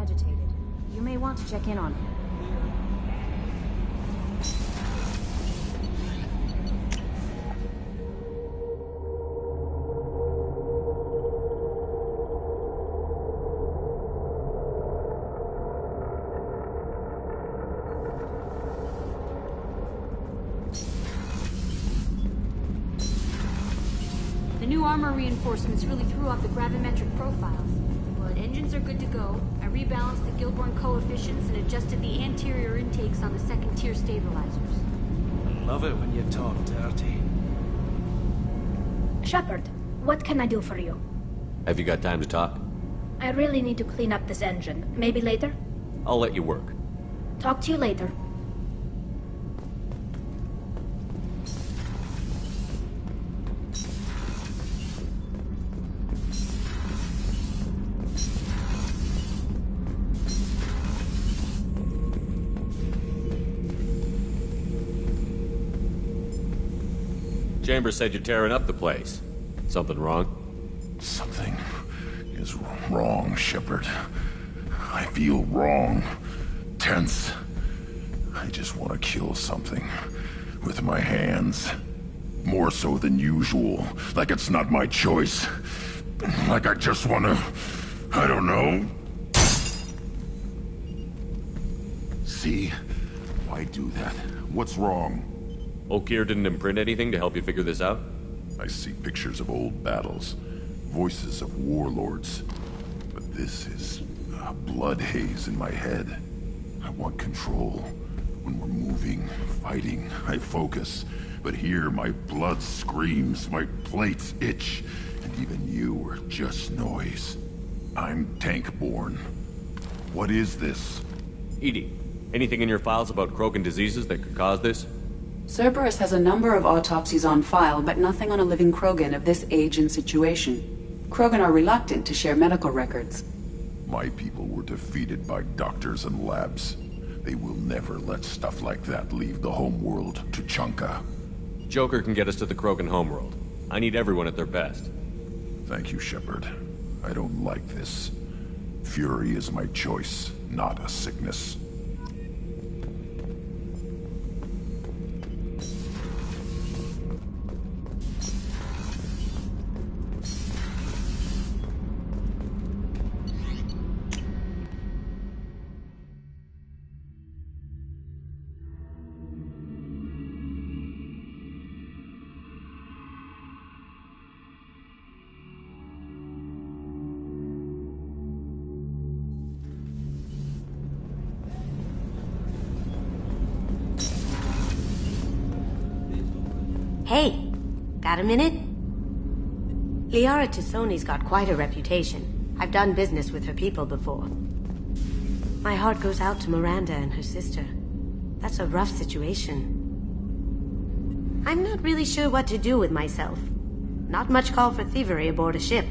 agitated. You may want to check in on him. The new armor reinforcements really threw off the gravimetric profiles. But engines are good to go. I rebalanced the Gilborn coefficients and adjusted the anterior intakes on the second-tier stabilizers. I love it when you talk dirty. Shepard, what can I do for you? Have you got time to talk? I really need to clean up this engine. Maybe later? I'll let you work. Talk to you later. Chambers said you're tearing up the place. Something wrong? Something is wrong, Shepard. I feel wrong. Tense. I just want to kill something. With my hands. More so than usual. Like it's not my choice. Like I just want to... I don't know. See? Why do that? What's wrong? Okeer didn't imprint anything to help you figure this out? I see pictures of old battles, voices of warlords. But this is a blood haze in my head. I want control. When we're moving, fighting, I focus. But here, my blood screams, my plates itch, and even you are just noise. I'm tank-born. What is this? EDI, anything in your files about Krogan diseases that could cause this? Cerberus has a number of autopsies on file, but nothing on a living Krogan of this age and situation. Krogan are reluctant to share medical records. My people were defeated by doctors and labs. They will never let stuff like that leave the homeworld to Chunka. Joker can get us to the Krogan homeworld. I need everyone at their best. Thank you, Shepard. I don't like this. Fury is my choice, not a sickness. Hey, got a minute? Liara T'Soni's got quite a reputation. I've done business with her people before. My heart goes out to Miranda and her sister. That's a rough situation. I'm not really sure what to do with myself. Not much call for thievery aboard a ship.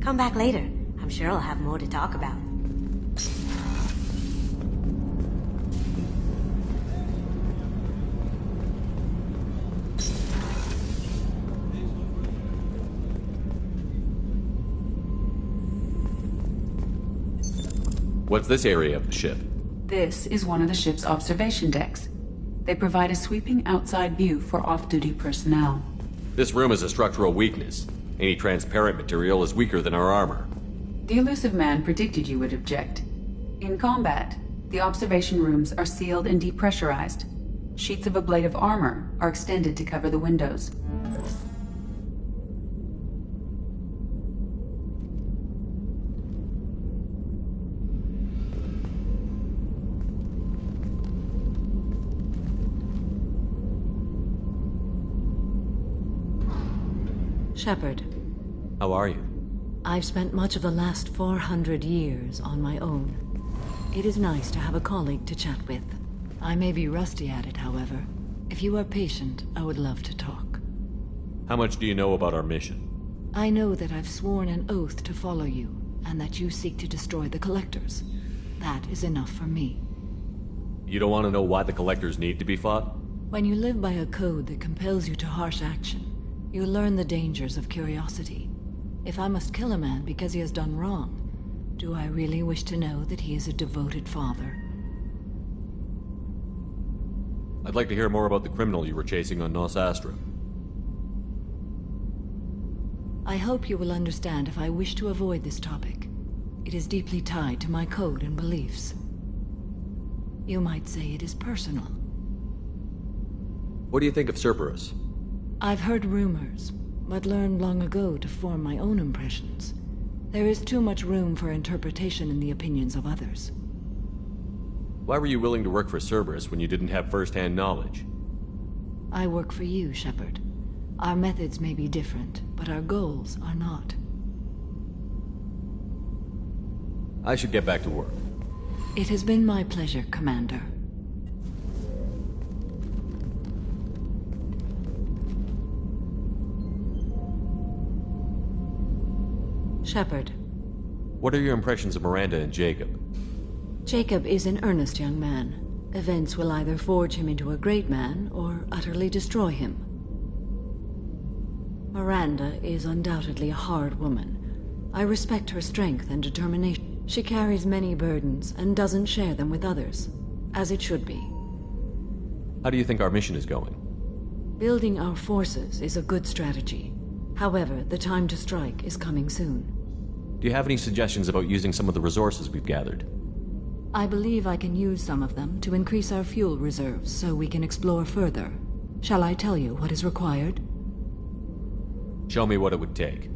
Come back later. I'm sure I'll have more to talk about. What's this area of the ship? This is one of the ship's observation decks. They provide a sweeping outside view for off-duty personnel. This room is a structural weakness. Any transparent material is weaker than our armor. The Illusive Man predicted you would object. In combat, the observation rooms are sealed and depressurized. Sheets of ablative armor are extended to cover the windows. Shepard. How are you? I've spent much of the last 400 years on my own. It is nice to have a colleague to chat with. I may be rusty at it, however. If you are patient, I would love to talk. How much do you know about our mission? I know that I've sworn an oath to follow you, and that you seek to destroy the Collectors. That is enough for me. You don't want to know why the Collectors need to be fought? When you live by a code that compels you to harsh action, you learn the dangers of curiosity. If I must kill a man because he has done wrong, Do I really wish to know that he is a devoted father? I'd like to hear more about the criminal you were chasing on Nos Astra. I hope you will understand if I wish to avoid this topic. It is deeply tied to my code and beliefs. You might say it is personal. What do you think of Cerberus? I've heard rumors, but learned long ago to form my own impressions. There is too much room for interpretation in the opinions of others. Why were you willing to work for Cerberus when you didn't have first-hand knowledge? I work for you, Shepard. Our methods may be different, but our goals are not. I should get back to work. It has been my pleasure, Commander. Shepard. What are your impressions of Miranda and Jacob? Jacob is an earnest young man. Events will either forge him into a great man, or utterly destroy him. Miranda is undoubtedly a hard woman. I respect her strength and determination. She carries many burdens and doesn't share them with others, as it should be. How do you think our mission is going? Building our forces is a good strategy. However, the time to strike is coming soon. Do you have any suggestions about using some of the resources we've gathered? I believe I can use some of them to increase our fuel reserves so we can explore further. Shall I tell you what is required? Show me what it would take.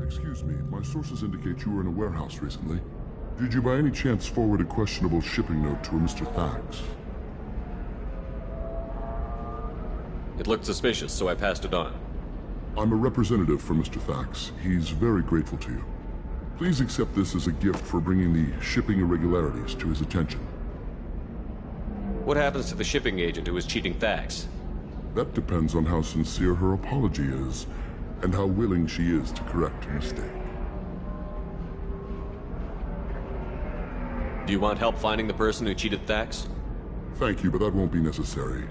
Excuse me, my sources indicate you were in a warehouse recently. Did you by any chance forward a questionable shipping note to a Mr. Thax? It looked suspicious, so I passed it on. I'm a representative for Mr. Thax. He's very grateful to you. Please accept this as a gift for bringing the shipping irregularities to his attention. What happens to the shipping agent who was cheating Thax? That depends on how sincere her apology is, and how willing she is to correct her mistake. Do you want help finding the person who cheated Thax? Thank you, but that won't be necessary.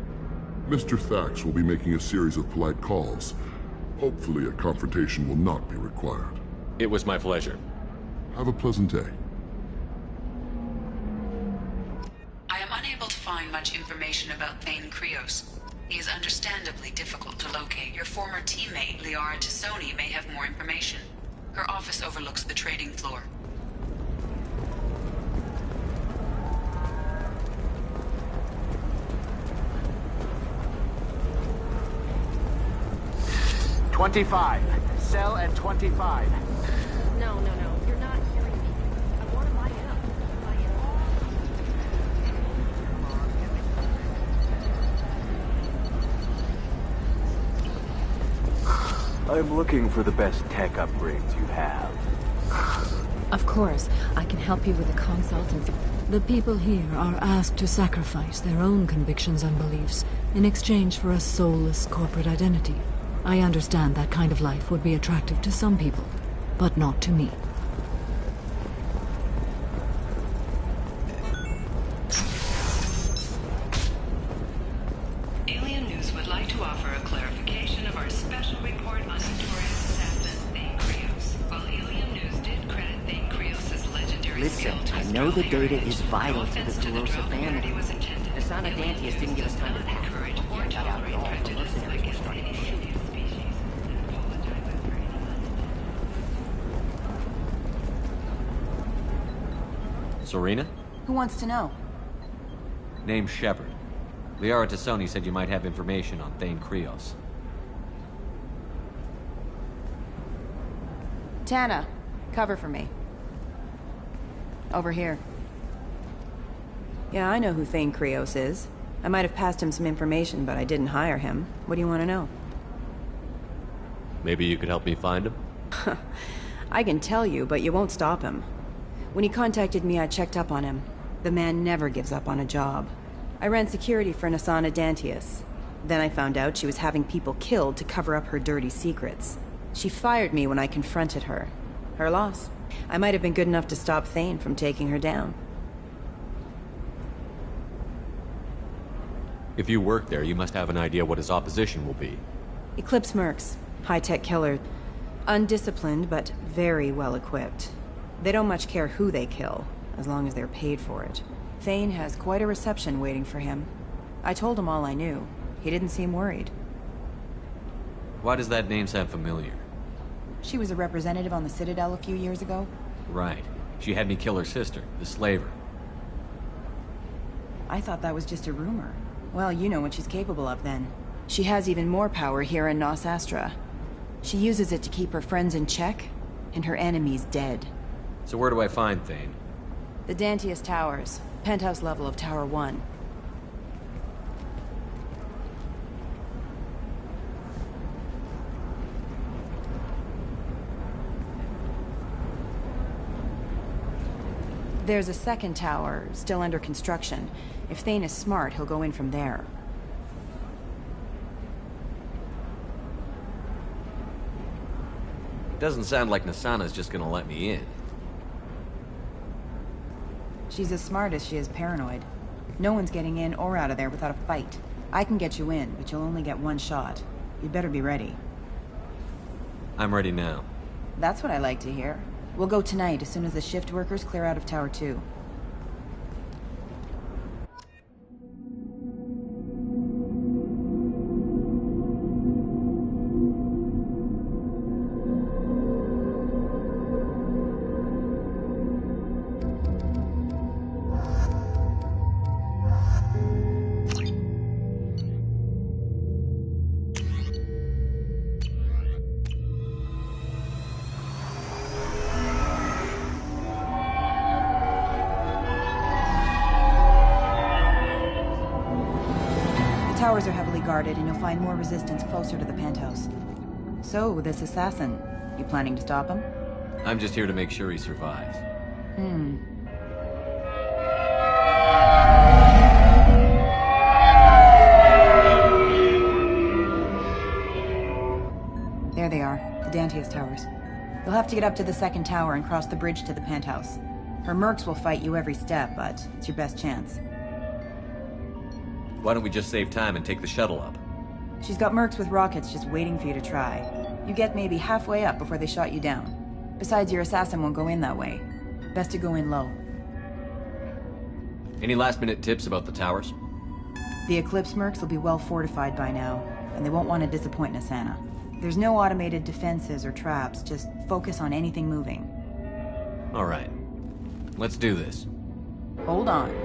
Mr. Thax will be making a series of polite calls. Hopefully a confrontation will not be required. It was my pleasure. Have a pleasant day. I am unable to find much information about Thane Krios. He is understandably difficult to locate. Your former teammate, Liara Tassoni, may have more information. Her office overlooks the trading floor. "25. Sell at 25. No, you're not hearing me. I want to buy it up. Buy it all. I'm looking for the best tech upgrades you have. Of course, I can help you with a consult and... The people here are asked to sacrifice their own convictions and beliefs in exchange for a soulless corporate identity. I understand that kind of life would be attractive to some people, but not to me. Alien News would like to offer a clarification of our special report on notorious assassin Thane Krios. While Alien News did credit Thane Krios' legendary Listen, I know the data is vital to the Corrosa family. Asana Dantius didn't give us time to pack or cut out all the mercenaries were starting to shoot. Serena? Who wants to know? Name's Shepard. Liara Tassoni said you might have information on Thane Krios. Tana, cover for me. Over here. Yeah, I know who Thane Krios is. I might have passed him some information, but I didn't hire him. What do you want to know? Maybe you could help me find him? I can tell you, but you won't stop him. When he contacted me, I checked up on him. The man never gives up on a job. I ran security for Asana Dantius. Then I found out she was having people killed to cover up her dirty secrets. She fired me when I confronted her. Her loss. I might have been good enough to stop Thane from taking her down. If you work there, you must have an idea what his opposition will be. Eclipse Mercs. High-tech killer. Undisciplined, but very well-equipped. They don't much care who they kill, as long as they're paid for it. Thane has quite a reception waiting for him. I told him all I knew. He didn't seem worried. Why does that name sound familiar? She was a representative on the Citadel a few years ago. Right. She had me kill her sister, the slaver. I thought that was just a rumor. Well, you know what she's capable of then. She has even more power here in Nos Astra. She uses it to keep her friends in check, and her enemies dead. So where do I find Thane? The Dantius Towers. Penthouse level of Tower 1. There's a second tower, still under construction. If Thane is smart, he'll go in from there. Doesn't sound like Nasana's just gonna let me in. She's as smart as she is paranoid. No one's getting in or out of there without a fight. I can get you in, but you'll only get one shot. You'd better be ready. I'm ready now. That's what I like to hear. We'll go tonight as soon as the shift workers clear out of Tower 2. guarded, and you'll find more resistance closer to the penthouse. So, this assassin, you planning to stop him? I'm just here to make sure he survives. There they are, the Dantius Towers. You'll have to get up to the second tower and cross the bridge to the penthouse. Her mercs will fight you every step, but it's your best chance. Why don't we just save time and take the shuttle up? She's got mercs with rockets just waiting for you to try. You get maybe halfway up before they shot you down. Besides, your assassin won't go in that way. Best to go in low. Any last-minute tips about the towers? The Eclipse mercs will be well fortified by now, and they won't want to disappoint Nassana. There's no automated defenses or traps, just focus on anything moving. All right. Let's do this. Hold on.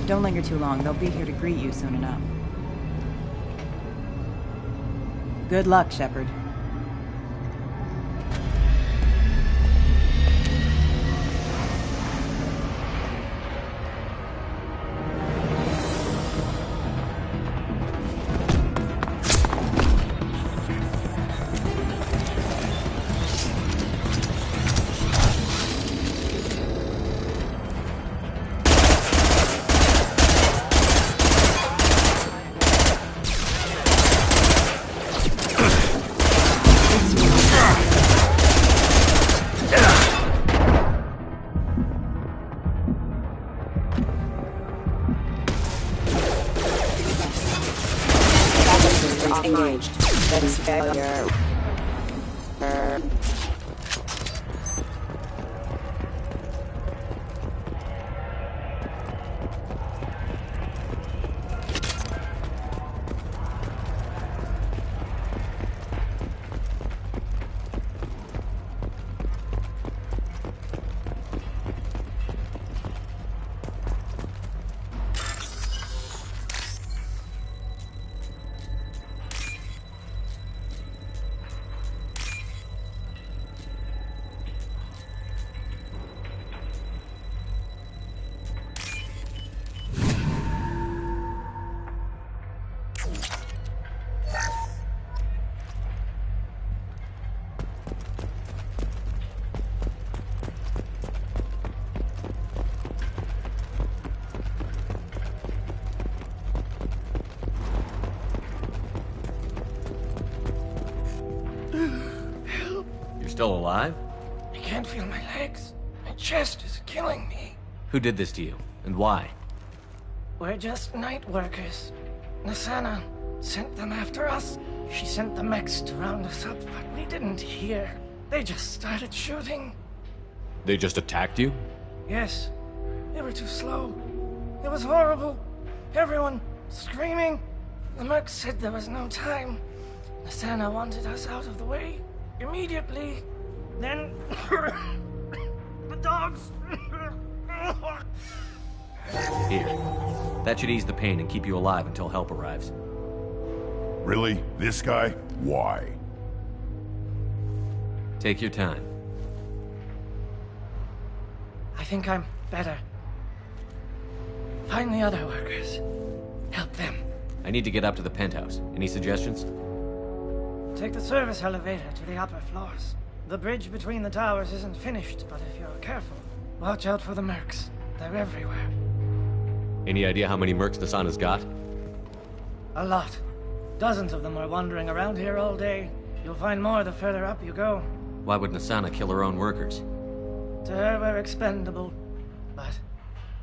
Don't linger too long. They'll be here to greet you soon enough. Good luck, Shepard. Engaged. That is failure. Still alive? I can't feel my legs. My chest is killing me. Who did this to you, and why? We're just night workers. Nassana sent them after us. She sent the mechs to round us up, but we didn't hear. They just started shooting. They just attacked you? Yes. They were too slow. It was horrible. Everyone screaming. The mercs said there was no time. Nassana wanted us out of the way. Immediately. Then the dogs. Here. That should ease the pain and keep you alive until help arrives. Really? This guy? Why? Take your time. I think I'm better. Find the other workers. Help them. I need to get up to the penthouse. Any suggestions? Take the service elevator to the upper floors. The bridge between the towers isn't finished, but if you're careful, watch out for the mercs. They're everywhere. Any idea how many mercs Nassana's got? A lot. Dozens of them are wandering around here all day. You'll find more the further up you go. Why would Nassana kill her own workers? To her, we're expendable. But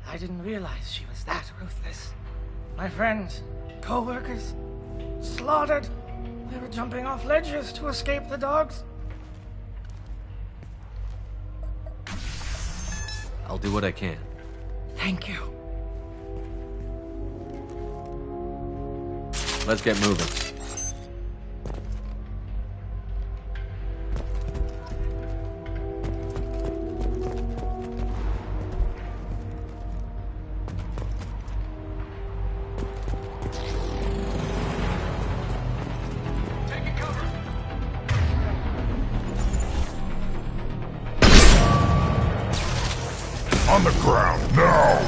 I didn't realize she was that ruthless. My friends, co-workers, slaughtered. They were jumping off ledges to escape the dogs. I'll do what I can. Thank you. Let's get moving. On the ground, now!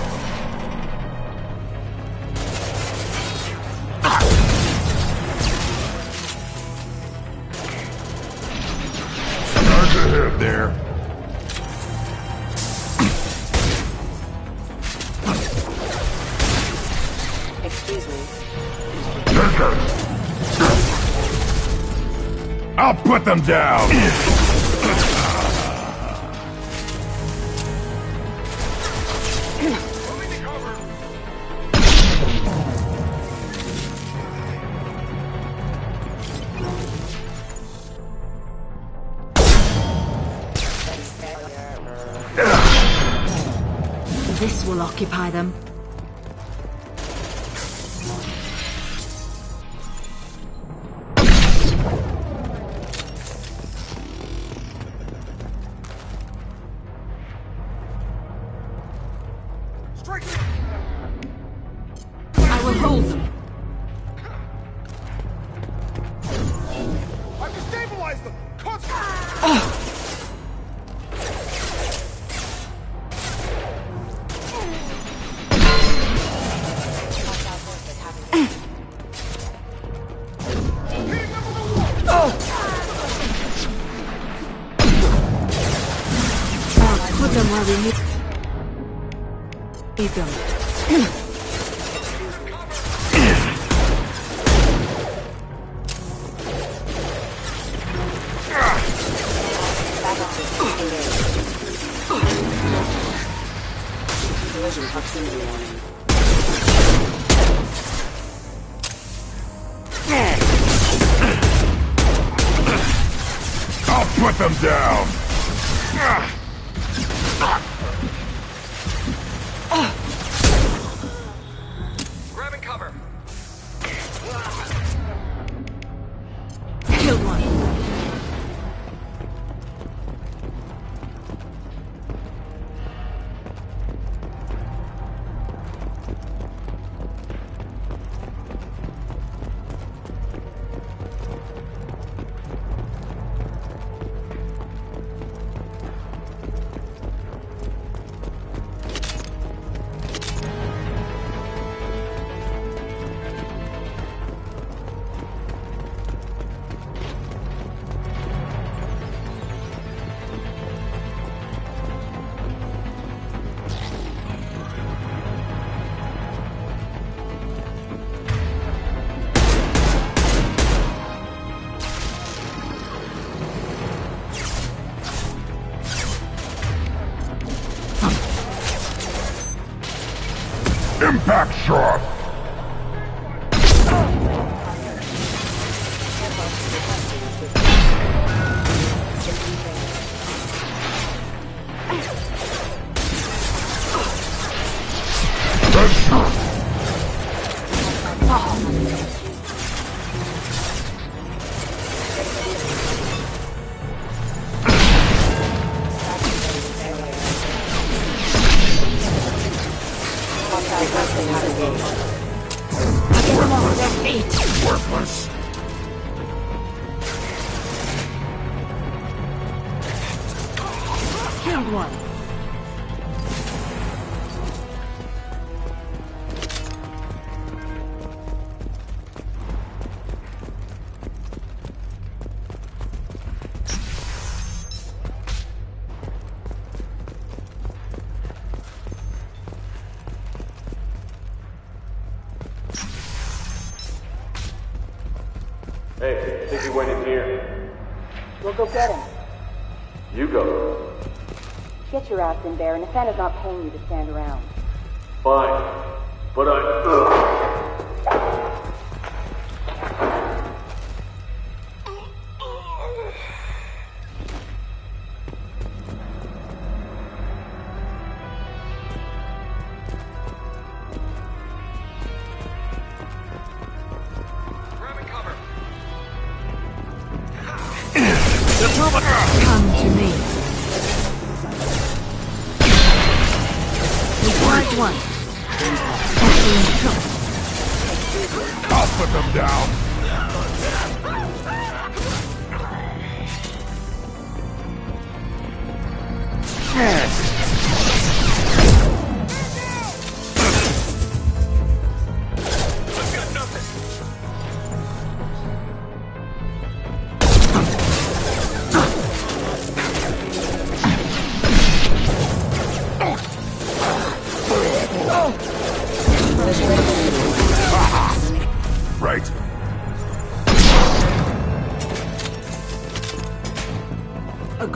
Charge ahead there. Excuse me. I'll put them down! This will occupy them. I will hold them. I've destabilized them! Put them where we need them. Collision proximity warning. I'll put them down! Grabbing cover. Killed one. Impact shot! Worthless. Killed one. Hey, I think he went in here. We'll go get him. You go. Get your ass in there, and Nathana's not paying you to stand around. Fine. But I... Come to me. Required one. Excellent cook. I'll put them down.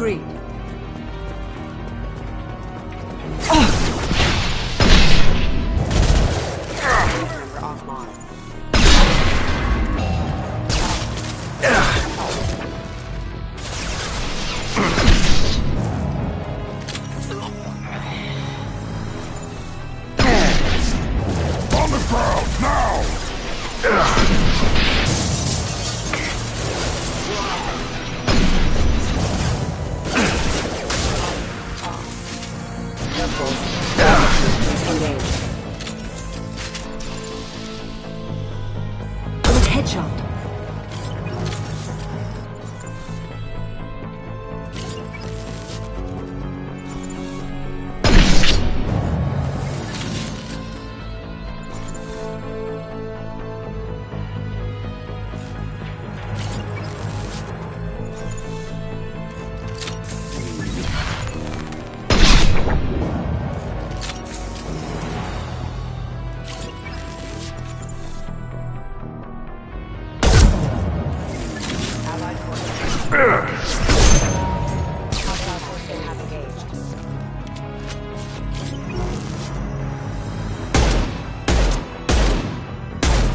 Agreed. On the ground, now! Good headshot.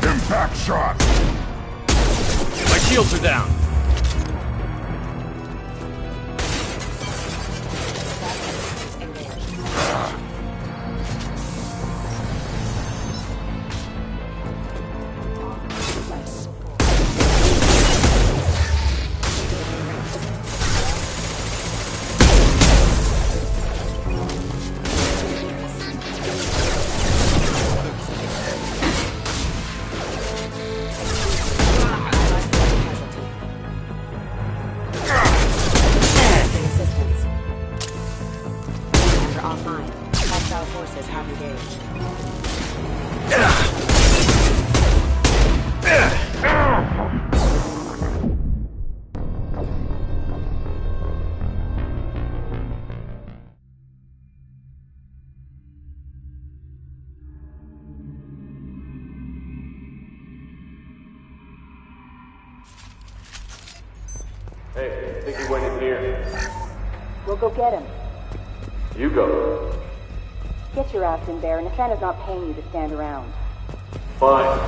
Impact shot! My shields are down. Hey, I think he went in here. We'll go get him. You go. Get your ass in there, and Nathana's not paying you to stand around. Fine.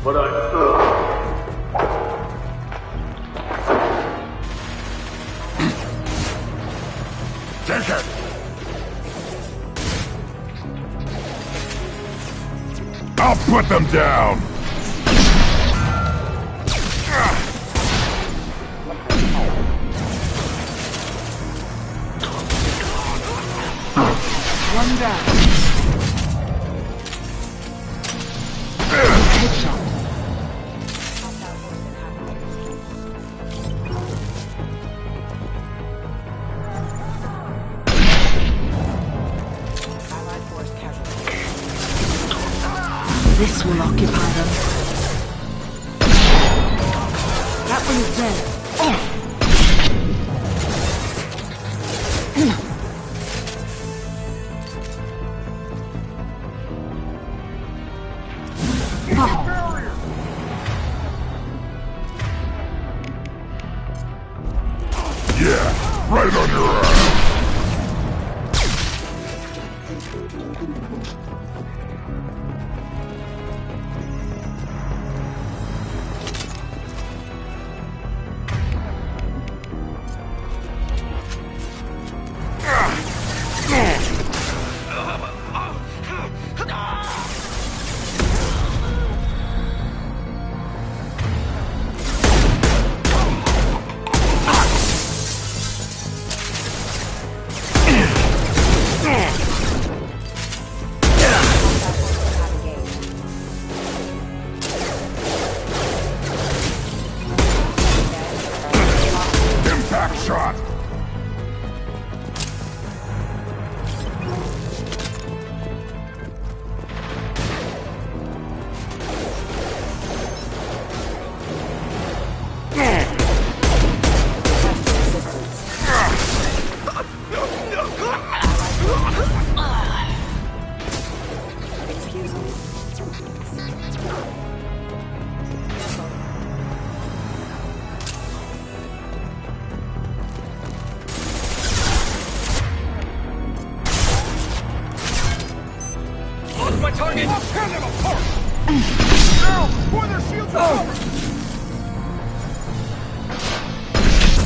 But Take it! I'll put them down! One down. Headshot. This will occupy them. That one is dead. Yeah, right on your ass!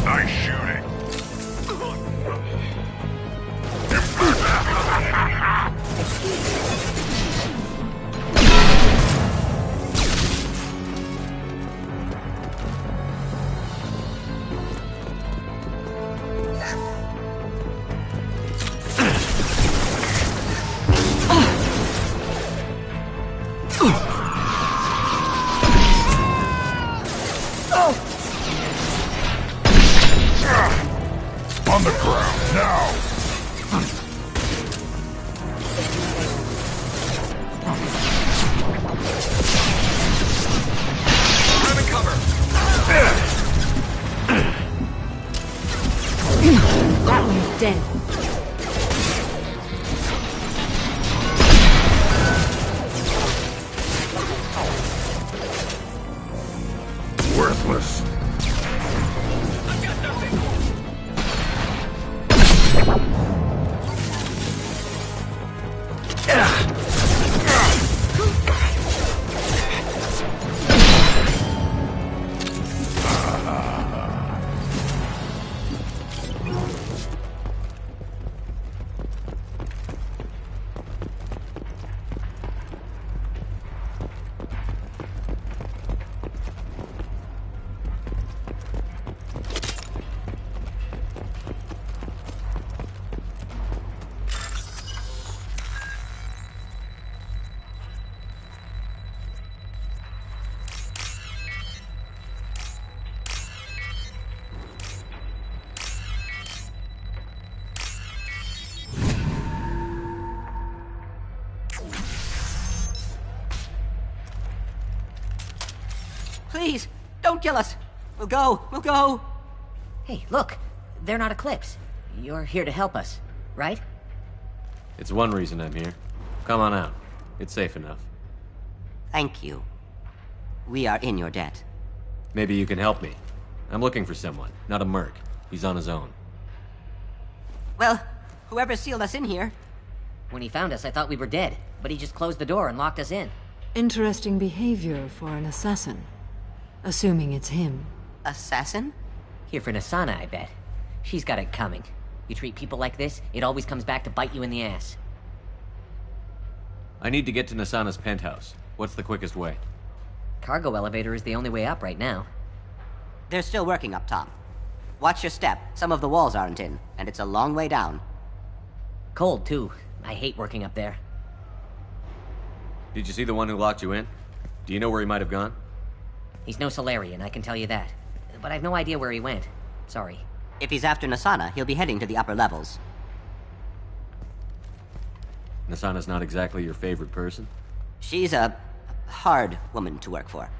Nice shooting. On the ground, now! Grabbing cover! That one's dead. Worthless. Please, don't kill us. We'll go. Hey, look. They're not Eclipse. You're here to help us, right? It's one reason I'm here. Come on out. It's safe enough. Thank you. We are in your debt. Maybe you can help me. I'm looking for someone, not a merc. He's on his own. Well, whoever sealed us in here. When he found us, I thought we were dead, but he just closed the door and locked us in. Interesting behavior for an assassin. Assuming it's him. Assassin? Here for Nasana, I bet. She's got it coming. You treat people like this, it always comes back to bite you in the ass. I need to get to Nasana's penthouse. What's the quickest way? Cargo elevator is the only way up right now. They're still working up top. Watch your step. Some of the walls aren't in, and it's a long way down. Cold, too. I hate working up there. Did you see the one who locked you in? Do you know where he might have gone? He's no Solarian, I can tell you that. But I've no idea where he went. Sorry. If he's after Nasana, he'll be heading to the upper levels. Nasana's not exactly your favorite person? She's a hard woman to work for.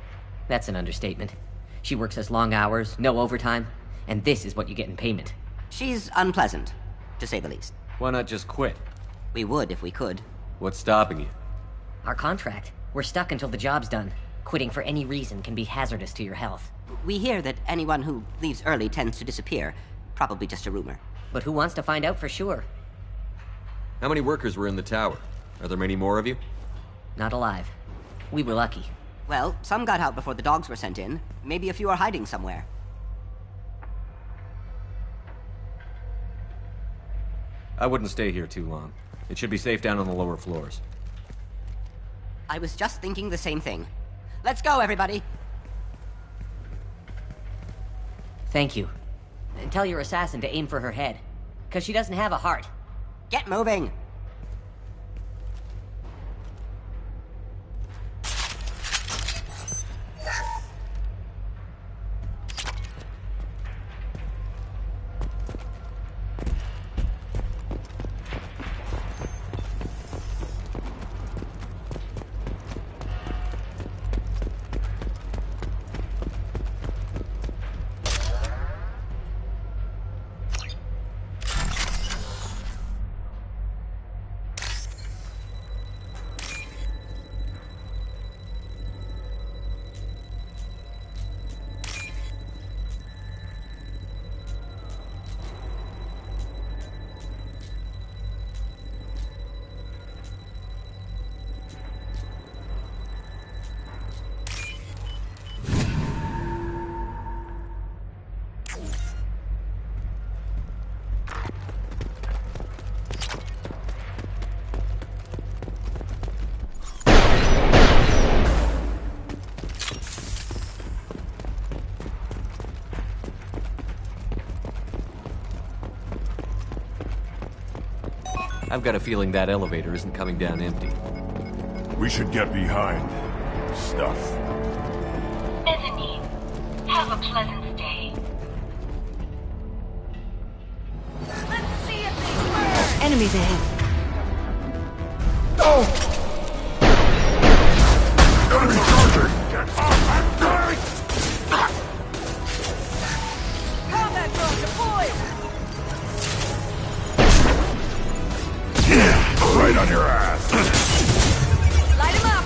That's an understatement. She works us long hours, no overtime, and this is what you get in payment. She's unpleasant, to say the least. Why not just quit? We would if we could. What's stopping you? Our contract. We're stuck until the job's done. Quitting for any reason can be hazardous to your health. We hear that anyone who leaves early tends to disappear. Probably just a rumor. But who wants to find out for sure? How many workers were in the tower? Are there many more of you? Not alive. We were lucky. Well, some got out before the dogs were sent in. Maybe a few are hiding somewhere. I wouldn't stay here too long. It should be safe down on the lower floors. I was just thinking the same thing. Let's go, everybody! Thank you. And tell your assassin to aim for her head. Because she doesn't have a heart. Get moving! I've got a feeling that elevator isn't coming down empty. We should get behind stuff. Mezzanine. Have a pleasant stay. Let's see if they burn! Enemies ahead. Oh! Enemy charging! Get up and die! Combat drone deployed! Right on your ass! Light him up!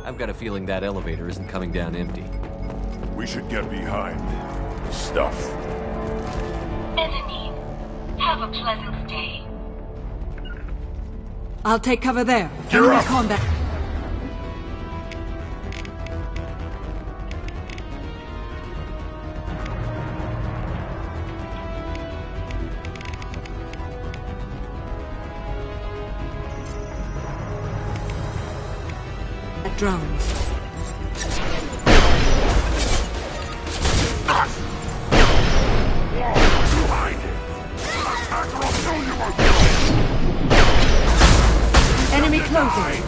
I've got a feeling that elevator isn't coming down empty. We should get behind stuff. Mezzanine. Have a pleasant stay. I'll take cover there. Gear Enemy up. combat. Drones. Enemy closing.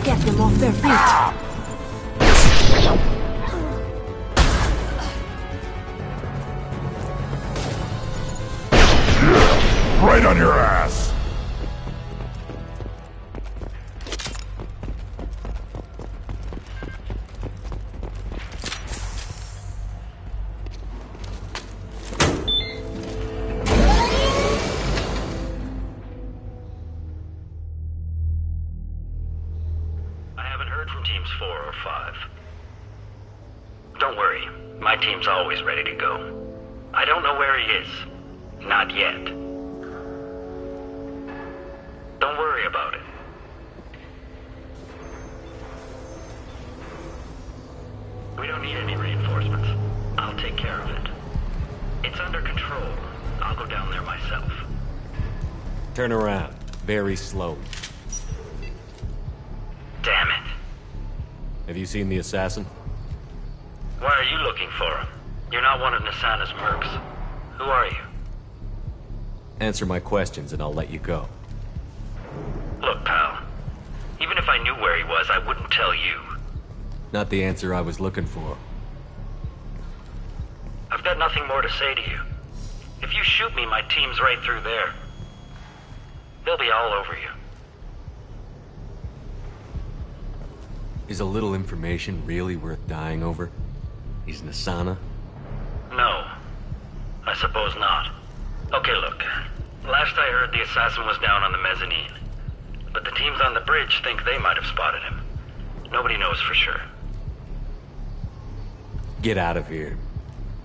Get them off their feet. Right on your ass! I haven't heard from teams 4 or 5. Don't worry, my team's always ready to go. I don't know where he is. Not yet. Don't worry about it. We don't need any reinforcements. I'll take care of it. It's under control. I'll go down there myself. Turn around. Very slowly. Damn it. Have you seen the assassin? Why are you looking for him? You're not one of Nasana's mercs. Who are you? Answer my questions and I'll let you go. Look, pal. Even if I knew where he was, I wouldn't tell you. Not the answer I was looking for. I've got nothing more to say to you. If you shoot me, my team's right through there. They'll be all over you. Is a little information really worth dying over? He's Nasana? No. I suppose not. Okay, look. Last I heard, the assassin was down on the mezzanine. But the teams on the bridge think they might have spotted him. Nobody knows for sure. Get out of here.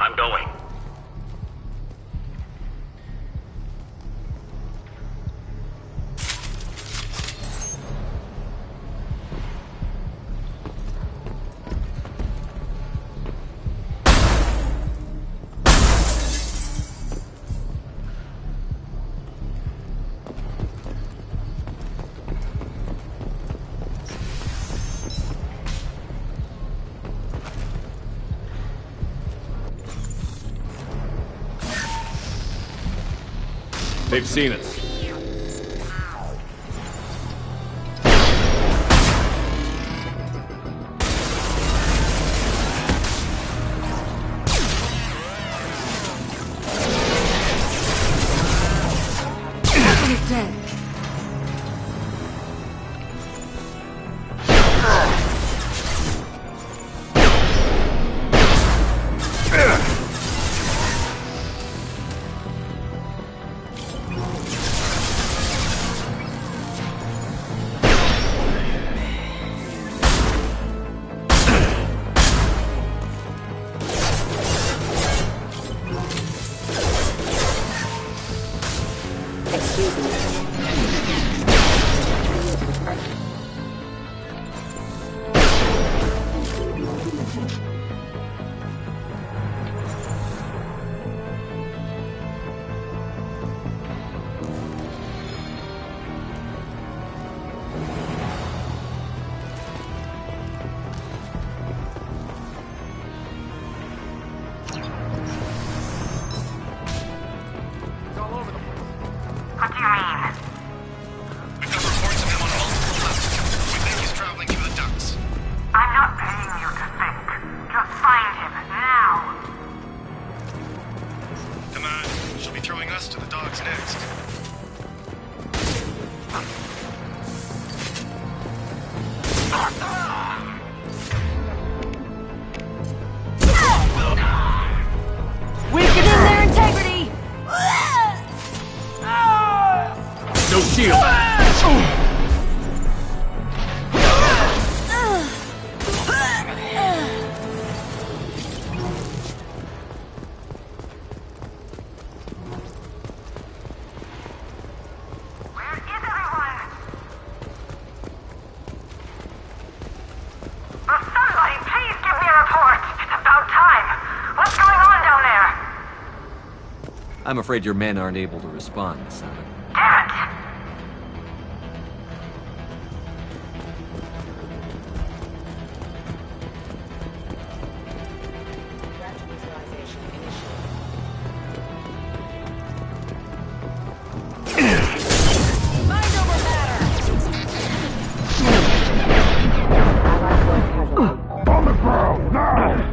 I'm going. They've seen us. He's dead. I'm afraid your men aren't able to respond, Asana. Damn it! On the ground, now!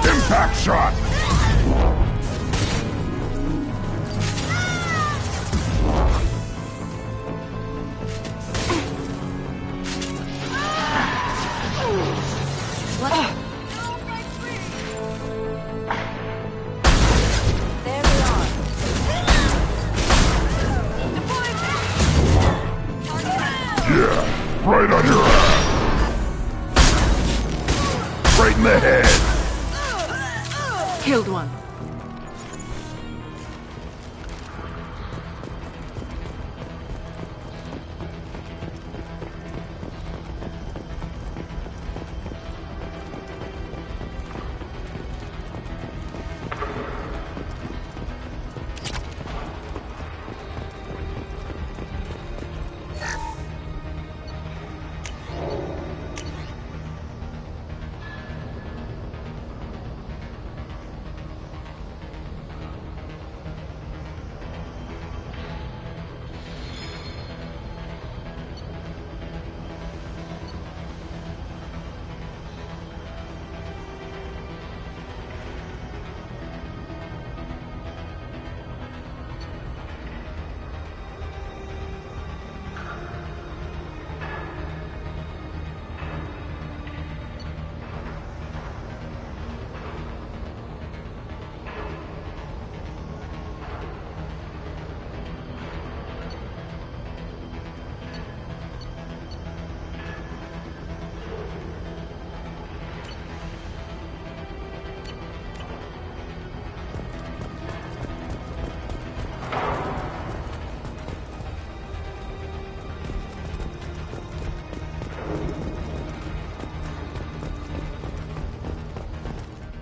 Impact shot! Yeah, right on your ass! Right in the head! Killed one.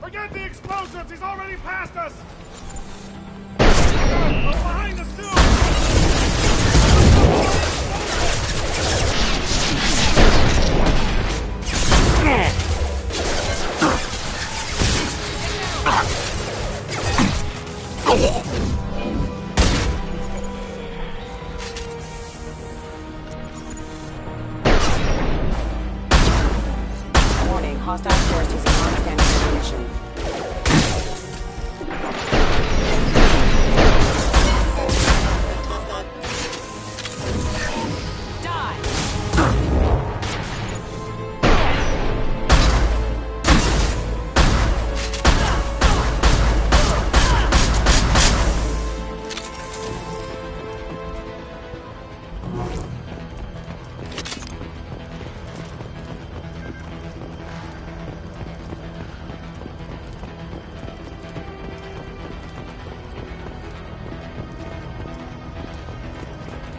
Forget the explosives! He's already past us! Oh, behind us, too! Warning, hostile force using non-standard ammunition.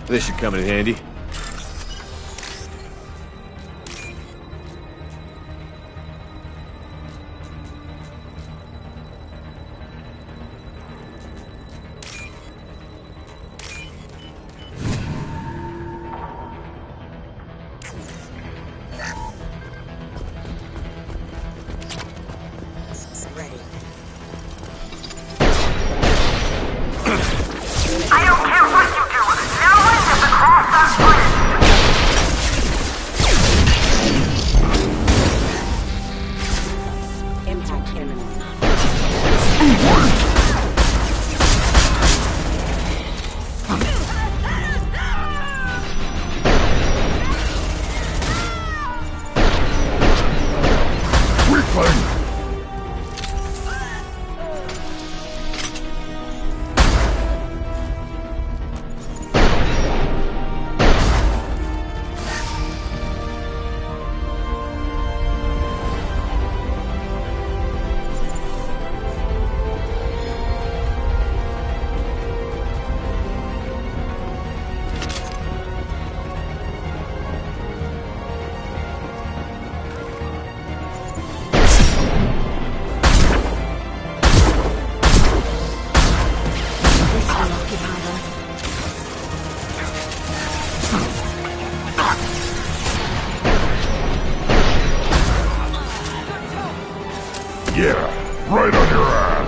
This should come in handy. I don't care what you do. No one gets across that bridge. Yeah, right on your ass.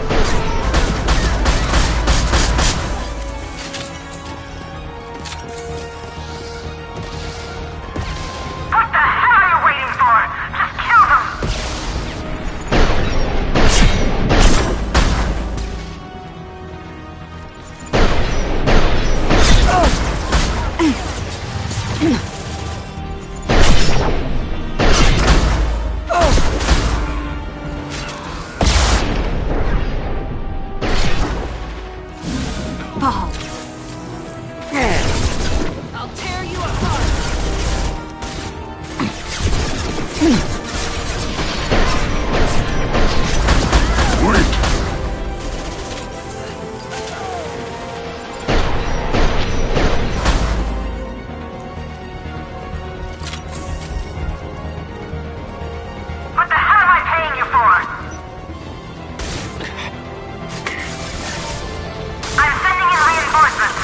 What the hell are you waiting for? Just kill them! I'll tear you apart. What the hell am I paying you for? I'm sending in reinforcements.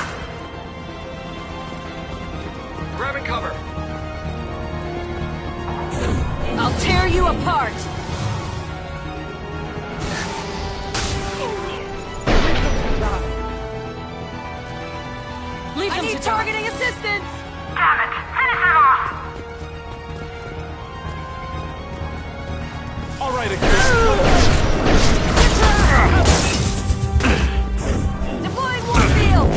Grabbing cover. I'll tear you apart. I need targeting assistance. Damn it! Finish him off! All right, Eclipse. Deploying warfield.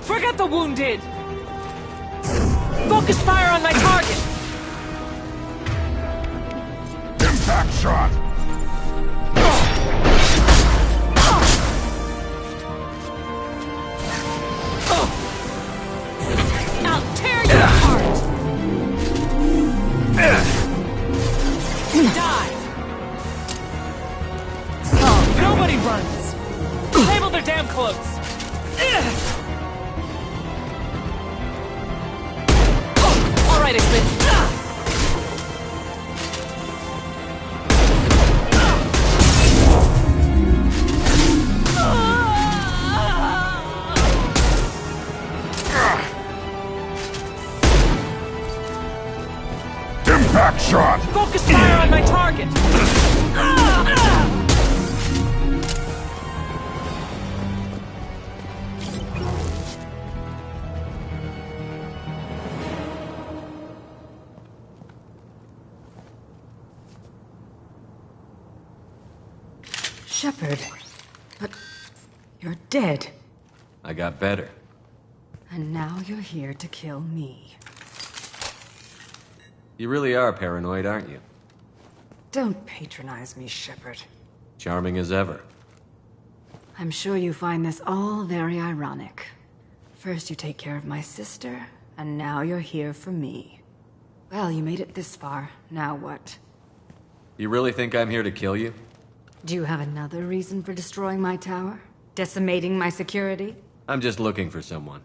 Forget the wounded! Focus fire on my target! Impact shot! I'll tear you apart. Die! Oh, nobody runs! Disable their damn cloaks! All right, Eclipse. Impact shot! Focus fire on my target! Shepard. But you're dead. I got better. And now you're here to kill me. You really are paranoid, aren't you? Don't patronize me, Shepard. Charming as ever. I'm sure you find this all very ironic. First you take care of my sister, and now you're here for me. Well, you made it this far. Now what? You really think I'm here to kill you? Do you have another reason for destroying my tower? Decimating my security? I'm just looking for someone.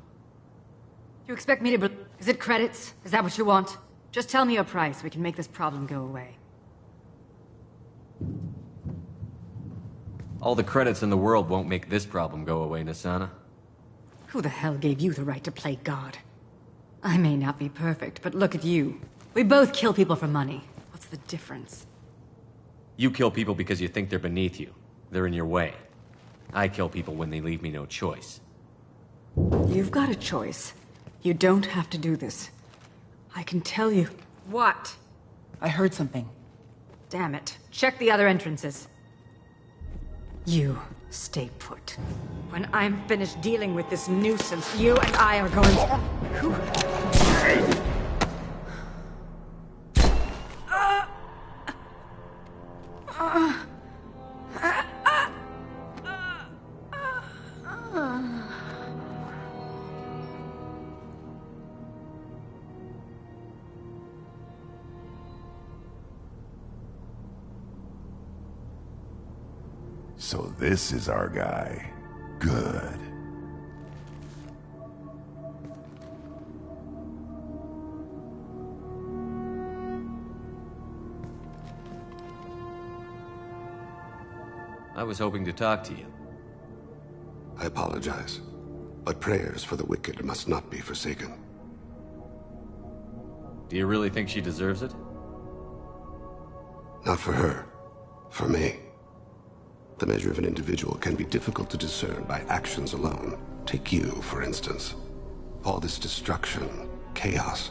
You expect me to Is it credits? Is that what you want? Just tell me a price. We can make this problem go away. All the credits in the world won't make this problem go away, Nassana. Who the hell gave you the right to play God? I may not be perfect, but look at you. We both kill people for money. What's the difference? You kill people because you think they're beneath you. They're in your way. I kill people when they leave me no choice. You've got a choice. You don't have to do this. I can tell you. What? I heard something. Damn it. Check the other entrances. You stay put. When I'm finished dealing with this nuisance, you and I are going to... So this is our guy. Good. I was hoping to talk to you. I apologize. But prayers for the wicked must not be forsaken. Do you really think she deserves it? Not for her. For me. The measure of an individual can be difficult to discern by actions alone. Take you, for instance. All this destruction, chaos.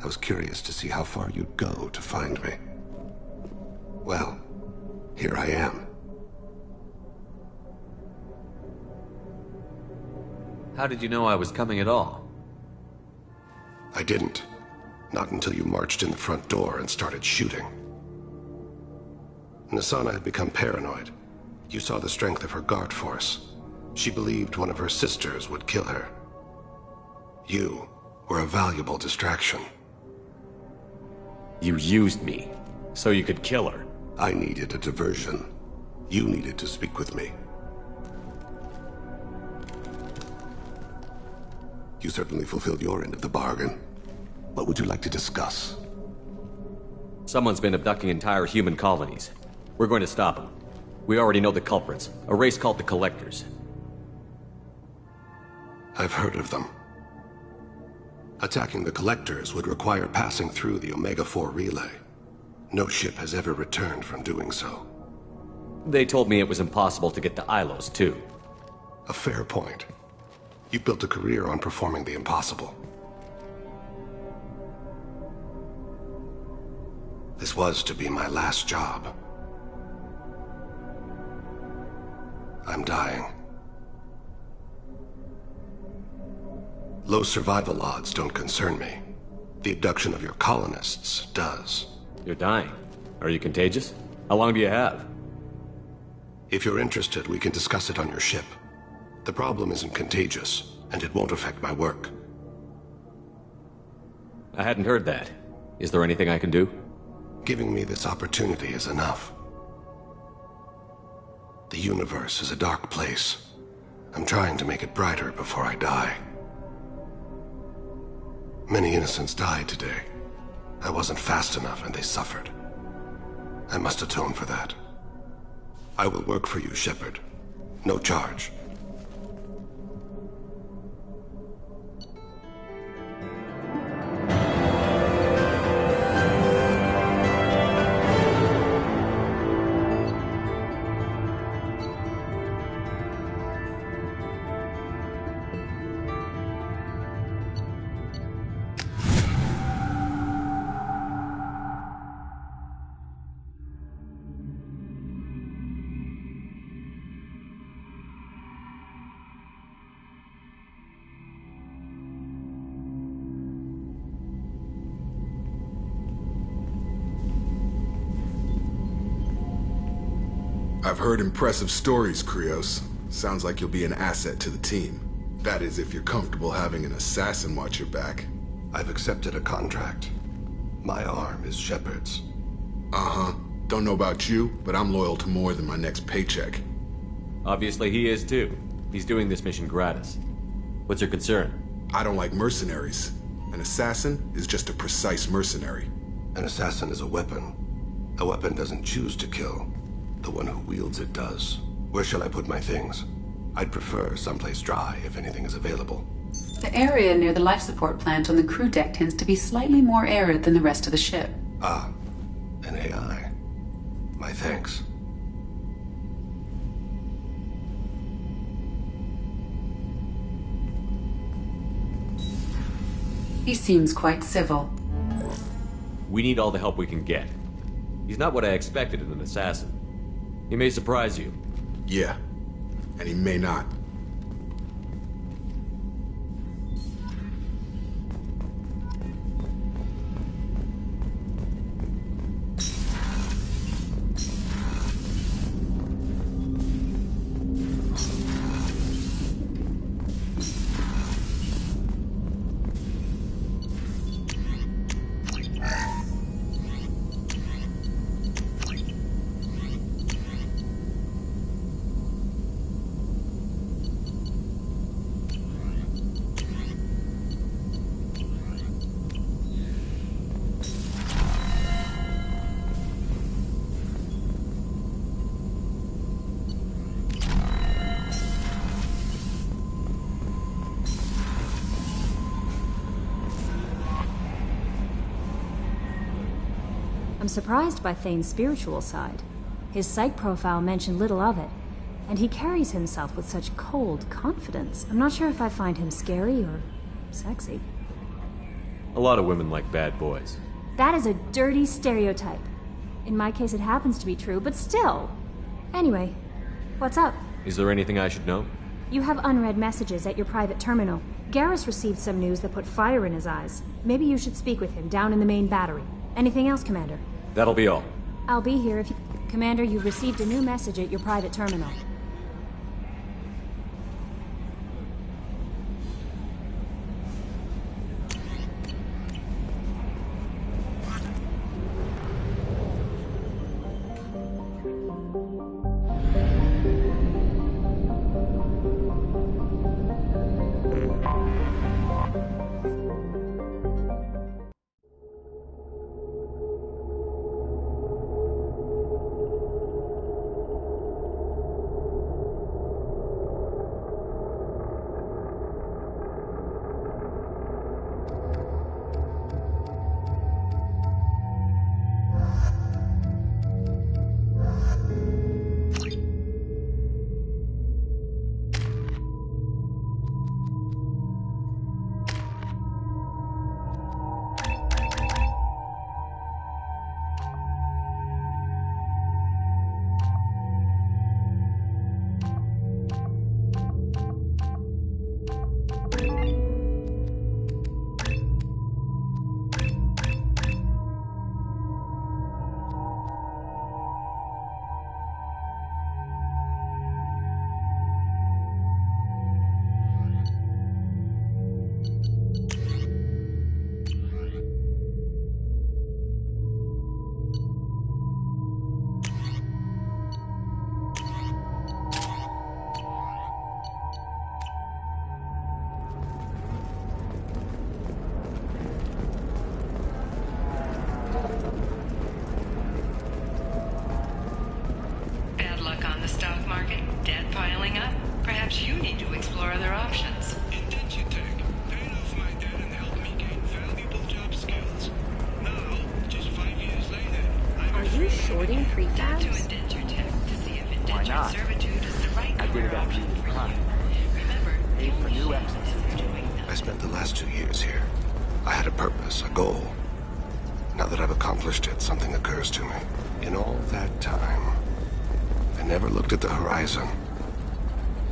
I was curious to see how far you'd go to find me. Well, here I am. How did you know I was coming at all? I didn't. Not until you marched in the front door and started shooting. Nassana had become paranoid. You saw the strength of her guard force. She believed one of her sisters would kill her. You were a valuable distraction. You used me, so you could kill her. I needed a diversion. You needed to speak with me. You certainly fulfilled your end of the bargain. What would you like to discuss? Someone's been abducting entire human colonies. We're going to stop them. We already know the culprits, a race called the Collectors. I've heard of them. Attacking the Collectors would require passing through the Omega-4 relay. No ship has ever returned from doing so. They told me it was impossible to get to Ilos, too. A fair point. You built a career on performing the impossible. This was to be my last job. I'm dying. Low survival odds don't concern me. The abduction of your colonists does. You're dying. Are you contagious? How long do you have? If you're interested, we can discuss it on your ship. The problem isn't contagious, and it won't affect my work. I hadn't heard that. Is there anything I can do? Giving me this opportunity is enough. The universe is a dark place. I'm trying to make it brighter before I die. Many innocents died today. I wasn't fast enough and they suffered. I must atone for that. I will work for you, Shepard. No charge. I've heard impressive stories, Krios. Sounds like you'll be an asset to the team. That is, if you're comfortable having an assassin watch your back. I've accepted a contract. My arm is Shepard's. Uh-huh. Don't know about you, but I'm loyal to more than my next paycheck. Obviously he is too. He's doing this mission gratis. What's your concern? I don't like mercenaries. An assassin is just a precise mercenary. An assassin is a weapon. A weapon doesn't choose to kill. The one who wields it does. Where shall I put my things? I'd prefer someplace dry if anything is available. The area near the life support plant on the crew deck tends to be slightly more arid than the rest of the ship. Ah, an AI. My thanks. He seems quite civil. We need all the help we can get. He's not what I expected in an assassin. He may surprise you. Yeah, and he may not. I'm surprised by Thane's spiritual side. His psych profile mentioned little of it, and he carries himself with such cold confidence. I'm not sure if I find him scary or sexy. A lot of women like bad boys. That is a dirty stereotype. In my case, it happens to be true, but still. Anyway, what's up? Is there anything I should know? You have unread messages at your private terminal. Garrus received some news that put fire in his eyes. Maybe you should speak with him down in the main battery. Anything else, Commander? That'll be all. I'll be here if you... Commander, you've received a new message at your private terminal.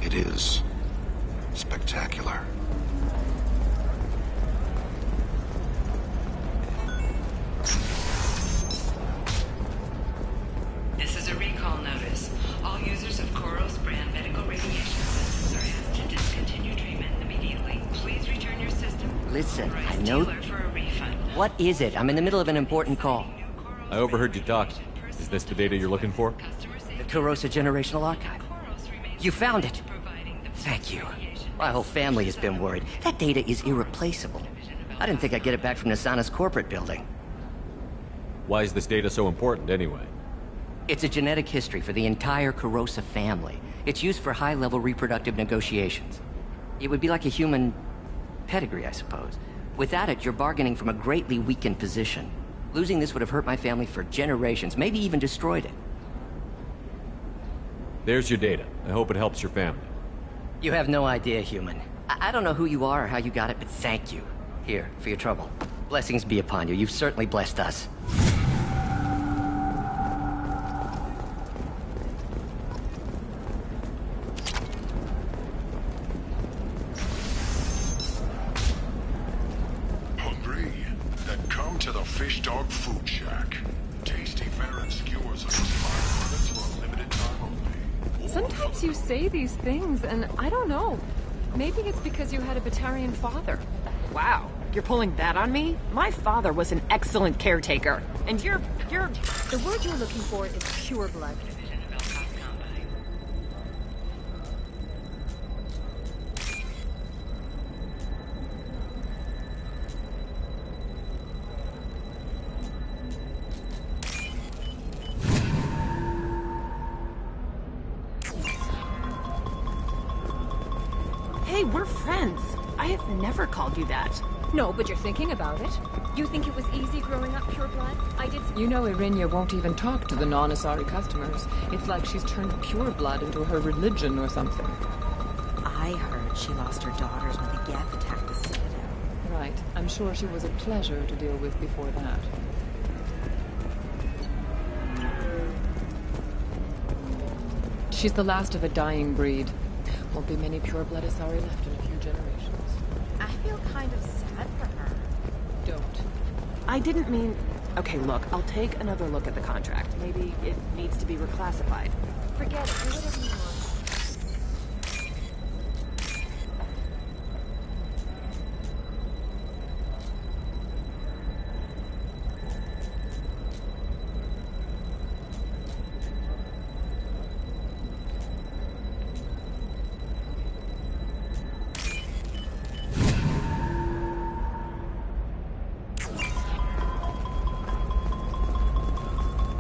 It is spectacular. This is a recall notice. All users of Koros brand medical radiation systems are asked to discontinue treatment immediately. Please return your system. Listen, I know... For a refund. What is it? I'm in the middle of an important call. I overheard you talking. Is this the data you're looking for? The Kurosa Generational Archive. You found it! Thank you. My whole family has been worried. That data is irreplaceable. I didn't think I'd get it back from Nasana's corporate building. Why is this data so important, anyway? It's a genetic history for the entire Kurosa family. It's used for high-level reproductive negotiations. It would be like a human pedigree, I suppose. Without it, you're bargaining from a greatly weakened position. Losing this would have hurt my family for generations, maybe even destroyed it. There's your data. I hope it helps your family. You have no idea, human. I don't know who you are or how you got it, but thank you. Here, for your trouble. Blessings be upon you. You've certainly blessed us. Hungry? Then come to the Fish Dog Food Shack. Tasty fare and skewers are just 5 minutes for a limited time only. Sometimes you say these things, and I don't know. Maybe it's because you had a Batarian father. Wow, you're pulling that on me? My father was an excellent caretaker, and you're... The word you're looking for is pure blood. Hey, we're friends. I have never called you that. No, but you're thinking about it. You think it was easy growing up pure blood? I did. You know Irinia won't even talk to the non-Asari customers. It's like she's turned pure blood into her religion or something. I heard she lost her daughters when the Geth attacked the Citadel. Right. I'm sure she was a pleasure to deal with before that. She's the last of a dying breed. Won't be many pure blood Asari left in a few generations. I feel kind of sad for her. Don't. I didn't mean... Okay, look, I'll take another look at the contract. Maybe it needs to be reclassified. Forget it. Do whatever you want.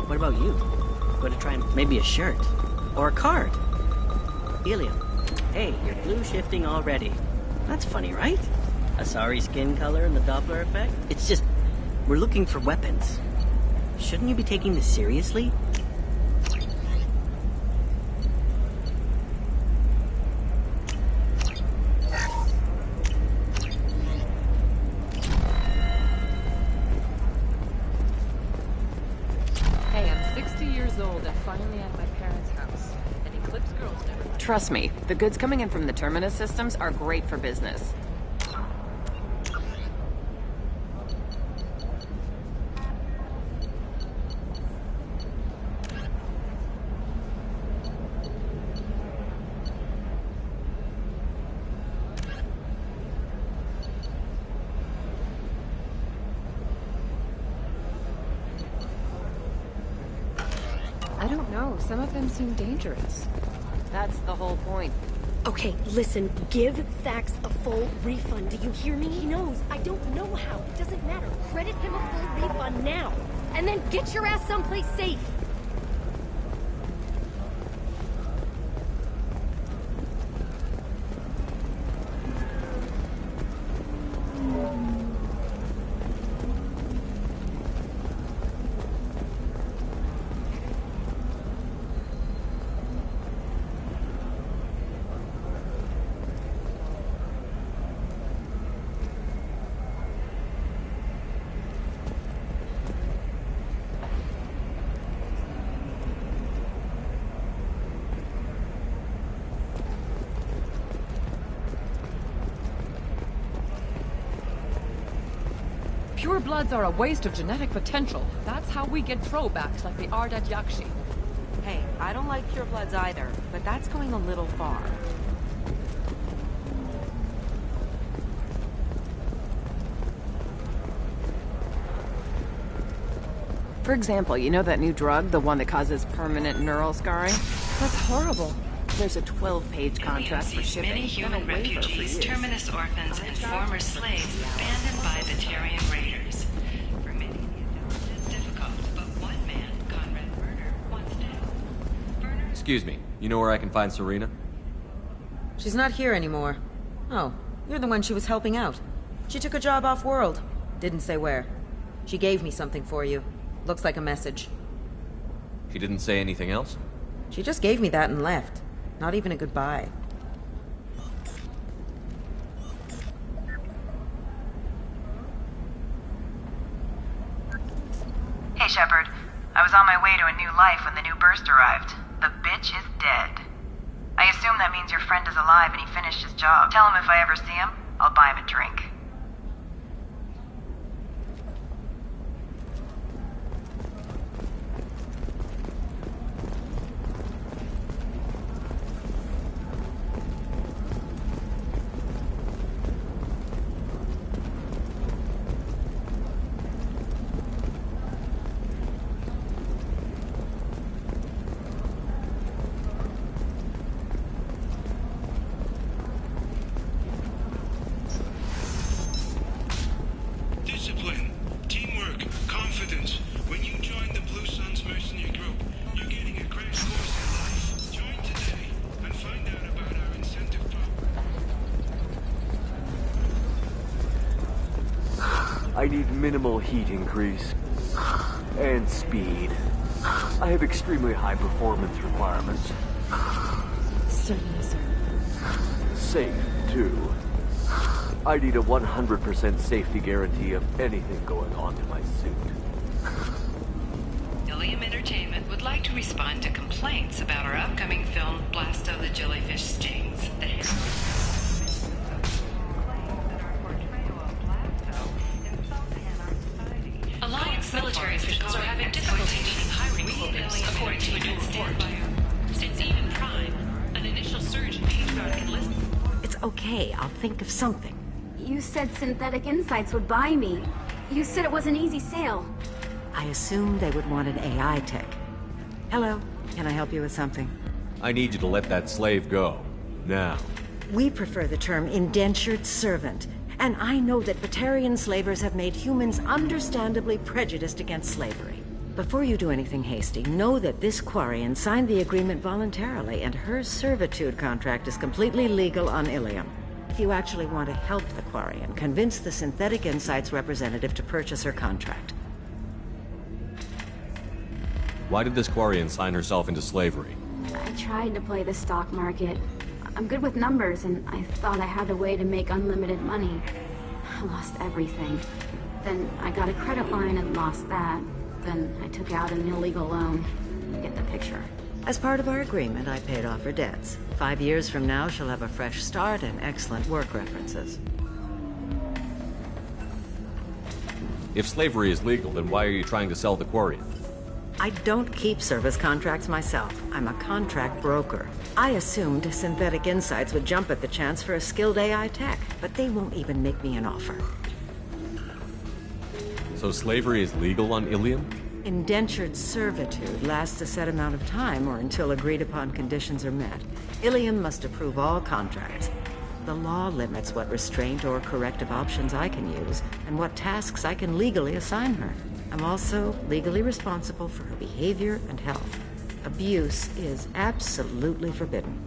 What about you? Going to try and maybe a shirt? Or a card? Helium. Hey, you're blue shifting already. That's funny, right? Asari skin color and the Doppler effect? It's just... we're looking for weapons. Shouldn't you be taking this seriously? Trust me, the goods coming in from the Terminus systems are great for business. I don't know. Some of them seem dangerous. That's the whole point. Okay, listen, give Thax a full refund. Do you hear me? He knows. I don't know how. It doesn't matter. Credit him a full refund now. And then get your ass someplace safe. Pure bloods are a waste of genetic potential. That's how we get throwbacks like the Ardat Yakshi. Hey, I don't like pure bloods either, but that's going a little far. For example, you know that new drug, the one that causes permanent neural scarring? That's horrible. There's a 12-page contract for shipping. Many human refugees, Terminus orphans, and former slaves abandoned by Batarian raiders. For many, it is difficult, but one man, Conrad Berner, once did. Excuse me, you know where I can find Serena? She's not here anymore. Oh, you're the one she was helping out. She took a job off-world. Didn't say where. She gave me something for you. Looks like a message. She didn't say anything else? She just gave me that and left. Not even a goodbye. Hey, Shepard. I was on my way to a new life when the new burst arrived. The bitch is dead. I assume that means your friend is alive and he finished his job. Tell him if I ever see him, I'll buy him a drink. I need minimal heat increase. And speed. I have extremely high performance requirements. Certainly, sir. Safe, too. I need a 100% safety guarantee of anything going on in my suit. Ilium Entertainment would like to respond to complaints about our upcoming film, Blasto the Jellyfish Stings. Alliance military officials are having difficulty meeting hiring quotas, according to a new report. Since even Prime, an initial surge in patriotic enlistment. It's okay, I'll think of something. You said Synthetic Insights would buy me. You said it was an easy sale. I assumed they would want an AI tech. Hello, can I help you with something? I need you to let that slave go. Now. We prefer the term indentured servant. And I know that Batarian slavers have made humans understandably prejudiced against slavery. Before you do anything hasty, know that this Quarian signed the agreement voluntarily, and her servitude contract is completely legal on Ilium. If you actually want to help the Quarian, convince the Synthetic Insights representative to purchase her contract. Why did this Quarian sign herself into slavery? I tried to play the stock market. I'm good with numbers, and I thought I had a way to make unlimited money. I lost everything. Then I got a credit line and lost that. Then I took out an illegal loan. You get the picture. As part of our agreement, I paid off her debts. 5 years from now, she'll have a fresh start and excellent work references. If slavery is legal, then why are you trying to sell the Quarian? I don't keep service contracts myself. I'm a contract broker. I assumed Synthetic Insights would jump at the chance for a skilled AI tech, but they won't even make me an offer. So slavery is legal on Ilium? Indentured servitude lasts a set amount of time or until agreed-upon conditions are met. Ilium must approve all contracts. The law limits what restraint or corrective options I can use, and what tasks I can legally assign her. I'm also legally responsible for her behavior and health. Abuse is absolutely forbidden.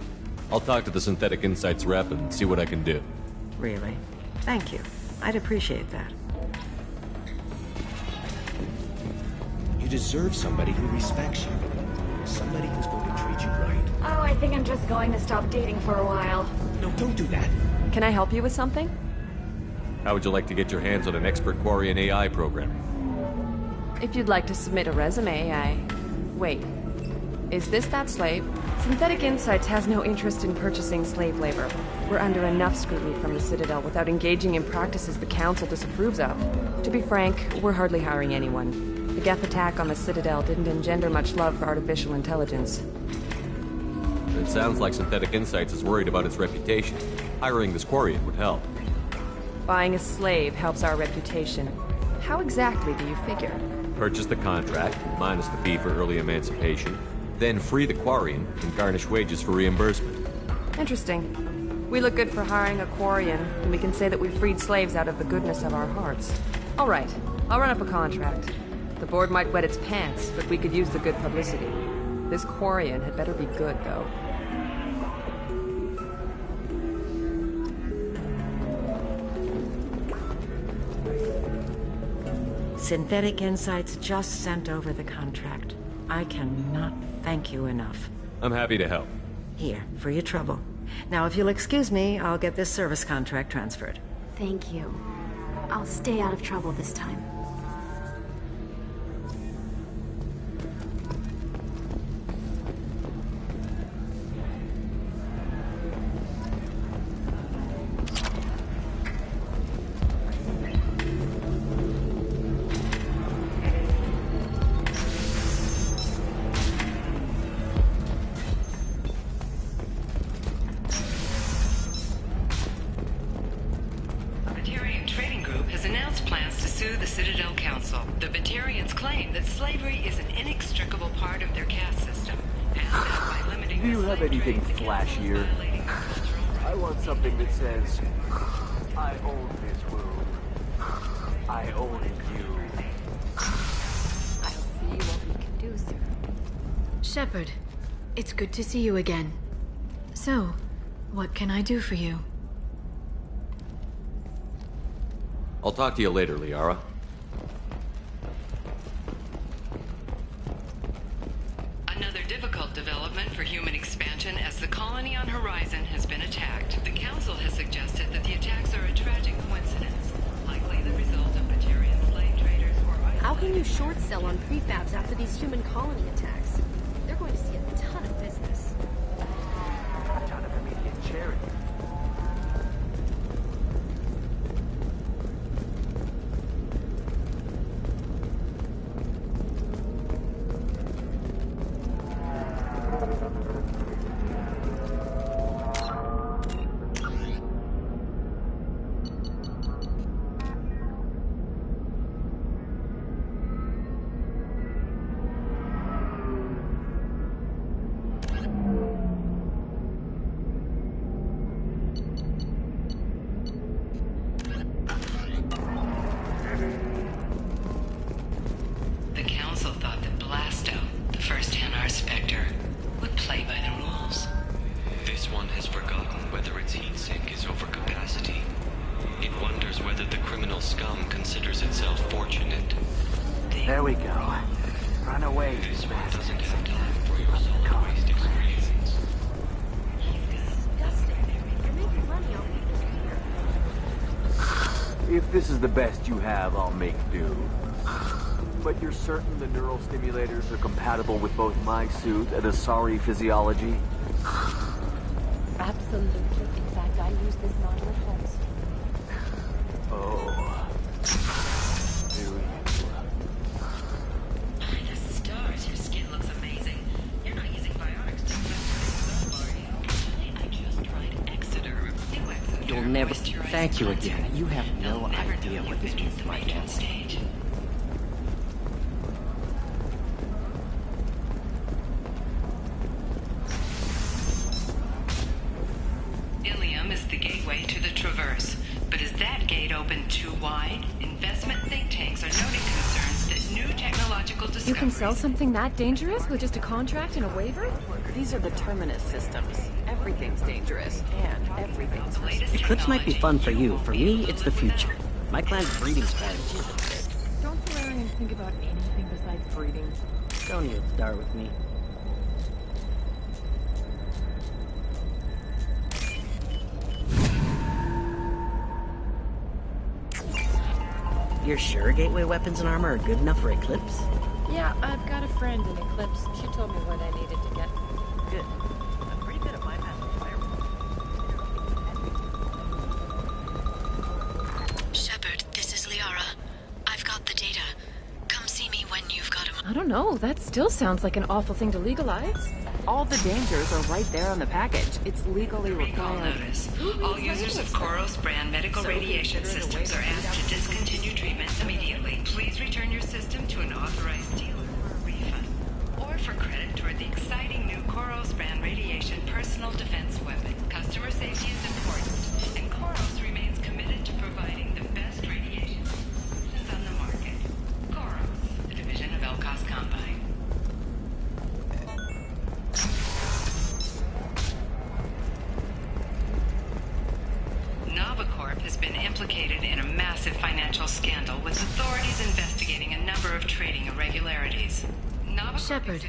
I'll talk to the Synthetic Insights rep and see what I can do. Really? Thank you. I'd appreciate that. You deserve somebody who respects you. Somebody who's going to treat you right. Oh, I think I'm just going to stop dating for a while. No, don't do that. Can I help you with something? How would you like to get your hands on an expert Quarian AI programmer? If you'd like to submit a resume, Wait. Is this that slave? Synthetic Insights has no interest in purchasing slave labor. We're under enough scrutiny from the Citadel without engaging in practices the Council disapproves of. To be frank, we're hardly hiring anyone. The Geth attack on the Citadel didn't engender much love for artificial intelligence. It sounds like Synthetic Insights is worried about its reputation. Hiring this Quarian would help. Buying a slave helps our reputation. How exactly do you figure? Purchase the contract, minus the fee for early emancipation, then free the Quarian and garnish wages for reimbursement. Interesting. We look good for hiring a Quarian, and we can say that we freed slaves out of the goodness of our hearts. All right, I'll run up a contract. The board might wet its pants, but we could use the good publicity. This Quarian had better be good, though. Synthetic Insights just sent over the contract. I cannot thank you enough. I'm happy to help. Here, for your trouble. Now, if you'll excuse me, I'll get this service contract transferred. Thank you. I'll stay out of trouble this time. Anything flashier. I want something that says, I own this room. I own you. I'll see what we can do, sir. Shepard, it's good to see you again. So, what can I do for you? I'll talk to you later, Liara. Another difficult development for human expansion as the colony on Horizon has been attacked. The Council has suggested that the attacks are a tragic coincidence, likely the result of Batarian slave traders or... How can you short sell on prefabs after these human colony attacks? They're going to see a ton of business. A ton of immediate charity. The Council thought that Blasto, the first Hanar Spectre, would play by the rules. This one has forgotten whether its heat sink is over capacity. It wonders whether the criminal scum considers itself fortunate. There we go. Run away, This one doesn't have time for your solid waste experience. If this is the best you have, I'll make do. But you're certain the neural stimulators are compatible with both my suit and Asari physiology? Absolutely. In fact, I use this model at once. Oh. Do you? The stars, your skin looks amazing. You're not using biotics to affect yourself, are you? I just tried Exeter. New Exeter. You'll never... moisturizes Thank you cleanser. again. You have no They'll never idea know what this you means used to my the making family. stage. Ilium is the gateway to the Traverse, but is that gate open too wide? Investment think tanks are noting concerns that new technological discoveries... You can sell something that dangerous with just a contract and a waiver? These are the Terminus systems. Everything's dangerous, and everything's risky. Eclipse might be fun for you. For me, it's the future. My clan's breeding strategy is a trick. Don't Valerians think about anything besides breeding? Don't you start with me. You're sure gateway weapons and armor are good enough for Eclipse? Yeah, I've got a friend in Eclipse. She told me what I needed to get. Good. I'm pretty good at bypassing fire. Shepard, this is Liara. I've got the data. Come see me when you've got him. I don't know. That still sounds like an awful thing to legalize. All the dangers are right there on the package. It's legally Recall required. notice. All users of Koros brand medical radiation systems are asked to discontinue treatment immediately. Please return your system to an authorized dealer for a refund, or for credit toward the exciting new Koros brand radiation personal defense weapon. Customer safety is important, and Koros remains committed to providing the best radiation solutions on the market. Koros, a division of Elkos Combine. Novacorp has been implicated in a massive financial scandal with authorities investigating a number of trading irregularities. Shepard,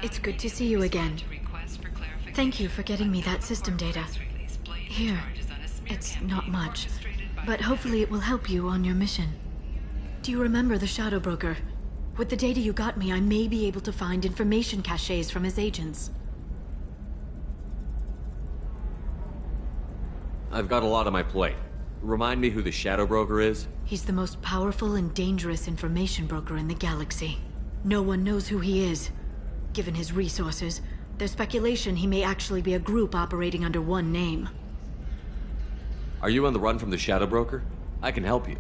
it's good to see you again. Thank you for getting me that system data. Here, it's not much, but hopefully it will help you on your mission. Do you remember the Shadow Broker? With the data you got me, I may be able to find information caches from his agents. I've got a lot on my plate. Remind me who the Shadow Broker is? He's the most powerful and dangerous information broker in the galaxy. No one knows who he is. Given his resources, there's speculation he may actually be a group operating under one name. Are you on the run from the Shadow Broker? I can help you.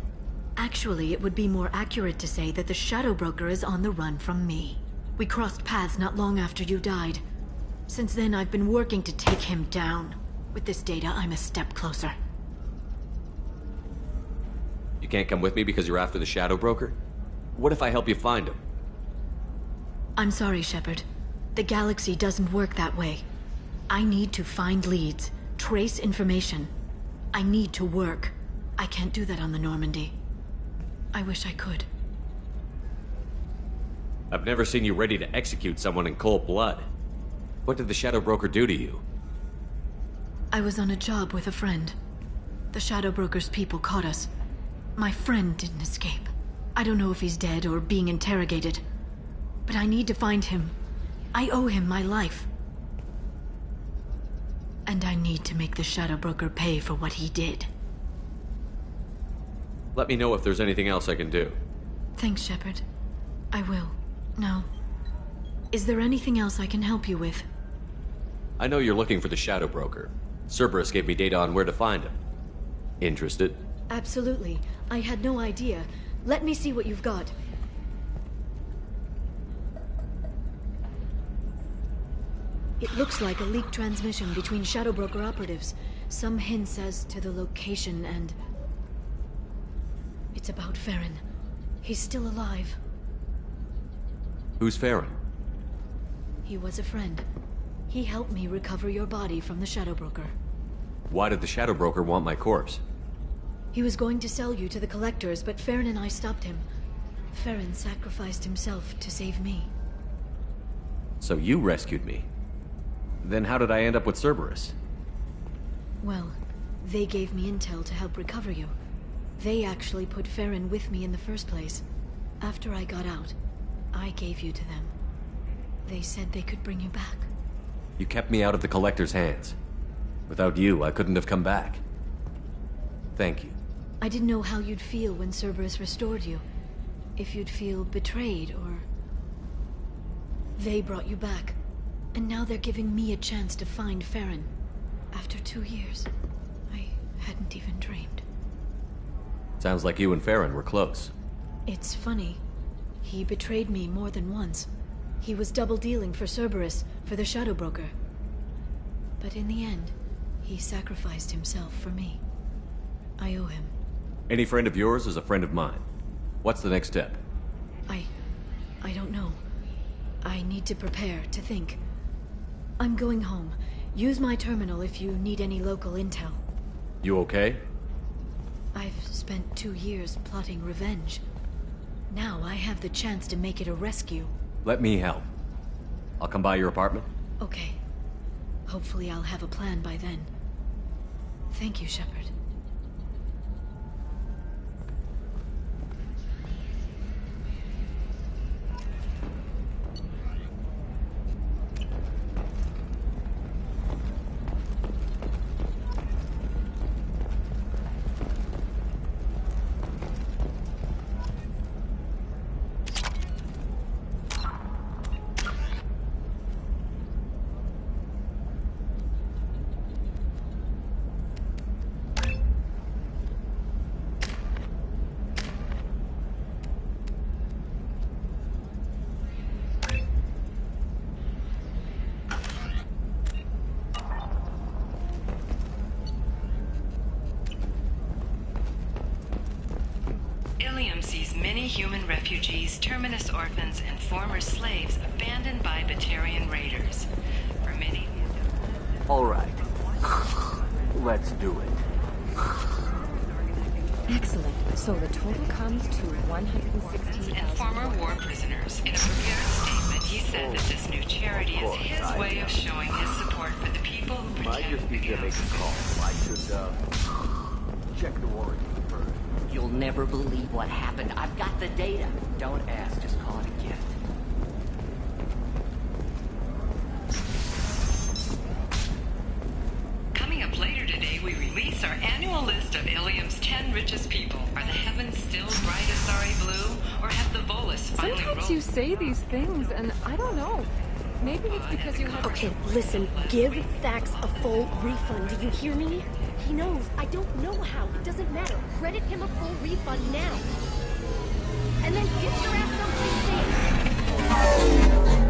Actually, it would be more accurate to say that the Shadow Broker is on the run from me. We crossed paths not long after you died. Since then, I've been working to take him down. With this data, I'm a step closer. You can't come with me because you're after the Shadow Broker? What if I help you find him? I'm sorry, Shepard. The galaxy doesn't work that way. I need to find leads, trace information. I need to work. I can't do that on the Normandy. I wish I could. I've never seen you ready to execute someone in cold blood. What did the Shadow Broker do to you? I was on a job with a friend. The Shadow Broker's people caught us. My friend didn't escape. I don't know if he's dead or being interrogated. But I need to find him. I owe him my life. And I need to make the Shadow Broker pay for what he did. Let me know if there's anything else I can do. Thanks, Shepard. I will. Now, is there anything else I can help you with? I know you're looking for the Shadow Broker. Cerberus gave me data on where to find him. Interested? Absolutely. I had no idea. Let me see what you've got. It looks like a leaked transmission between Shadow Broker operatives. Some hints as to the location and... It's about Farron. He's still alive. Who's Farron? He was a friend. He helped me recover your body from the Shadow Broker. Why did the Shadow Broker want my corpse? He was going to sell you to the Collectors, but Farron and I stopped him. Farron sacrificed himself to save me. So you rescued me. Then how did I end up with Cerberus? Well, they gave me intel to help recover you. They actually put Farron with me in the first place. After I got out, I gave you to them. They said they could bring you back. You kept me out of the Collector's hands. Without you, I couldn't have come back. Thank you. I didn't know how you'd feel when Cerberus restored you. If you'd feel betrayed, or... They brought you back. And now they're giving me a chance to find Farron. After 2 years. I hadn't even dreamed. Sounds like you and Farron were close. It's funny. He betrayed me more than once. He was double-dealing for Cerberus, for the Shadow Broker. But in the end, he sacrificed himself for me. I owe him. Any friend of yours is a friend of mine. What's the next step? I don't know. I need to prepare, to think. I'm going home. Use my terminal if you need any local intel. You okay? I've spent 2 years plotting revenge. Now I have the chance to make it a rescue. Let me help. I'll come by your apartment. Okay. Hopefully I'll have a plan by then. Thank you, Shepard. Ilium sees many human refugees, terminus orphans, and former slaves abandoned by Batarian raiders. For many... All right. Let's do it. Excellent. So the total comes to 116,000. And former war prisoners. In a prepared statement, he said that this new charity is his way of showing his support for the people who Might protect just need to make a call. I should, check the warranty first. You'll never believe what happened. I've got the data. Don't ask, just call it a gift. Coming up later today, we release our annual list of Ilium's 10 richest people. Are the heavens still bright Asari blue, or have the Volus finally Sometimes rolled? you say these things, and I don't know. Maybe it's because you have... Okay, listen. Give Thax a full refund. Do you hear me? He knows. I don't know how. It doesn't matter. Credit him a full refund now. And then get your ass someplace safe.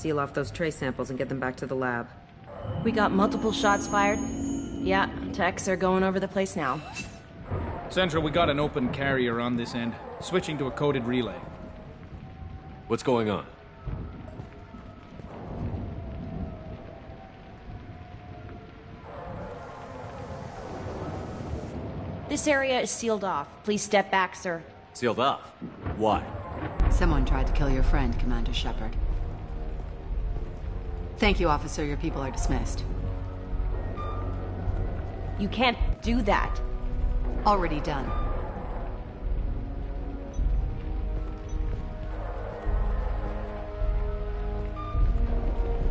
Seal off those trace samples and get them back to the lab. We got multiple shots fired. Yeah, techs are going over the place now. Central, we got an open carrier on this end. Switching to a coded relay. What's going on? This area is sealed off. Please step back, sir. Sealed off? Why? Someone tried to kill your friend, Commander Shepard. Thank you, officer. Your people are dismissed. You can't do that. Already done.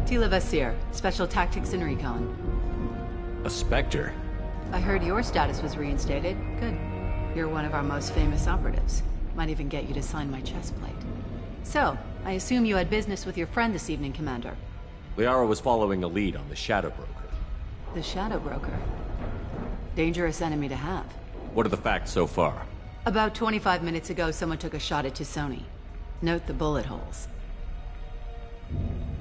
Tila Vasir, Special Tactics and Recon. A Spectre? I heard your status was reinstated. Good. You're one of our most famous operatives. Might even get you to sign my chest plate. So, I assume you had business with your friend this evening, Commander. Liara was following a lead on the Shadow Broker. The Shadow Broker? Dangerous enemy to have. What are the facts so far? About 25 minutes ago, someone took a shot at T'Soni. Note the bullet holes.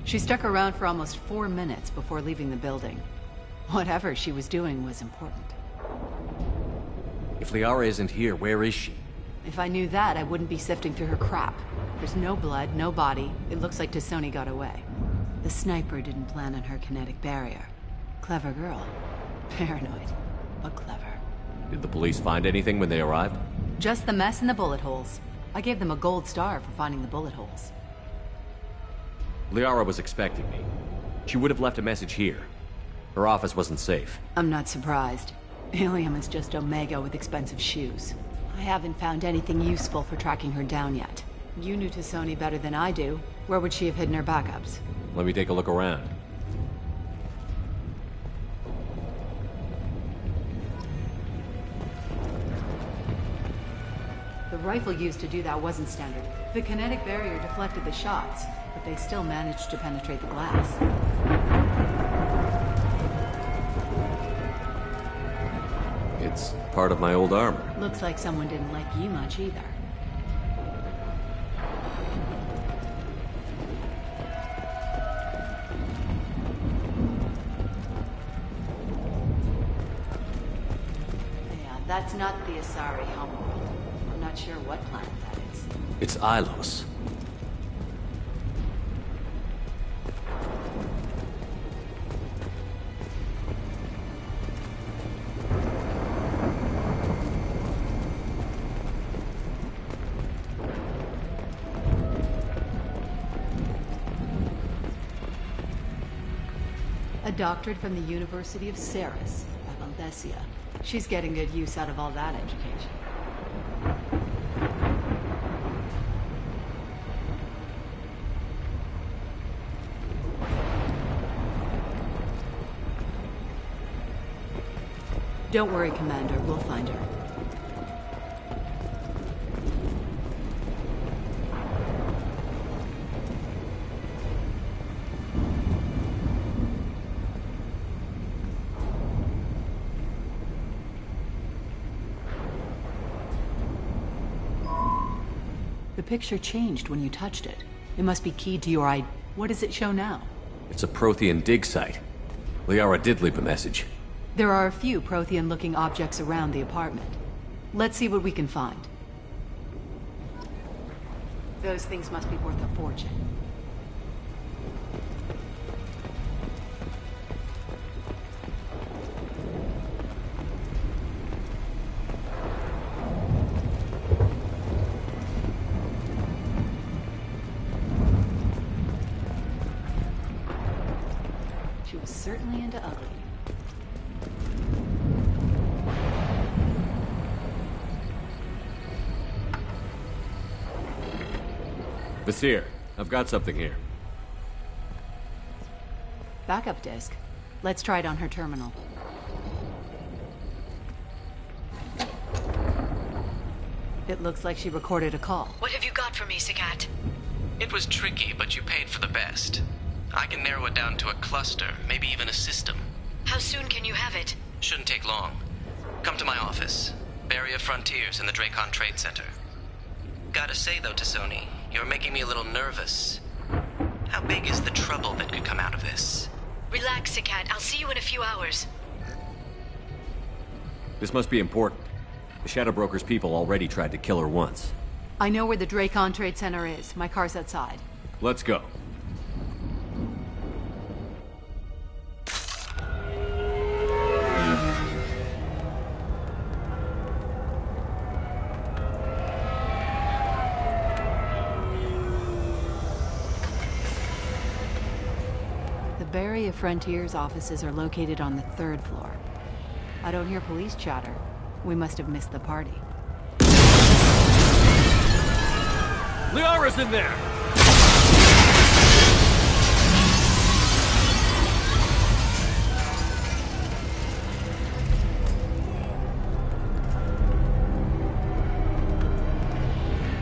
She stuck around for almost 4 minutes before leaving the building. Whatever she was doing was important. If Liara isn't here, where is she? If I knew that, I wouldn't be sifting through her crap. There's no blood, no body. It looks like T'Soni got away. The sniper didn't plan on her kinetic barrier. Clever girl. Paranoid, but clever. Did the police find anything when they arrived? Just the mess and the bullet holes. I gave them a gold star for finding the bullet holes. Liara was expecting me. She would have left a message here. Her office wasn't safe. I'm not surprised. Ilium is just Omega with expensive shoes. I haven't found anything useful for tracking her down yet. You knew T'Soni better than I do. Where would she have hidden her backups? Let me take a look around. The rifle used to do that wasn't standard. The kinetic barrier deflected the shots, but they still managed to penetrate the glass. It's part of my old armor. Looks like someone didn't like you much either. Yeah, that's not the Asari homeworld. I'm not sure what planet that is. It's Ilos. A doctorate from the University of Ceres, at Valdesia. She's getting good use out of all that education. Don't worry, Commander. We'll find her. The picture changed when you touched it. It must be keyed to your ID. What does it show now? It's a Prothean dig site. Liara did leave a message. There are a few Prothean-looking objects around the apartment. Let's see what we can find. Those things must be worth a fortune. She was certainly into ugly. Vasir, I've got something here. Backup disk. Let's try it on her terminal. It looks like she recorded a call. What have you got for me, Sagat? It was tricky, but you paid for the best. I can narrow it down to a cluster, maybe even a system. How soon can you have it? Shouldn't take long. Come to my office. Barrier Frontiers in the Dracon Trade Center. Gotta say though, T'Soni, you're making me a little nervous. How big is the trouble that could come out of this? Relax, Sikat. I'll see you in a few hours. This must be important. The Shadow Broker's people already tried to kill her once. I know where the Dracon Trade Center is. My car's outside. Let's go. The Barrier Frontiers offices are located on the 3rd floor. I don't hear police chatter. We must have missed the party. Liara's in there!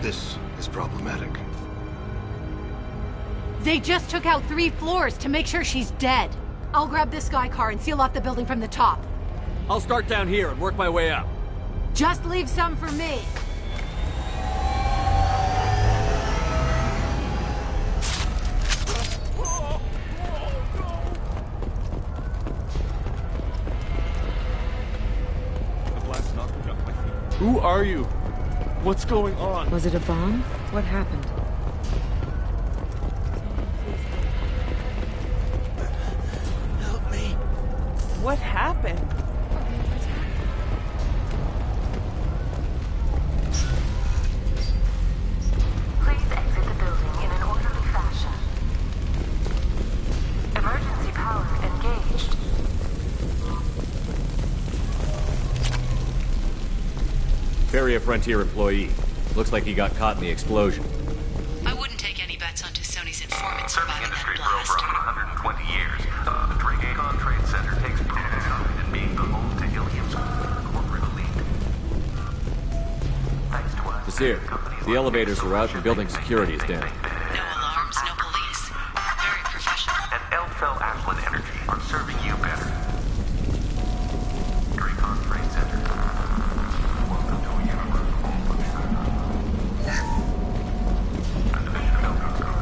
This is problematic. They just took out 3 floors to make sure she's dead. I'll grab this Sky car and seal off the building from the top. I'll start down here and work my way up. Just leave some for me. Who are you? What's going on? Was it a bomb? What happened? Help me. What happened? Please exit the building in an orderly fashion. Emergency power engaged. Barrier Frontier employee. Looks like he got caught in the explosion. I wouldn't take any bets on Tusoni's informants Serving surviving industry that for blast. over 120 years, the Dracon Trade Center takes pride in being the home to Ilium's corporate elite. Thanks to us, Nasir, the elevators are out and building security is down. No alarms, no police. Very professional. And Elfell Ashland Energy are serving you better. Dracon Trade Center. Welcome to a universe full of a division of Elfell.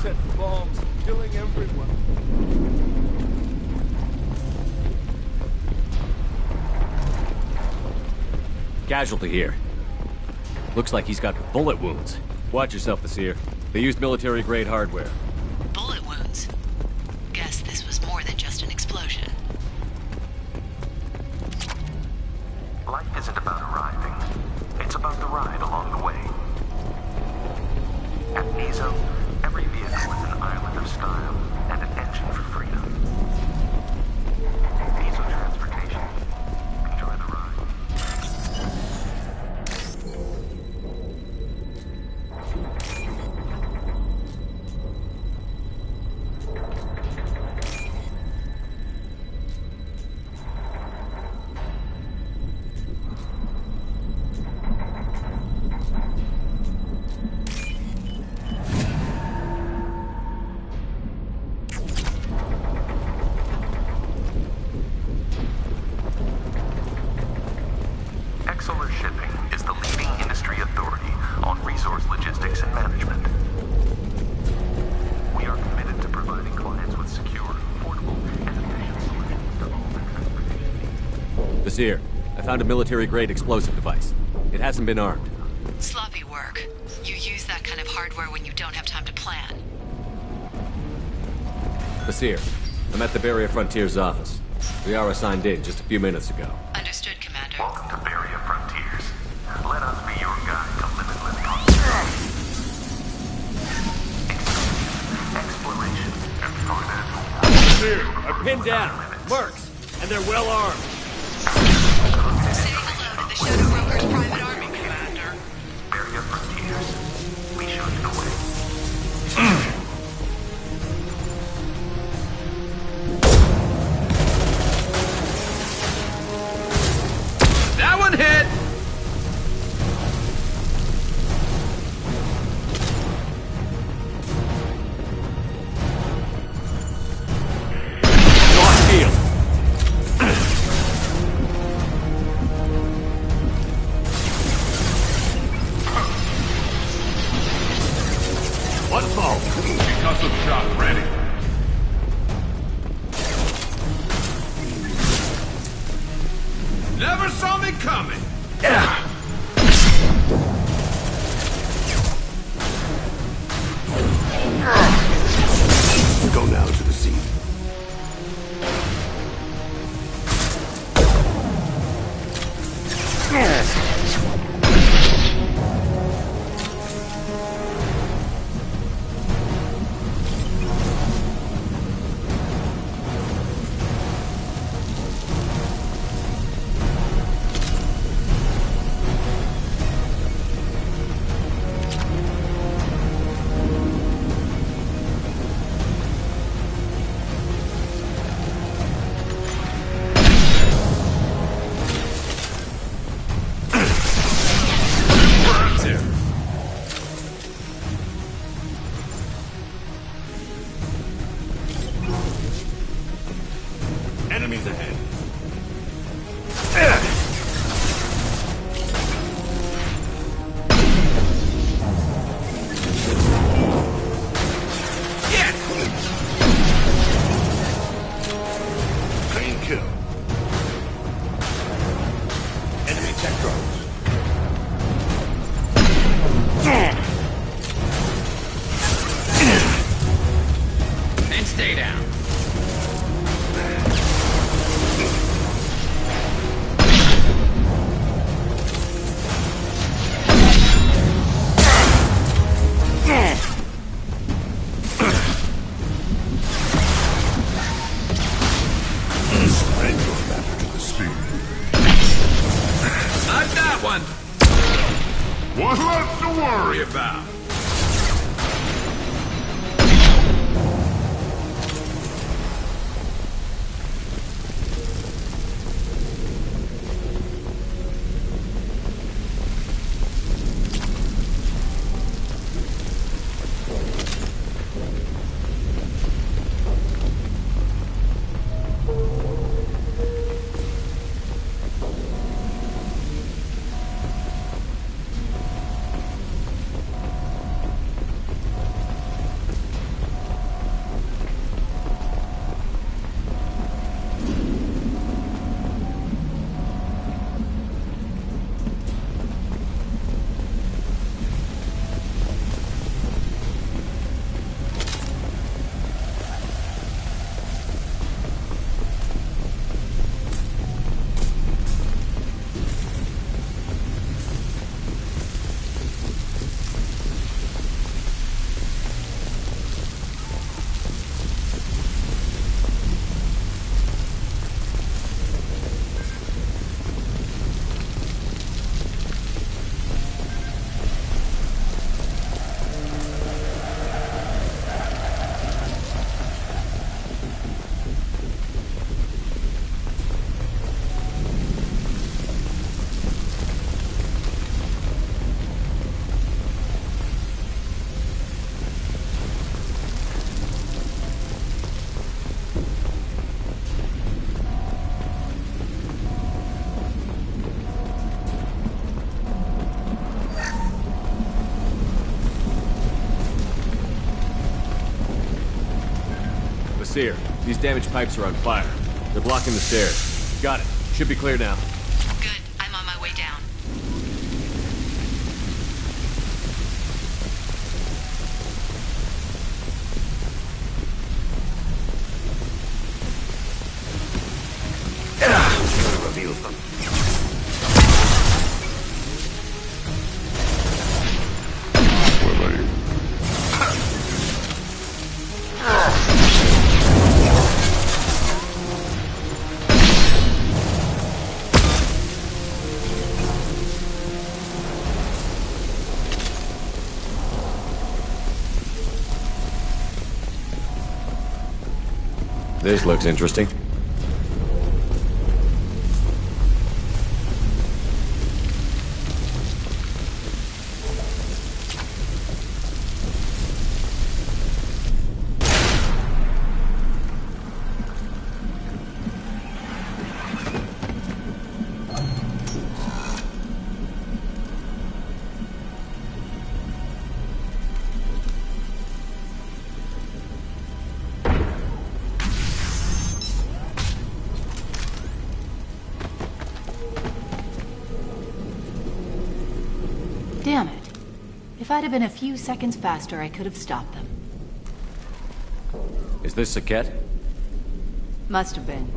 Set bombs, killing everyone. Casualty here. Looks like he's got bullet wounds. Watch yourself, Nasir. They used military-grade hardware. Bullet wounds. Guess this was more than just an explosion. Life isn't about arriving. It's about the ride along the way. At Mizo, every vehicle is an island of style and an engine for freedom. Mizo Transportation. Enjoy the ride. Exeler Shipping is the leading industry authority on resource logistics and management. We are committed to providing clients with secure, affordable, and efficient solutions to all their transportation needs. Nasir, I found a military-grade explosive device. It hasn't been armed. Sloppy work. You use that kind of hardware when you don't have time to plan. Nasir, I'm at the Barrier Frontiers office. Liara signed in just a few minutes ago. Understood, Commander. Welcome to Barrier Frontiers. Let us be your guide to limitless possibilities. Exploration and financial. Nasir, are pinned down. Mercs, and they're well armed. Say hello to the Shadow Broker's private army, Commander. Barrier Frontiers. We show you the way. That one hit! Lost field. Enemies ahead. Clean kill. Enemy tech drones. And stay down. Not that one! What's left to worry about? Seer, these damaged pipes are on fire. They're blocking the stairs. Got it. Should be clear now. Good. I'm on my way down. Reveal them. This looks interesting. Damn it. If I'd have been a few seconds faster, I could have stopped them. Is this Saket? Must have been.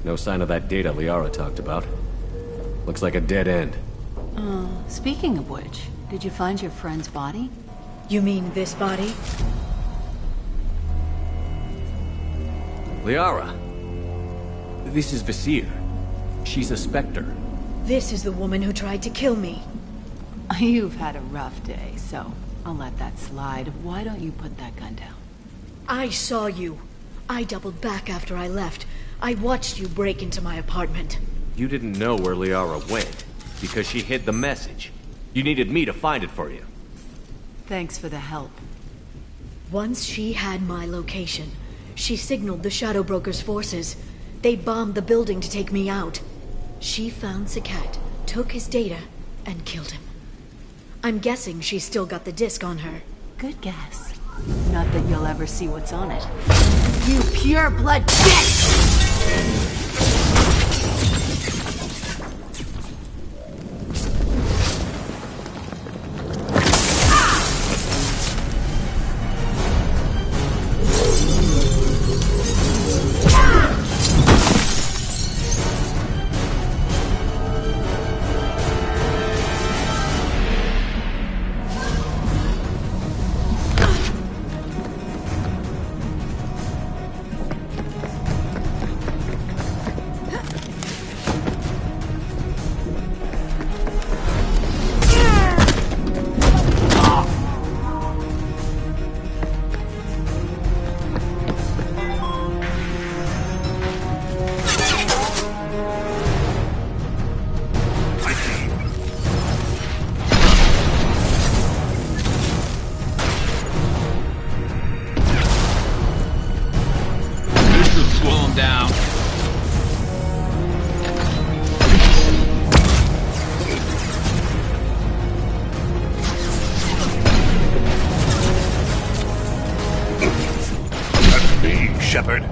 No sign of that data Liara talked about. Looks like a dead end. Speaking of which, did you find your friend's body? You mean this body? Liara! This is Visir. She's a Spectre. This is the woman who tried to kill me. You've had a rough day, so I'll let that slide. Why don't you put that gun down? I saw you. I doubled back after I left. I watched you break into my apartment. You didn't know where Liara went, because she hid the message. You needed me to find it for you. Thanks for the help. Once she had my location, she signaled the Shadow Broker's forces. They bombed the building to take me out. She found Sakat, took his data, and killed him. I'm guessing she's still got the disc on her. Good guess. Not that you'll ever see what's on it. You pure blood bitch! Shepard.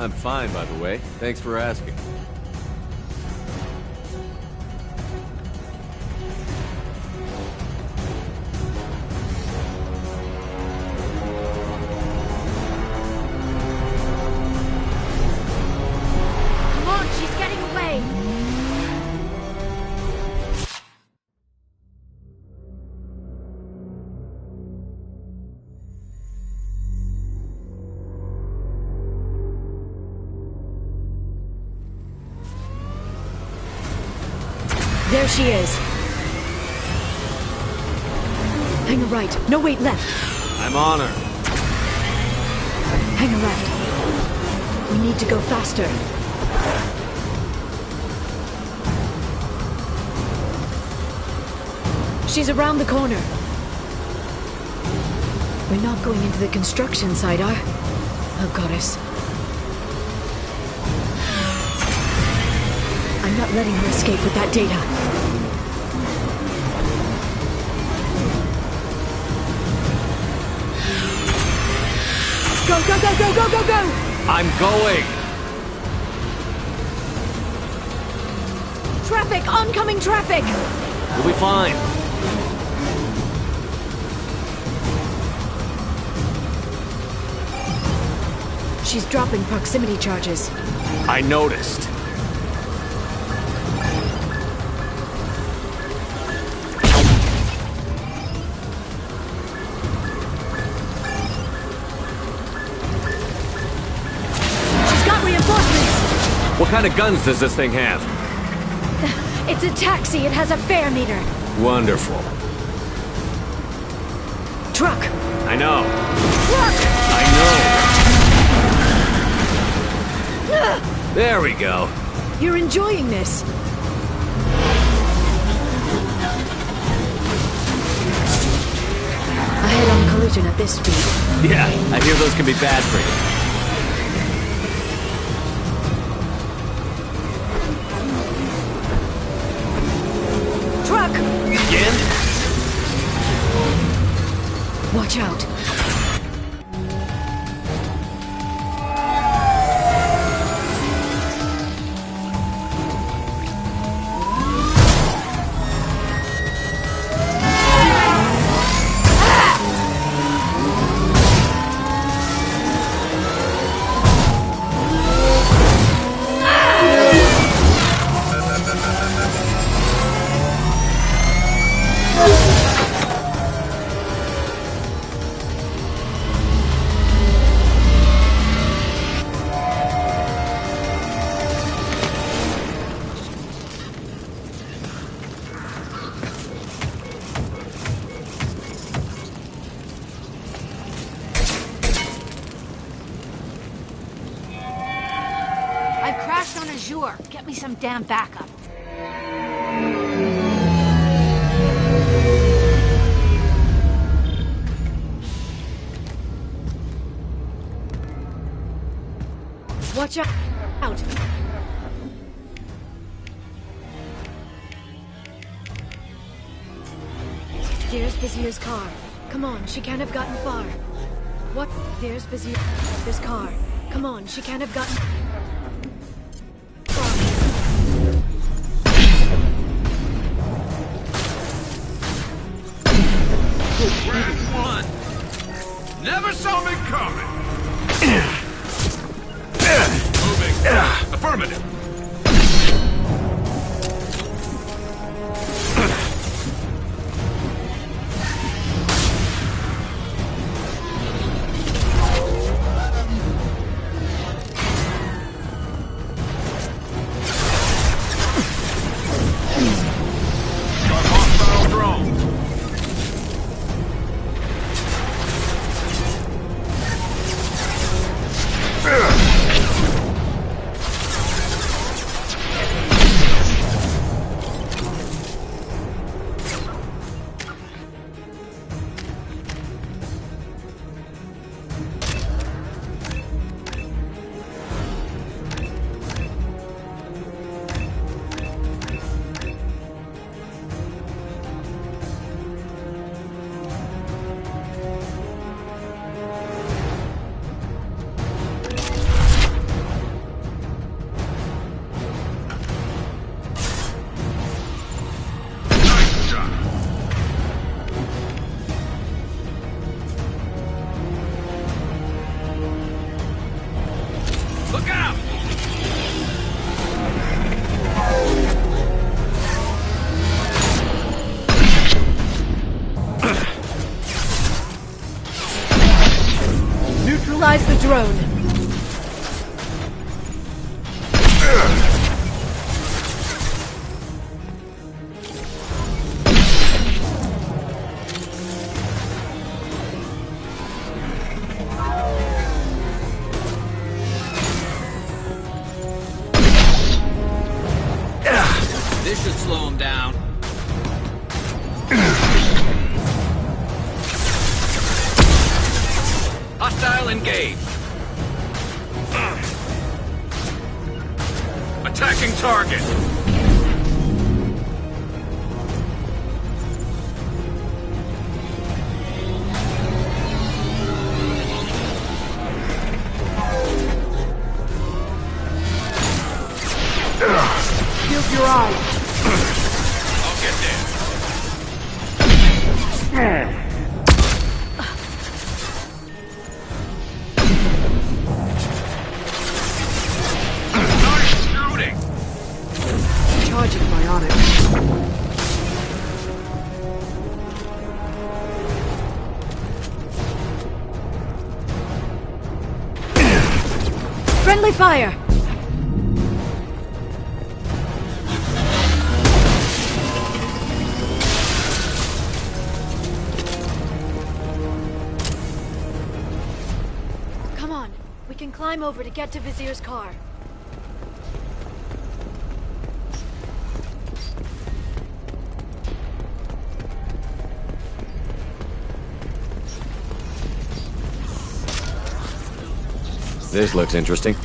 I'm fine, by the way. Thanks for asking. Come on, she's getting away! There she is. Hang a right. No, wait, left. I'm on her. Hang a left. We need to go faster. She's around the corner. We're not going into the construction site, are? Oh, goddess. I'm not letting her escape with that data. Go, go, go, go, go, go, go! I'm going! Traffic! Oncoming traffic! We'll be fine. She's dropping proximity charges. I noticed. She's got reinforcements! What kind of guns does this thing have? It's a taxi. It has a fare meter. Wonderful. Truck! I know. Truck! I know. There we go. You're enjoying this. A head-on collision at this speed. Yeah, I hear those can be bad for you. Truck! Again? Watch out. I've crashed on Azure. Get me some damn backup. Watch out. There's Vizier's car. Come on, she can't have gotten far. What? There's Vizier. This car. Come on, she can't have gotten... Round one. Never saw me coming. Moving. Affirmative. Got hostile drone. Look out! Neutralize the drone. This should slow him down. Hostile engaged. Marking target! Shield your eyes. I'll get there. Nice shooting! Charging bionic. Friendly fire! Come on, we can climb over to get to Vizier's car. This looks interesting.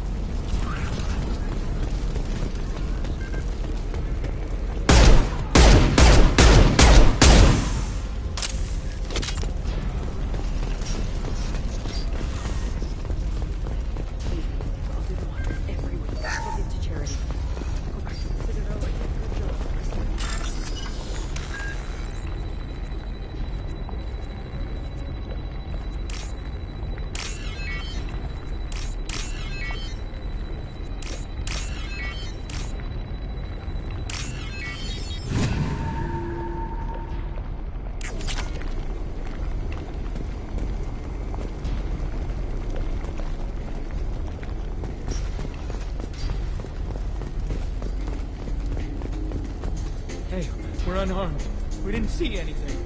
Hey, we're unarmed. We didn't see anything.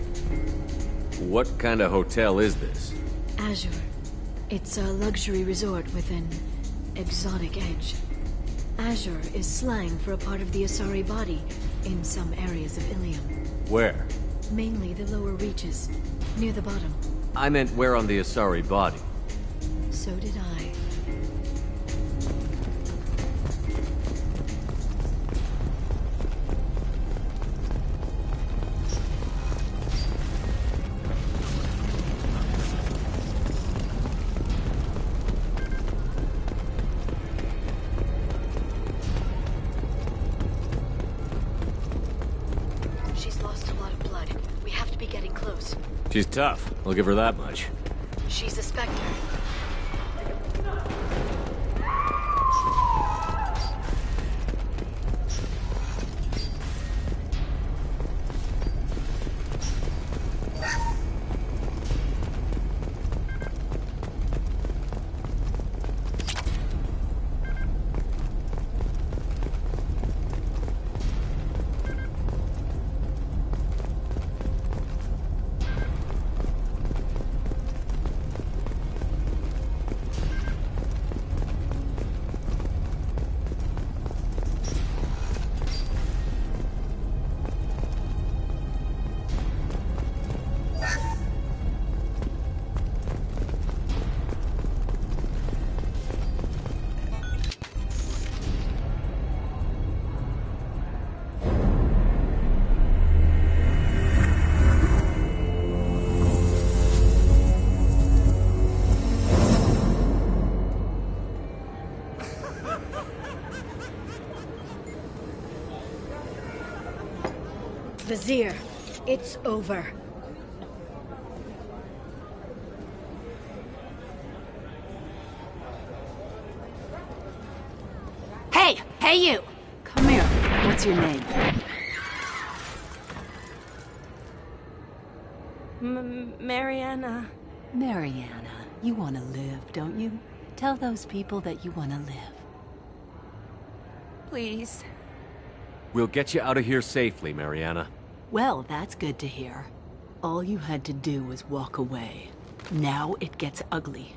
What kind of hotel is this? Azure. It's a luxury resort with an exotic edge. Azure is slang for a part of the Asari body in some areas of Ilium. Where? Mainly the lower reaches, near the bottom. I meant where on the Asari body. So did I. She's tough. I'll give her that much. She's a Spectre. Vizier, it's over. Hey! Hey, you! Come here. What's your name? Mariana. Mariana. You want to live, don't you? Tell those people that you want to live. Please. We'll get you out of here safely, Mariana. Well, that's good to hear. All you had to do was walk away. Now it gets ugly.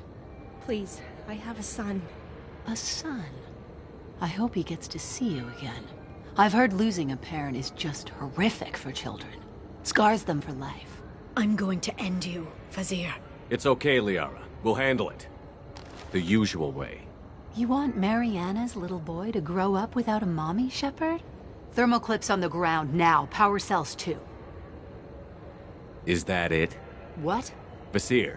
Please, I have a son. A son? I hope he gets to see you again. I've heard losing a parent is just horrific for children. Scars them for life. I'm going to end you, Vizier. It's okay, Liara. We'll handle it. The usual way. You want Mariana's little boy to grow up without a mommy, Shepard? Thermal clips on the ground now. Power cells too. Is that it? What? Vasir,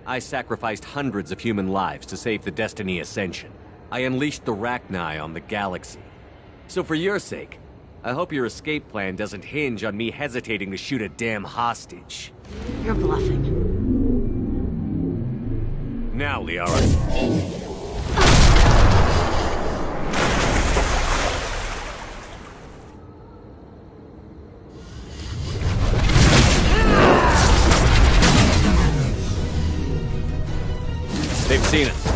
I sacrificed hundreds of human lives to save the Destiny Ascension. I unleashed the Rachni on the galaxy. So for your sake, I hope your escape plan doesn't hinge on me hesitating to shoot a damn hostage. You're bluffing. Now, Liara. They've seen us.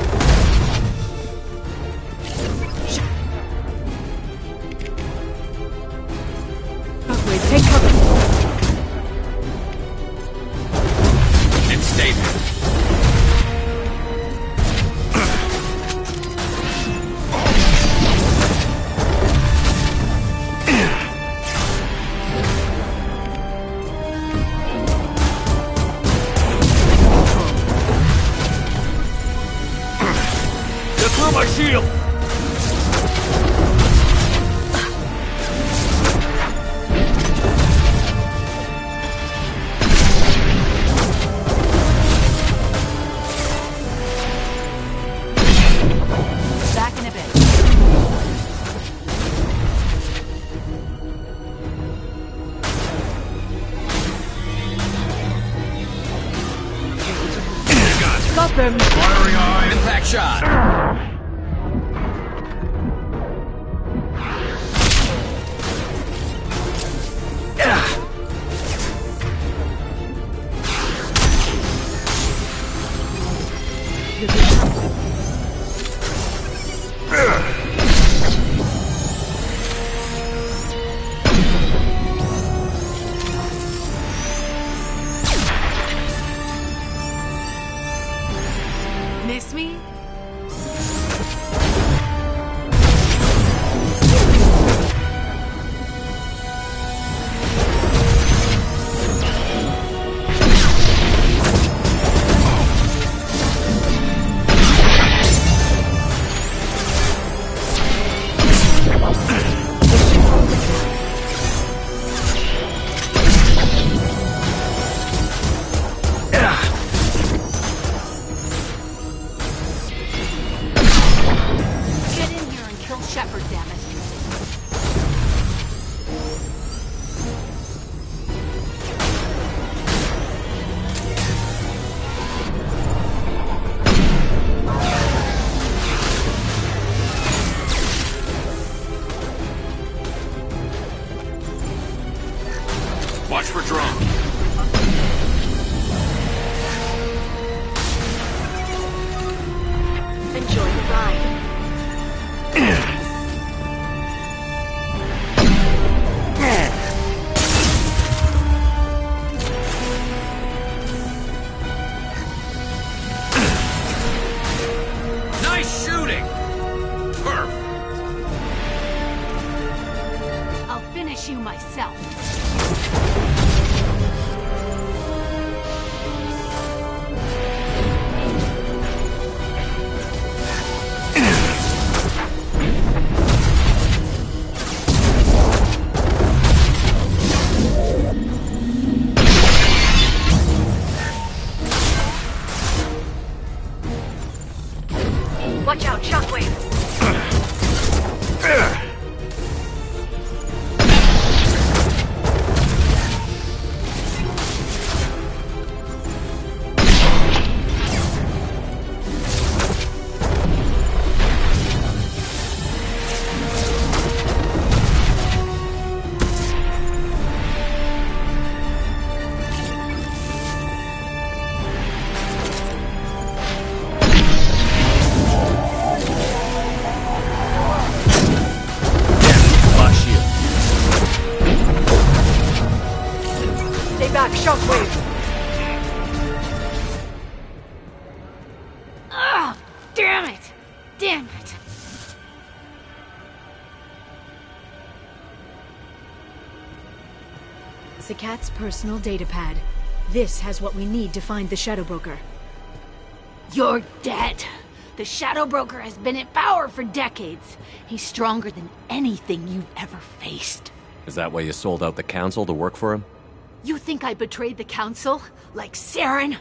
Wait, take cover. And stay there. Through my shield! Back in a bit. Stop him! Firing eye. Impact shot. Miss me? Shepard, damn it. Watch for drone. Enjoy the ride. Nice shooting! Perfect. I'll finish you myself. Watch out, shockwave. Stay back, shockwave. Ah! Damn it! Damn it! Zakat's personal datapad. This has what we need to find the Shadow Broker. You're dead. The Shadow Broker has been in power for decades. He's stronger than anything you've ever faced. Is that why you sold out the Council to work for him? You think I betrayed the Council? Like Saren?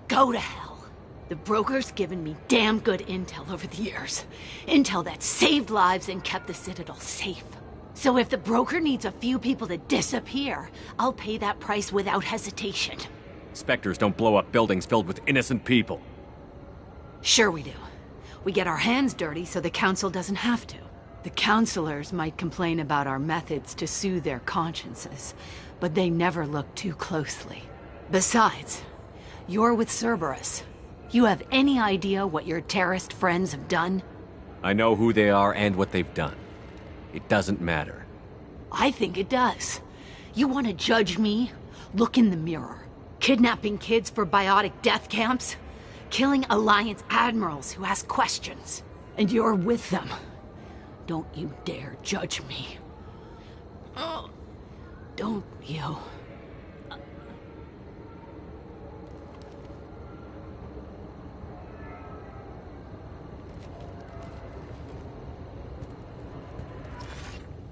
Go to hell. The Broker's given me damn good intel over the years. Intel that saved lives and kept the Citadel safe. So if the Broker needs a few people to disappear, I'll pay that price without hesitation. Spectres don't blow up buildings filled with innocent people. Sure we do. We get our hands dirty so the Council doesn't have to. The Councilors might complain about our methods to soothe their consciences, but they never look too closely. Besides, you're with Cerberus. You have any idea what your terrorist friends have done? I know who they are and what they've done. It doesn't matter. I think it does. You want to judge me? Look in the mirror. Kidnapping kids for biotic death camps? Killing Alliance admirals who ask questions. And you're with them. Don't you dare judge me. Oh, don't you?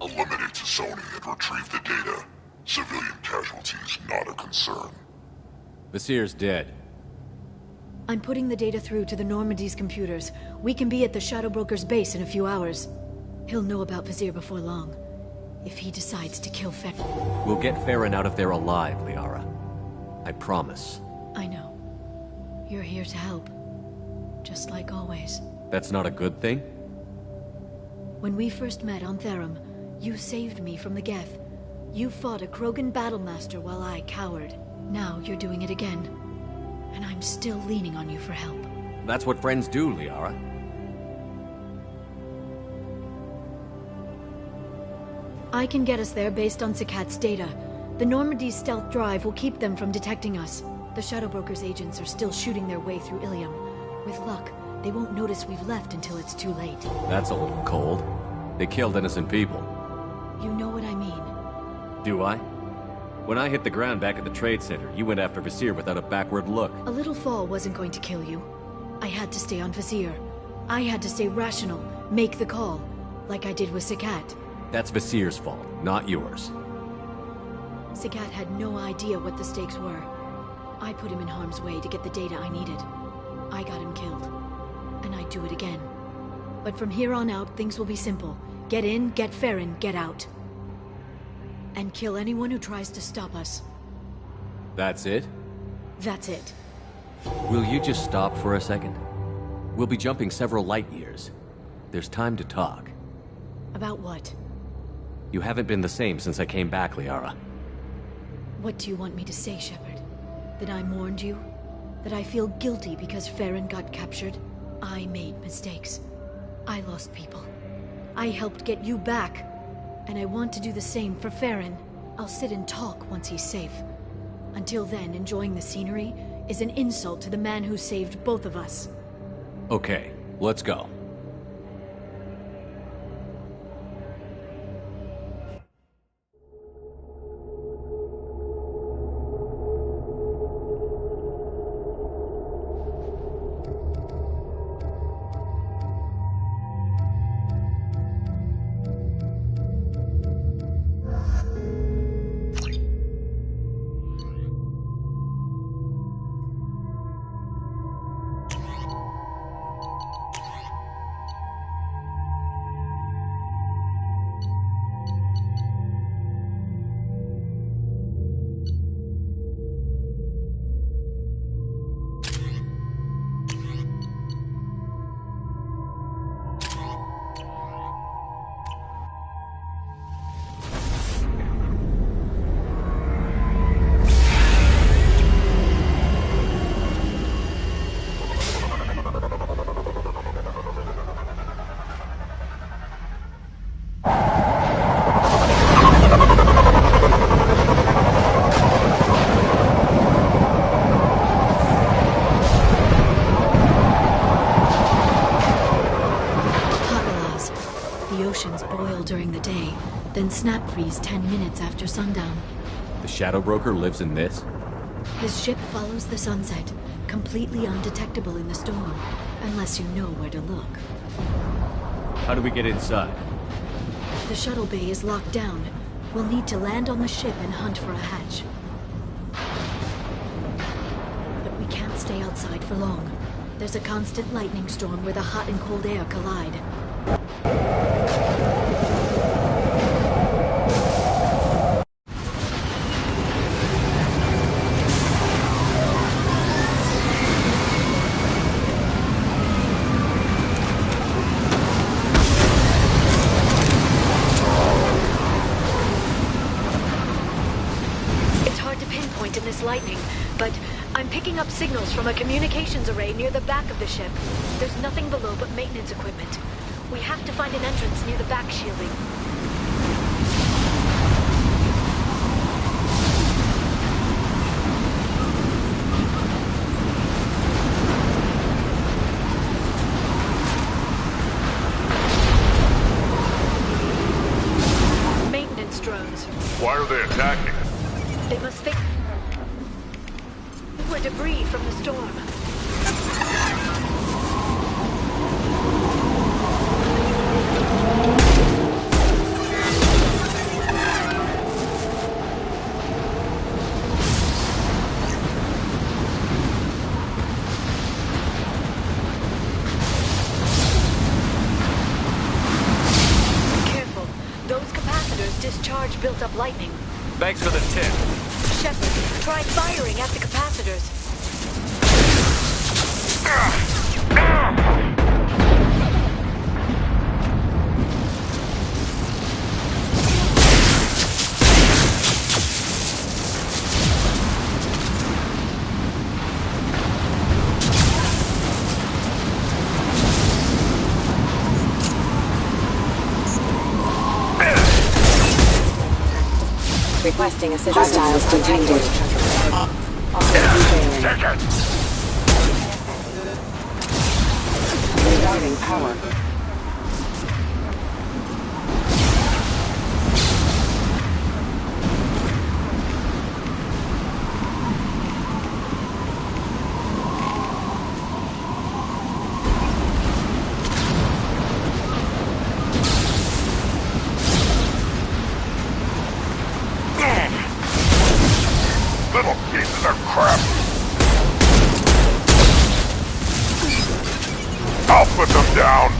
Eliminate T'Soni and retrieve the data. Civilian casualties not a concern. Visir's dead. I'm putting the data through to the Normandy's computers. We can be at the Shadow Broker's base in a few hours. He'll know about Visir before long. If he decides to kill Farron. We'll get Farron out of there alive, Liara. I promise. I know. You're here to help. Just like always. That's not a good thing? When we first met on Therum, you saved me from the Geth. You fought a Krogan battlemaster while I cowered. Now you're doing it again. And I'm still leaning on you for help. That's what friends do, Liara. I can get us there based on Sakat's data. The Normandy's stealth drive will keep them from detecting us. The Shadow Broker's agents are still shooting their way through Ilium. With luck, they won't notice we've left until it's too late. That's a little cold. They killed innocent people. You know what I mean. Do I? When I hit the ground back at the trade center, you went after Visir without a backward look. A little fall wasn't going to kill you. I had to stay on Visir. I had to stay rational, make the call, like I did with Sakat. That's Visir's fault, not yours. Sakat had no idea what the stakes were. I put him in harm's way to get the data I needed. I got him killed. And I'd do it again. But from here on out, things will be simple. Get in, get Farron, get out. And kill anyone who tries to stop us. That's it? That's it. Will you just stop for a second? We'll be jumping several light years. There's time to talk. About what? You haven't been the same since I came back, Liara. What do you want me to say, Shepard? That I mourned you? That I feel guilty because Farron got captured? I made mistakes. I lost people. I helped get you back. And I want to do the same for Farron. I'll sit and talk once he's safe. Until then, enjoying the scenery is an insult to the man who saved both of us. Okay, let's go. Then snap freeze 10 minutes after sundown. The Shadow Broker lives in this? His ship follows the sunset. completely undetectable in the storm, unless you know where to look. How do we get inside? The shuttle bay is locked down. We'll need to land on the ship and hunt for a hatch. But we can't stay outside for long. There's a constant lightning storm where the hot and cold air collide. Lightning, but I'm picking up signals from a communications array near the back of the ship. There's nothing below but maintenance equipment. We have to find an entrance near the back shielding. Maintenance drones. Why are they attacking? They must think we're debris from the storm. Careful. Those capacitors discharge built-up lightning. Thanks for the tip. Shepard, try firing at the capacitors. Requesting assistance. Hostiles detected. Regarding power. Little pieces of crap! I'll put them down!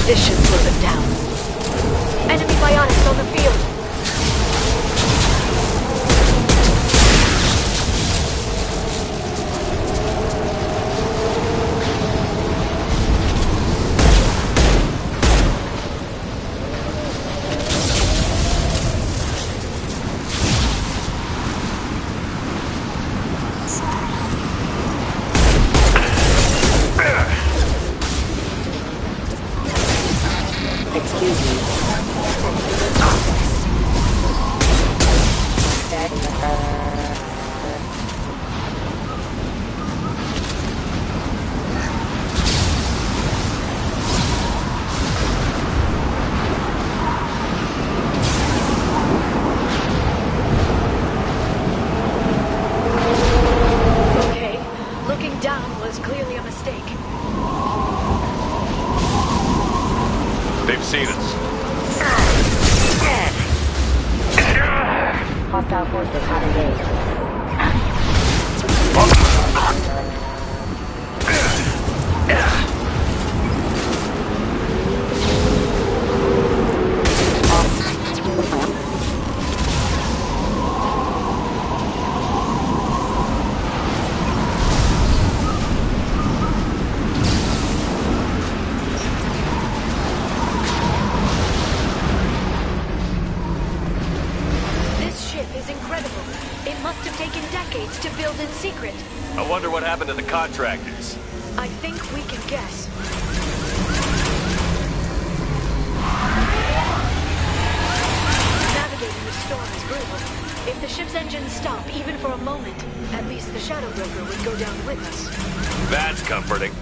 This should slow them down. Enemy bionics on the field. Excuse me. Okay, looking down was clearly a mistake. They've seen us. Hostile forces hot engaged. gates to build in secret. I wonder what happened to the contractors. I think we can guess. Navigating the storm is brutal. If the ship's engines stop, even for a moment, at least the Shadow Broker would go down with us. That's comforting.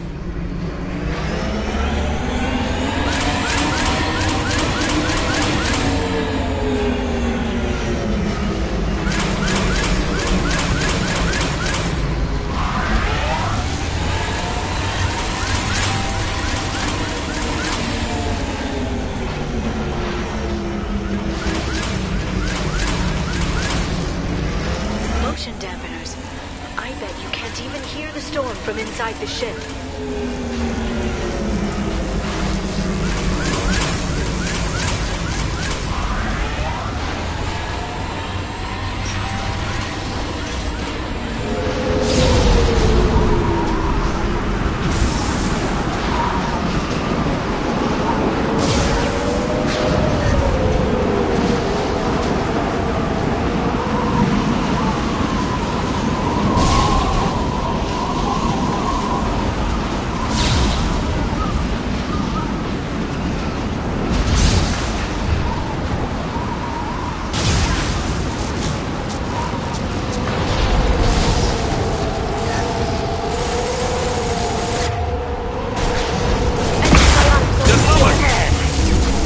Motion dampeners. I bet you can't even hear the storm from inside the ship.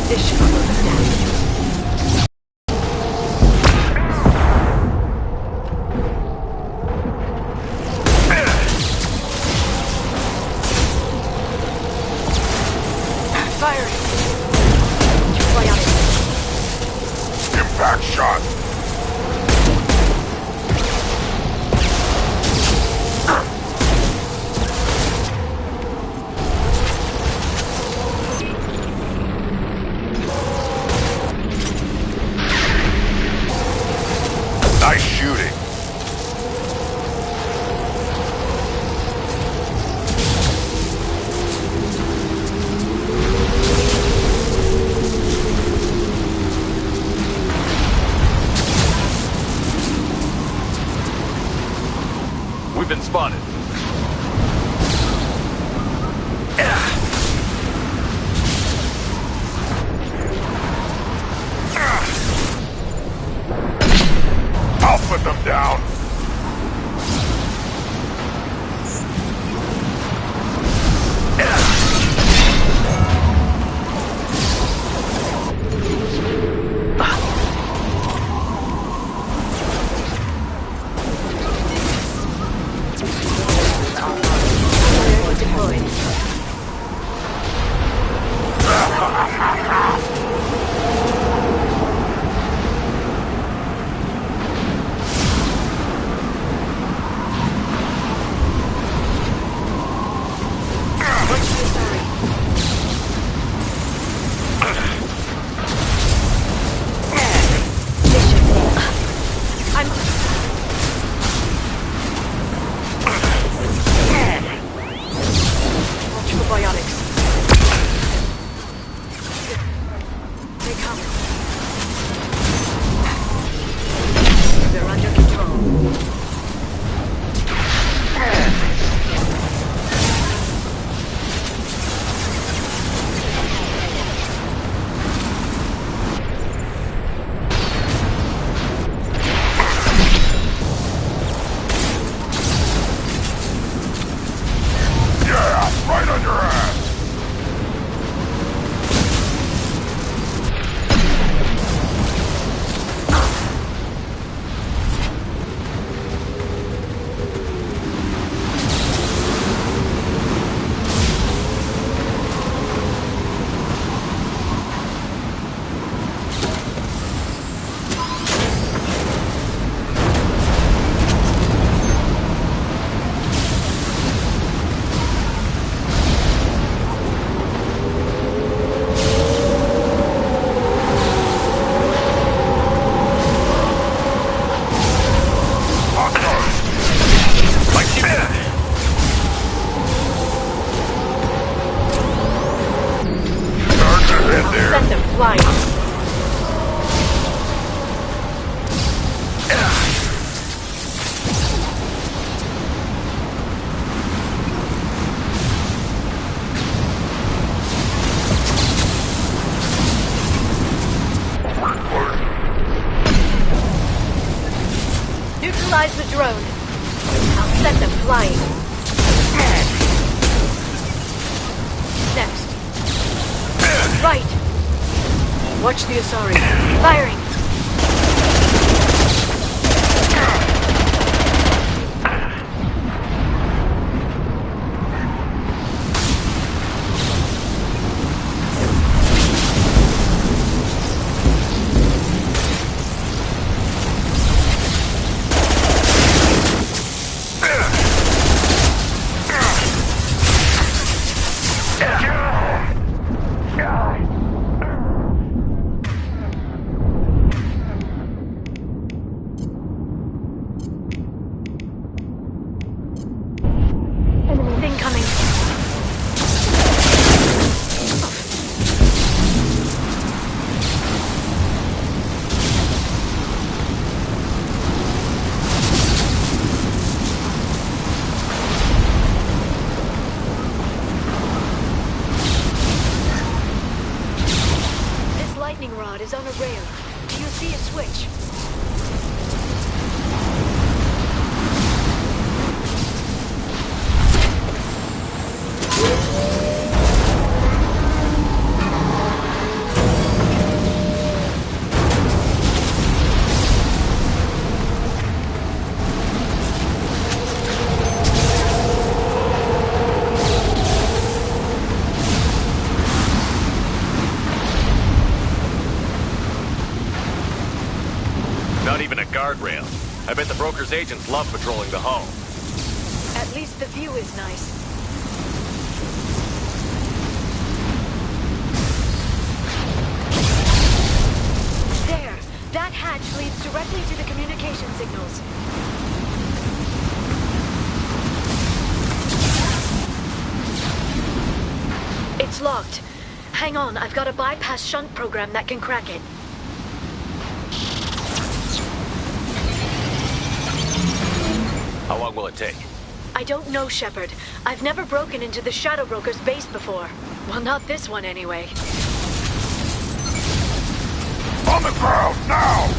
This should slow them down. Firing. Fly out. Impact shot. Nice shooting. We've been spotted. I'll put them down. Deployed. Stabilize the drone. I'll send them flying. Next. Right. Watch the Asari. Firing. Is on a rail. Do you see a switch? Not even a guardrail. I bet the broker's agents love patrolling the hull. At least the view is nice. There! That hatch leads directly to the communication signals. It's locked. Hang on, I've got a bypass shunt program that can crack it. How long will it take? I don't know, Shepard. I've never broken into the Shadow Broker's base before. Well, not this one anyway. On the ground, now!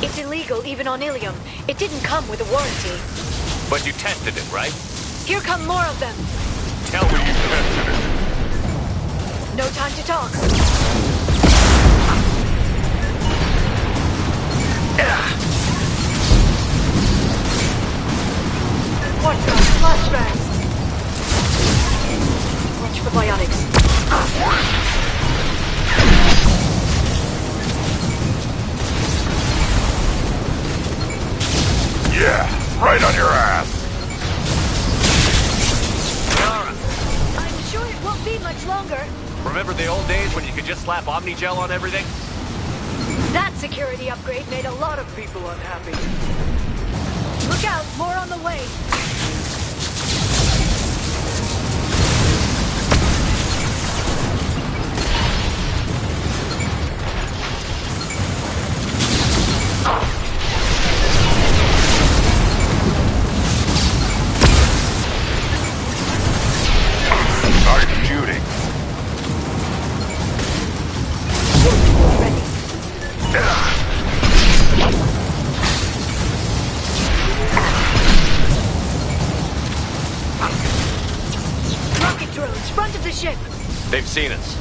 It's illegal even on Ilium. It didn't come with a warranty. But you tested it, right? Here come more of them. Tell me you tested it. No time to talk. Watch out, flashbangs! Watch for biotics. Yeah, right on your ass! Yara, I'm sure it won't be much longer. remember the old days when you could just slap Omnigel on everything? That security upgrade made a lot of people unhappy. Look out, more on the way. Nice shooting. Rocket drones, front of the ship. They've seen us.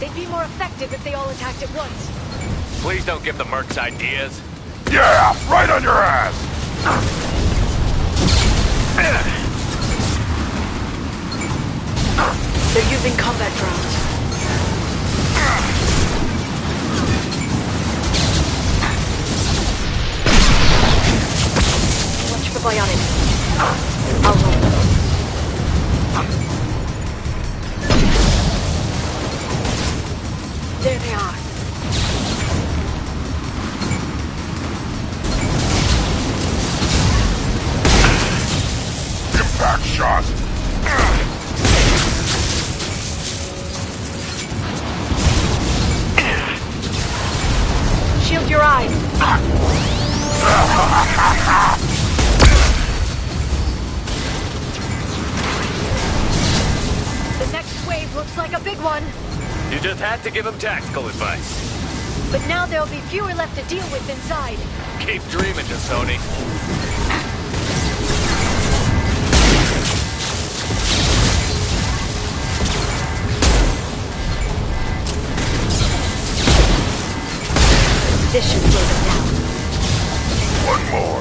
They'd be more effective if they all attacked at once. Please don't give the mercs ideas. Yeah, right on your ass! They're using combat drones. Watch for bionics. I'll hold them. There they are. Impact shot! Shield your eyes. The next wave looks like a big one. You just had to give him tactical advice. But now there'll be fewer left to deal with inside. Keep dreaming, Sony. This should slow them down. One more.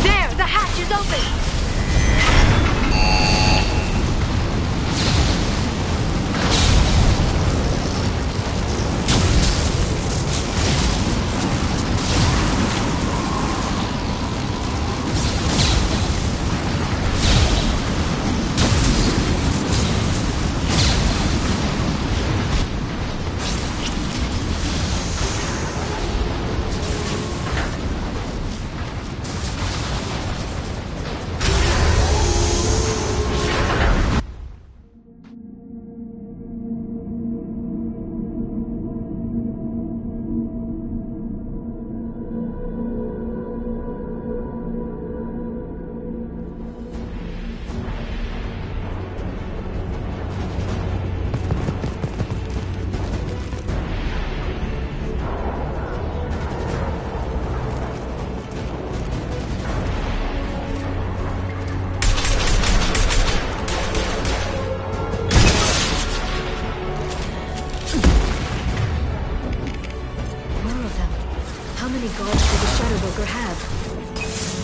There! The hatch is open!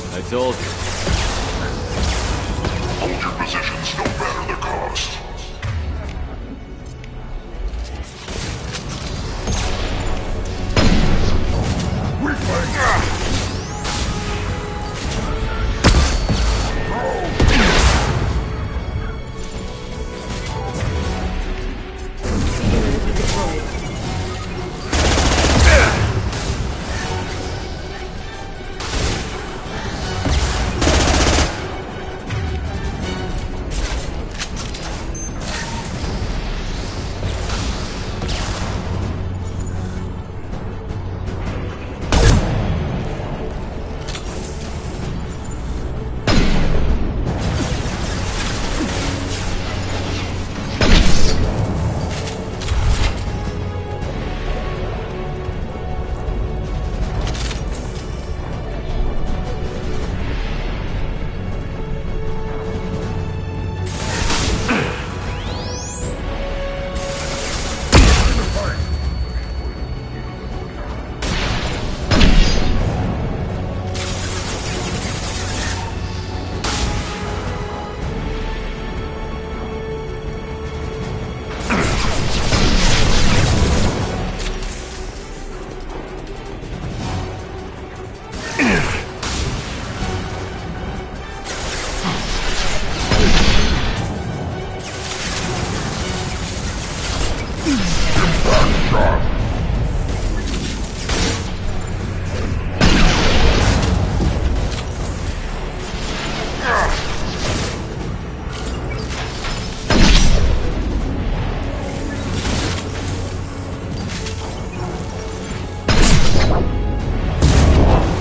I told you. Hold your positions no matter the cost.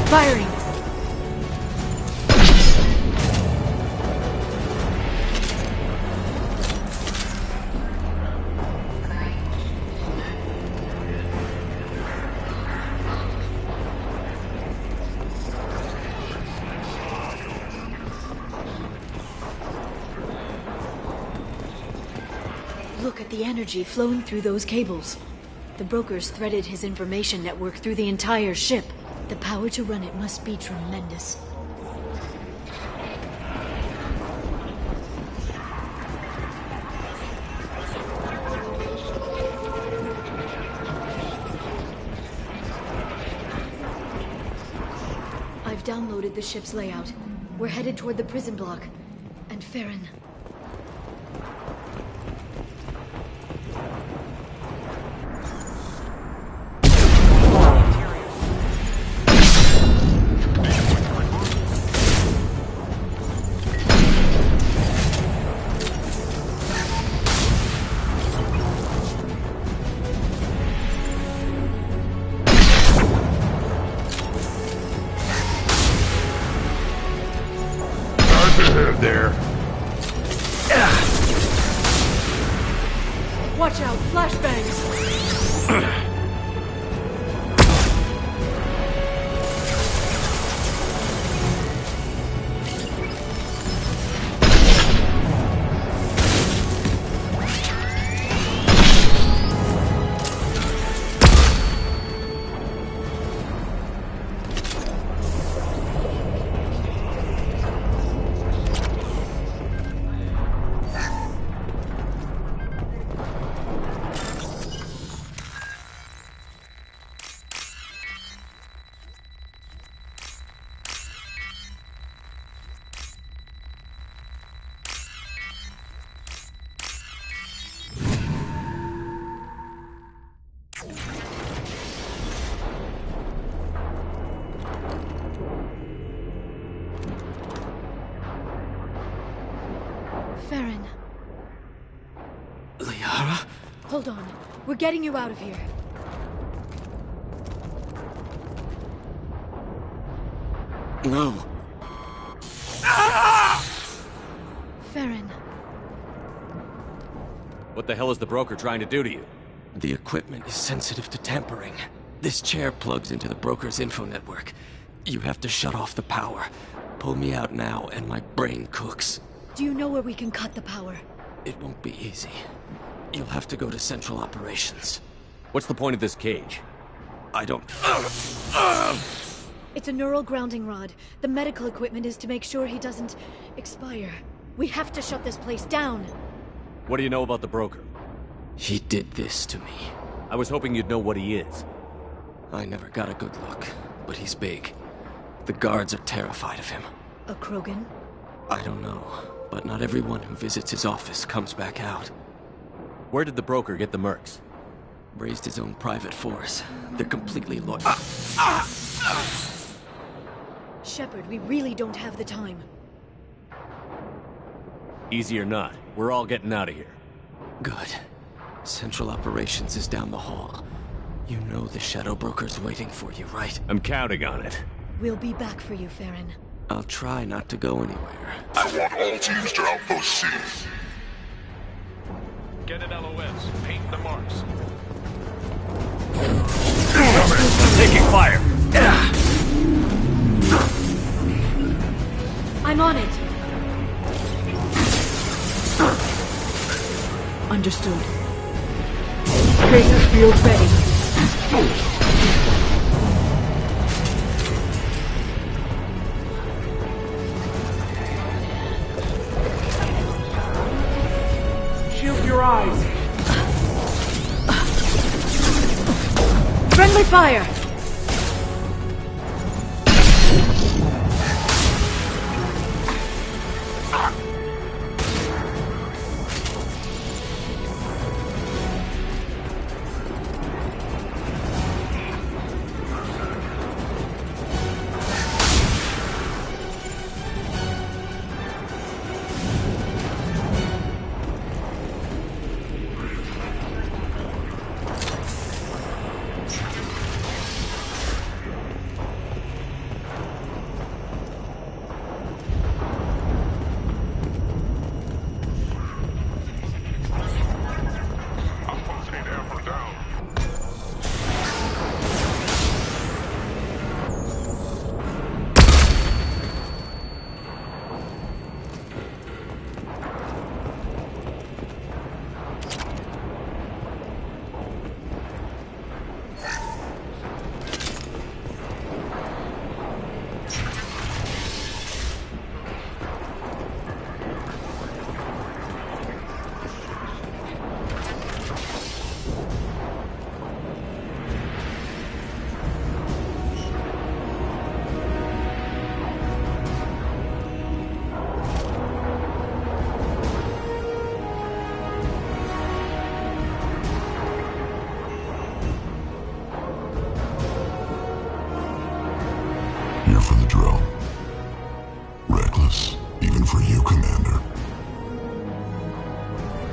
Firing! Look at the energy flowing through those cables. The brokers threaded his information network through the entire ship. The power to run it must be tremendous. I've downloaded the ship's layout. We're headed toward the prison block. And Farron. There. Watch out, flashbangs! Farron. Liara? Hold on. We're getting you out of here. No. Farron. What the hell is the broker trying to do to you? The equipment is sensitive to tampering. This chair plugs into the broker's info network. You have to shut off the power. Pull me out now, and my brain cooks. Do you know where we can cut the power? It won't be easy. You'll have to go to Central Operations. What's the point of this cage? I don't... It's a neural grounding rod. The medical equipment is to make sure he doesn't expire. We have to shut this place down. What do you know about the broker? He did this to me. I was hoping you'd know what he is. I never got a good look, but he's big. The guards are terrified of him. A Krogan? I don't know, but not everyone who visits his office comes back out. Where did the broker get the mercs? Raised his own private force. They're completely loyal. Shepard, we really don't have the time. Easy or not, we're all getting out of here. Good. Central Operations is down the hall. You know the Shadow Broker's waiting for you, right? I'm counting on it. We'll be back for you, Farron. I'll try not to go anywhere. I want all teams to Outpost C. Get an LOS. Paint the marks. Taking fire! I'm on it! Understood. Data field ready. Shield your eyes. Friendly fire!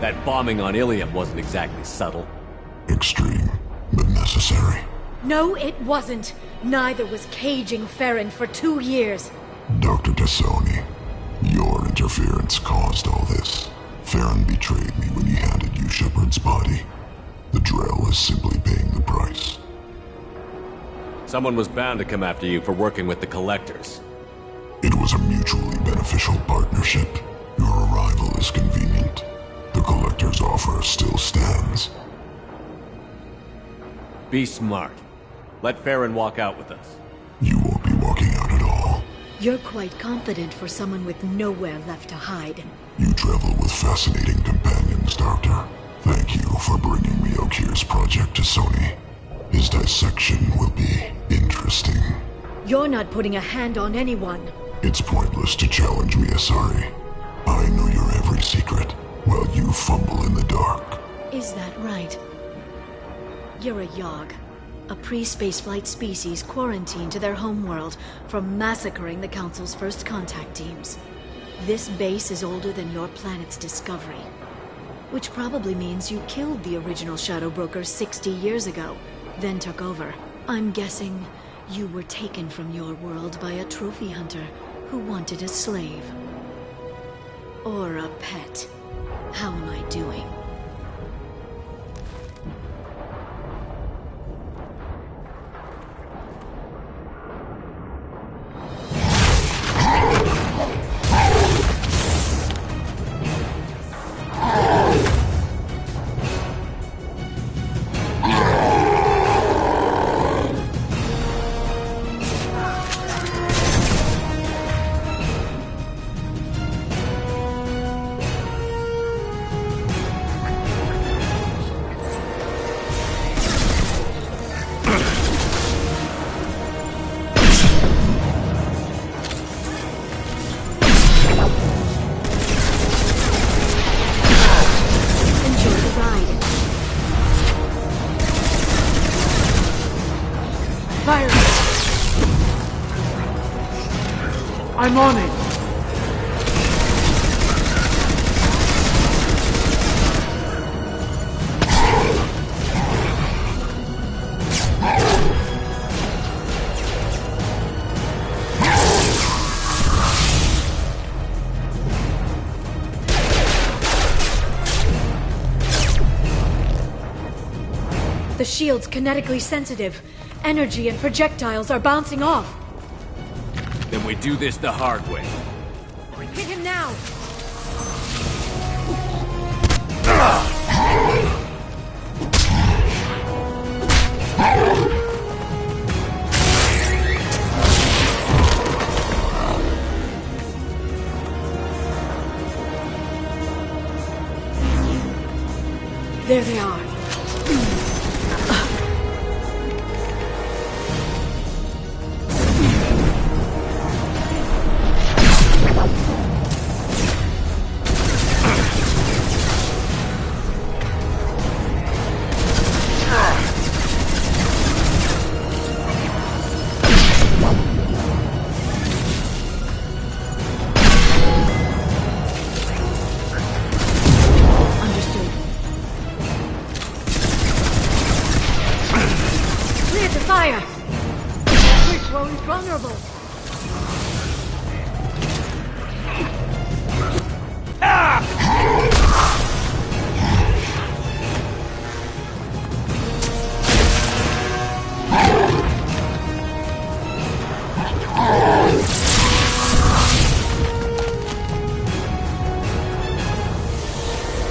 That bombing on Ilium wasn't exactly subtle. Extreme, but necessary. No, it wasn't. Neither was caging Farron for 2 years. Dr. T'Soni, your interference caused all this. Farron betrayed me when he handed you Shepard's body. The Drell is simply paying the price. Someone was bound to come after you for working with the Collectors. It was a mutually beneficial partnership. Your arrival is convenient. The Collector's offer still stands. Be smart. Let Farron walk out with us. You won't be walking out at all. You're quite confident for someone with nowhere left to hide. You travel with fascinating companions, Doctor. Thank you for bringing me Okir's project to Sony. His dissection will be interesting. You're not putting a hand on anyone. It's pointless to challenge me, Asari. I know your every secret, while you fumble in the dark. Is that right? You're a Yogg, a pre-spaceflight species quarantined to their homeworld from massacring the Council's first contact teams. This base is older than your planet's discovery, which probably means you killed the original Shadow Brokers 60 years ago, then took over. I'm guessing you were taken from your world by a trophy hunter who wanted a slave. Or a pet. How am I doing? I'm on it! The shield's kinetically sensitive. Energy and projectiles are bouncing off. Then we do this the hard way. Hit him now! There they are.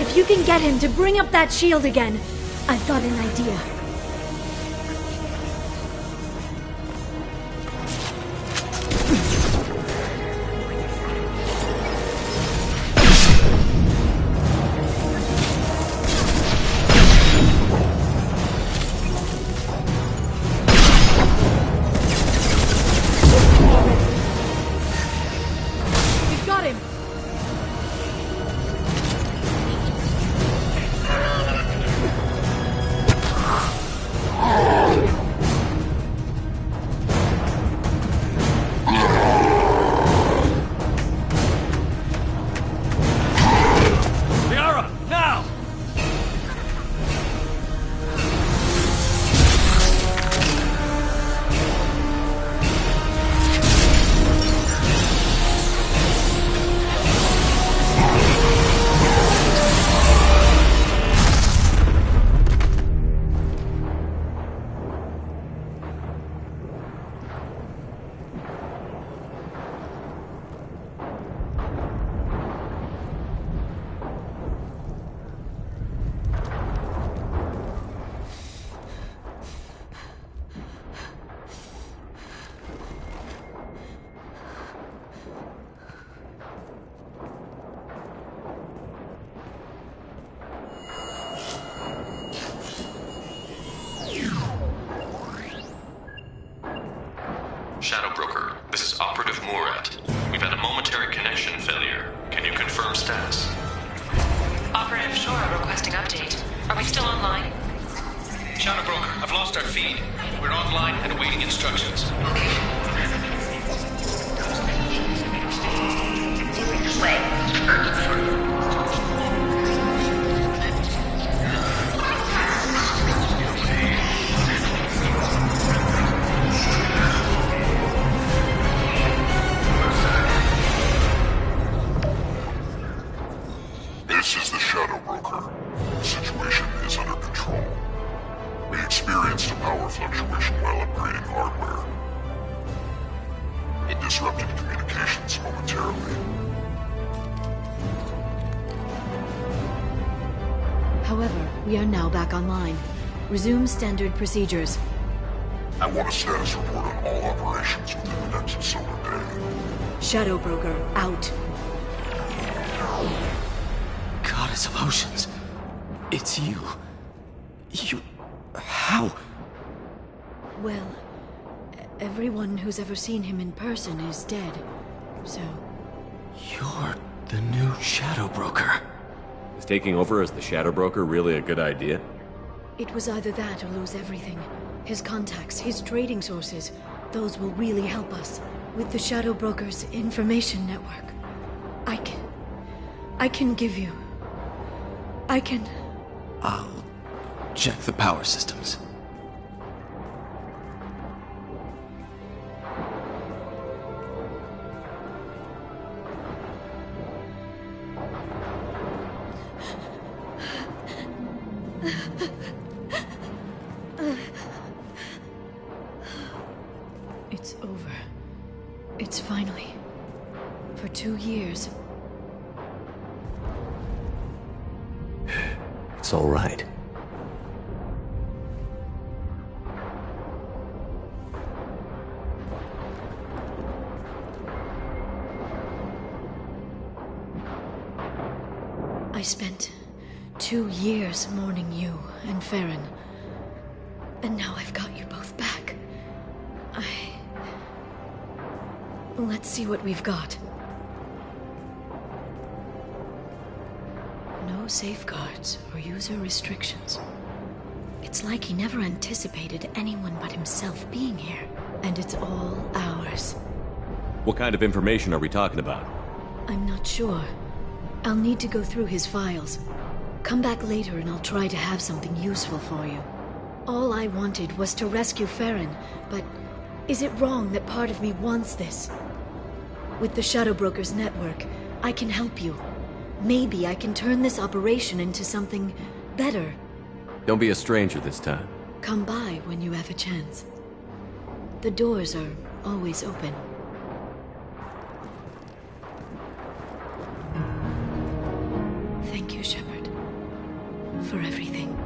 If you can get him to bring up that shield again, I've got an idea. We've got him! Sonora requesting update. Are we still online? Shadow Broker, I've lost our feed. We're online and awaiting instructions. This is the Shadow Broker. The situation is under control. We experienced a power fluctuation while upgrading hardware. It disrupted communications momentarily. However, we are now back online. Resume standard procedures. I want a status report on all operations within the next solar day. Shadow Broker, out. Goddess of Oceans. It's you. How? Well, everyone who's ever seen him in person is dead, so... You're the new Shadow Broker. Is taking over as the Shadow Broker really a good idea? It was either that or lose everything. His contacts, his trading sources, those will really help us. With the Shadow Broker's information network, I can give you... I'll check the power systems. It's over. It's finally. For 2 years. It's all right. I spent 2 years mourning you and Farron. And now I've got you both back. Let's see what we've got. No safeguards or user restrictions. It's like he never anticipated anyone but himself being here. And it's all ours. What kind of information are we talking about? I'm not sure. I'll need to go through his files. Come back later and I'll try to have something useful for you. All I wanted was to rescue Farron, but is it wrong that part of me wants this? With the Shadow Broker's network, I can help you. Maybe I can turn this operation into something better. Don't be a stranger this time. Come by when you have a chance. The doors are always open. Thank you, Shepard, for everything.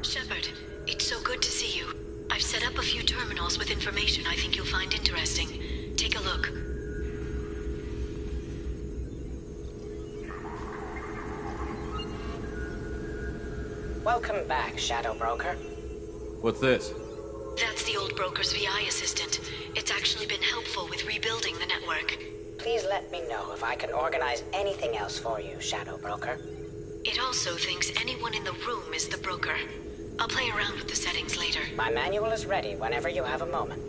Shepard, it's so good to see you. I've set up a few terminals with information I think you'll find interesting. Take a look. Welcome back, Shadow Broker. What's this? That's the old broker's VI assistant. It's actually been helpful with rebuilding the network. Please let me know if I can organize anything else for you, Shadow Broker. It also thinks anyone in the room is the broker. I'll play around with the settings later. My manual is ready whenever you have a moment.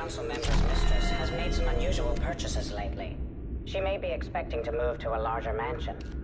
council member's mistress has made some unusual purchases lately. She may be expecting to move to a larger mansion.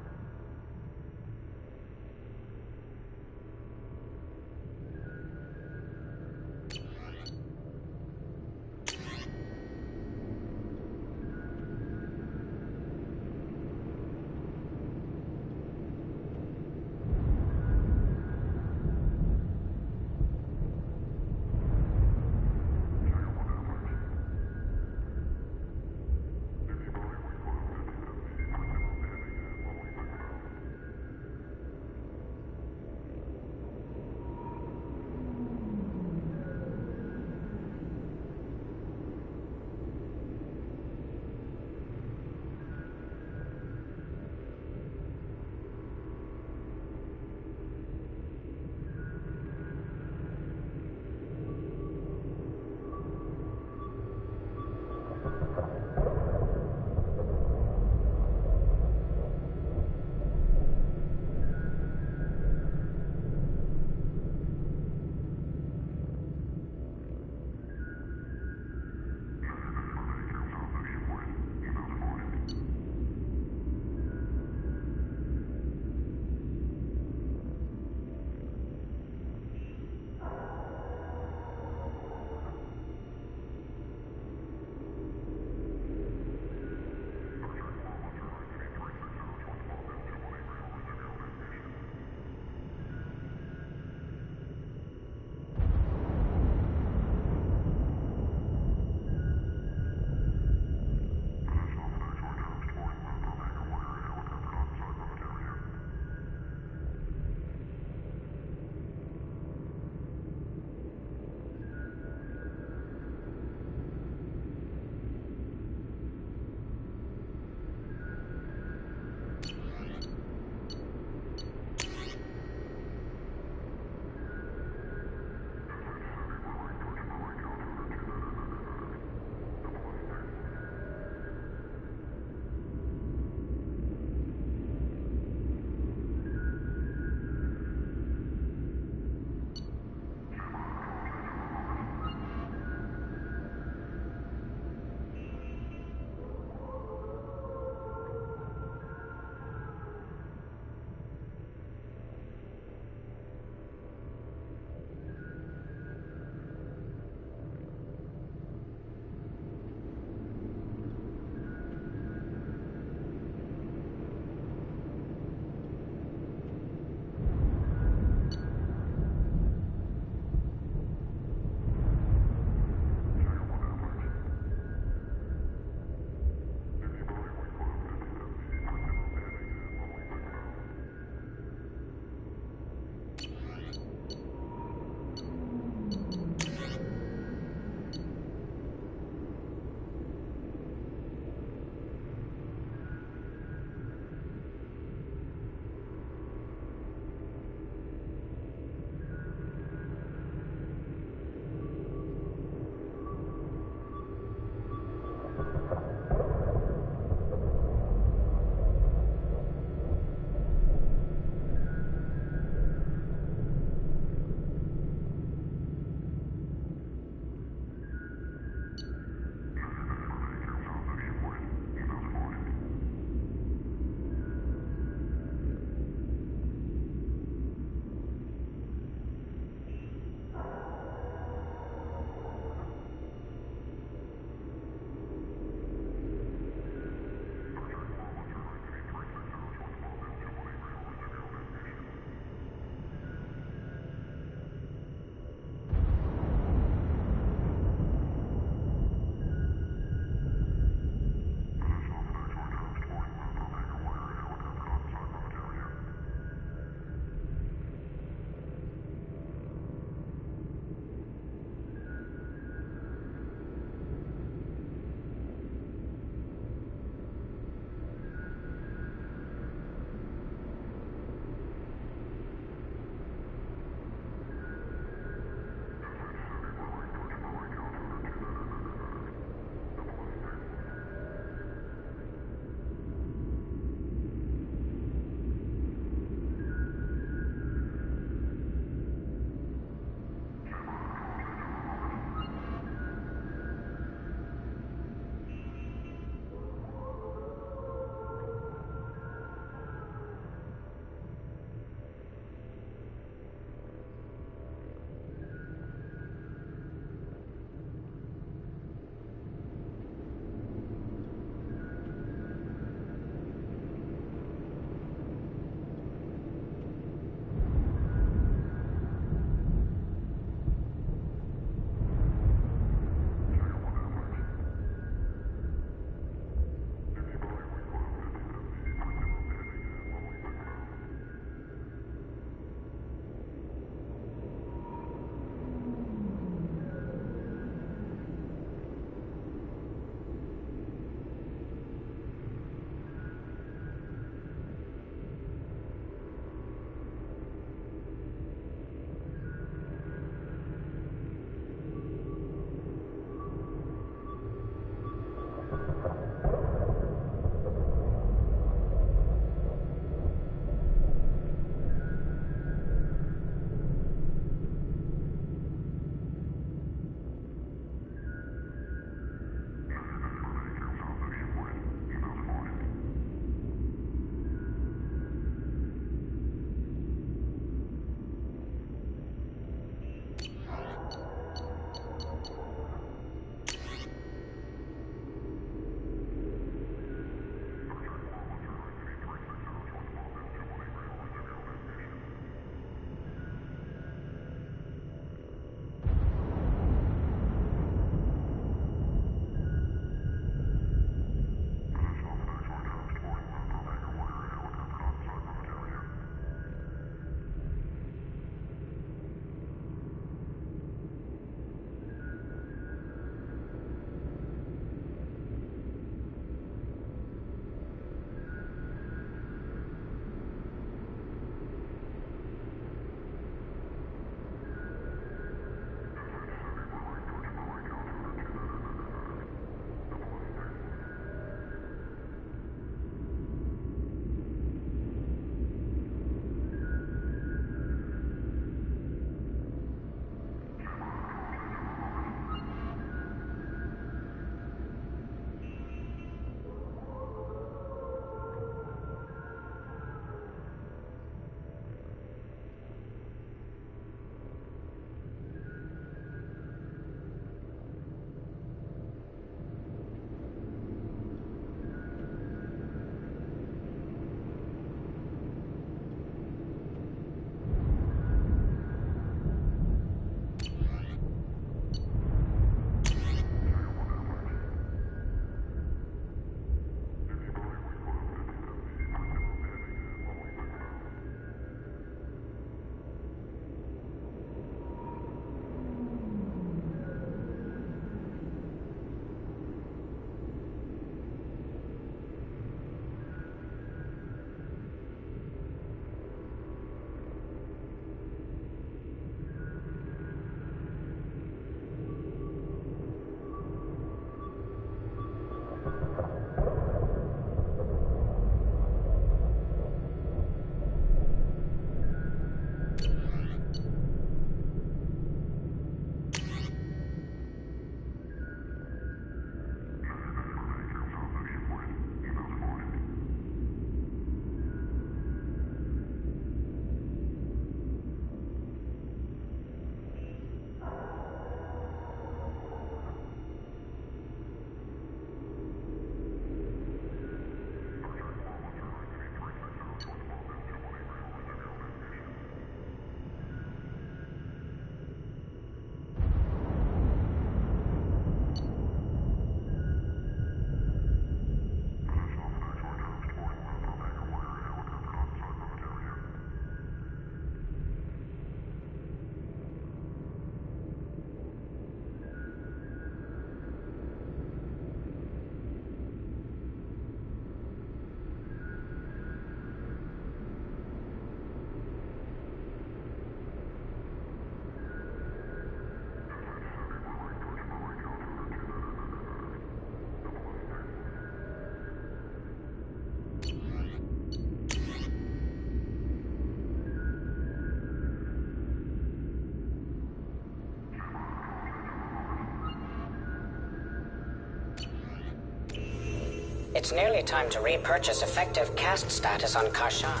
It's nearly time to repurchase effective caste status on Kashan.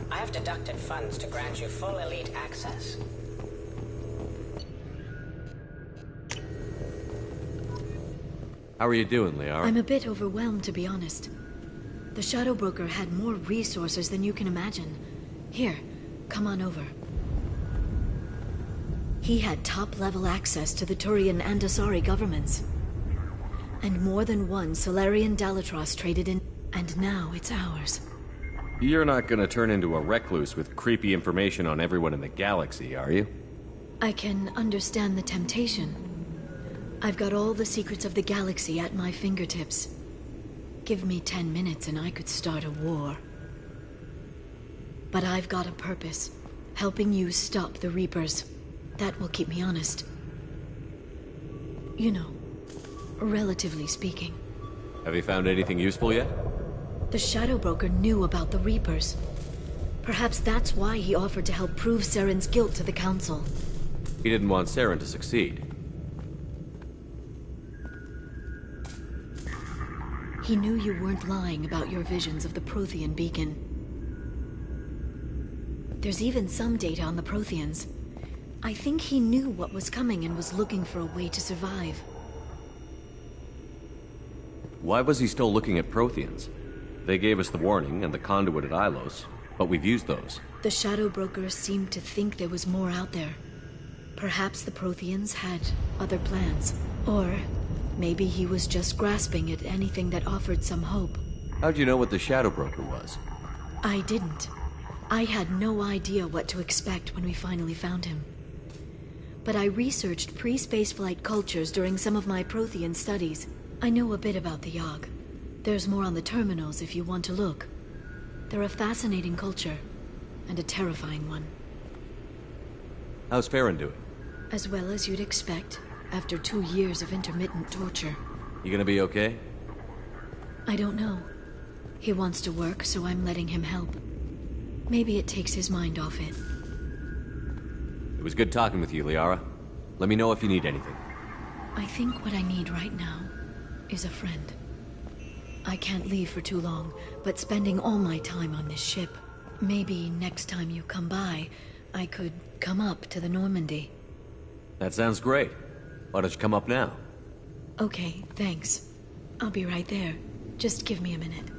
I have deducted funds to grant you full elite access. How are you doing, Liara? I'm a bit overwhelmed, to be honest. The Shadow Broker had more resources than you can imagine. Here, come on over. He had top-level access to the Turian and Asari governments. And more than one Solarian Dalatrass traded in, and now it's ours. You're not gonna turn into a recluse with creepy information on everyone in the galaxy, are you? I can understand the temptation. I've got all the secrets of the galaxy at my fingertips. Give me 10 minutes and I could start a war. But I've got a purpose, helping you stop the Reapers. That will keep me honest. You know, relatively speaking. Have you found anything useful yet? The Shadow Broker knew about the Reapers. Perhaps that's why he offered to help prove Saren's guilt to the Council. He didn't want Saren to succeed. He knew you weren't lying about your visions of the Prothean beacon. There's even some data on the Protheans. I think he knew what was coming and was looking for a way to survive. Why was he still looking at Protheans? They gave us the warning and the conduit at Ilos, but we've used those. The Shadow Broker seemed to think there was more out there. Perhaps the Protheans had other plans. Or maybe he was just grasping at anything that offered some hope. How'd you know what the Shadow Broker was? I didn't. I had no idea what to expect when we finally found him. But I researched pre-spaceflight cultures during some of my Prothean studies. I know a bit about the Yogg. There's more on the terminals if you want to look. They're a fascinating culture, and a terrifying one. How's Farron doing? As well as you'd expect, after 2 years of intermittent torture. You gonna be okay? I don't know. He wants to work, so I'm letting him help. Maybe it takes his mind off it. It was good talking with you, Liara. Let me know if you need anything. I think what I need right now is a friend. I can't leave for too long, but spending all my time on this ship. Maybe next time you come by, I could come up to the Normandy. That sounds great. Why don't you come up now? Okay, thanks. I'll be right there. Just give me a minute.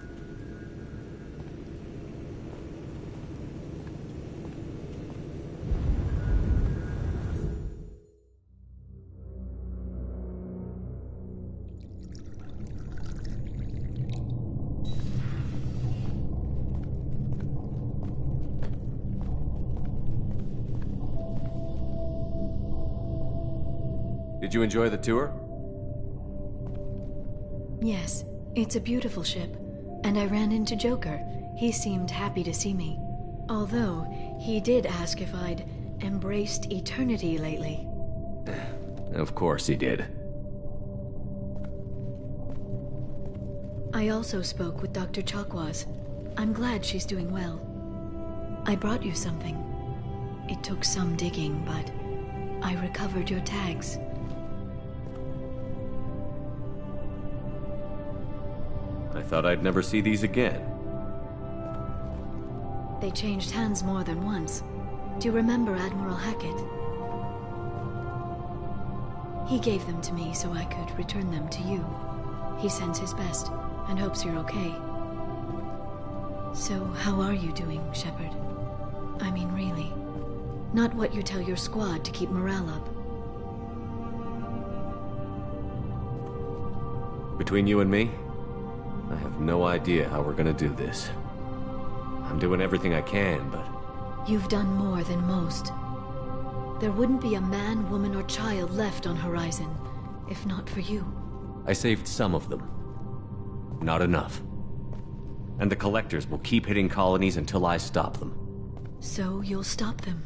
Did you enjoy the tour? Yes, it's a beautiful ship. And I ran into Joker. He seemed happy to see me. Although, he did ask if I'd embraced eternity lately. Of course he did. I also spoke with Dr. Chakwas. I'm glad she's doing well. I brought you something. It took some digging, but I recovered your tags. I thought I'd never see these again. They changed hands more than once. Do you remember Admiral Hackett? He gave them to me so I could return them to you. He sends his best and hopes you're okay. So, how are you doing, Shepard? I mean, really. Not what you tell your squad to keep morale up. Between you and me, I have no idea how we're gonna do this. I'm doing everything I can, but... You've done more than most. There wouldn't be a man, woman, or child left on Horizon, if not for you. I saved some of them. Not enough. And the Collectors will keep hitting colonies until I stop them. So you'll stop them.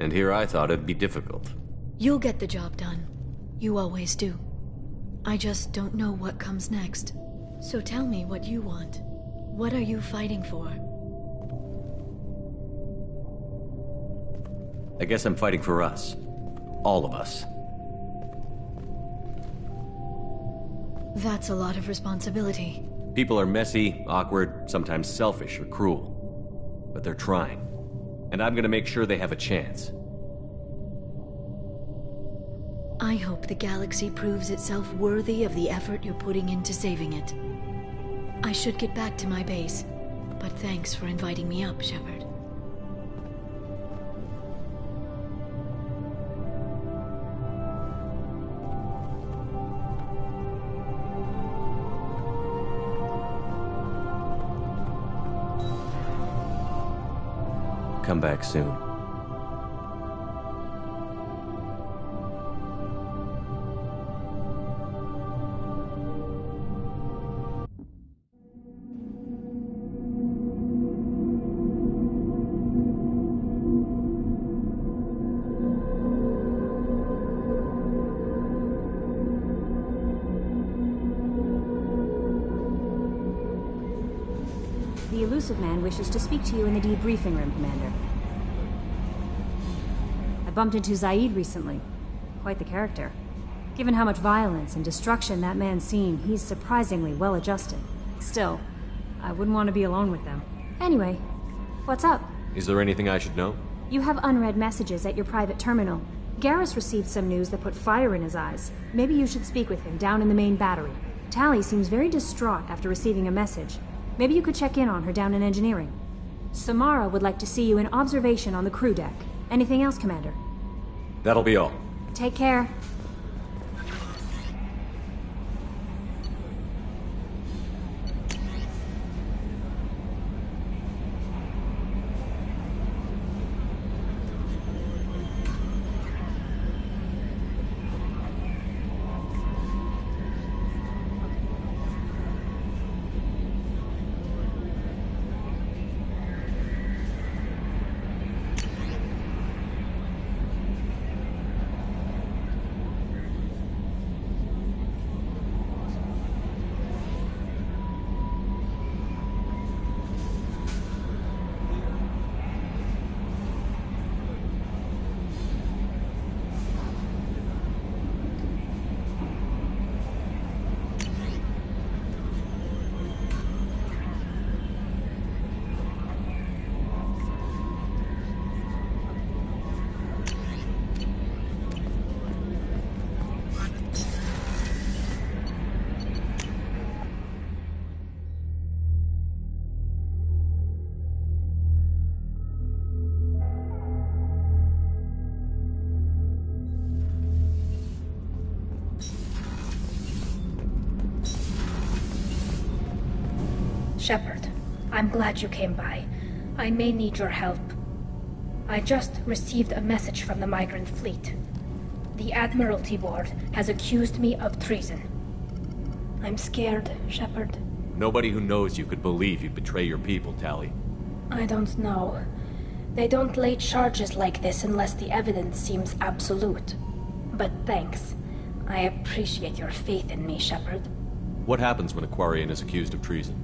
And here I thought it'd be difficult. You'll get the job done. You always do. I just don't know what comes next. So tell me what you want. What are you fighting for? I guess I'm fighting for us. All of us. That's a lot of responsibility. People are messy, awkward, sometimes selfish or cruel. But they're trying. And I'm gonna make sure they have a chance. I hope the galaxy proves itself worthy of the effort you're putting into saving it. I should get back to my base, but thanks for inviting me up, Shepard. Come back soon. The Illusive Man wishes to speak to you in the debriefing room, Commander. I bumped into Zaid recently. Quite the character. Given how much violence and destruction that man's seen, he's surprisingly well-adjusted. Still, I wouldn't want to be alone with them. Anyway, what's up? Is there anything I should know? You have unread messages at your private terminal. Garrus received some news that put fire in his eyes. Maybe you should speak with him down in the main battery. Tali seems very distraught after receiving a message. Maybe you could check in on her down in engineering. Samara would like to see you in observation on the crew deck. Anything else, Commander? That'll be all. Take care. Shepard, I'm glad you came by. I may need your help. I just received a message from the migrant fleet. The Admiralty Board has accused me of treason. I'm scared, Shepard. Nobody who knows you could believe you'd betray your people, Tali. I don't know. They don't lay charges like this unless the evidence seems absolute. But thanks. I appreciate your faith in me, Shepard. What happens when a Quarian is accused of treason?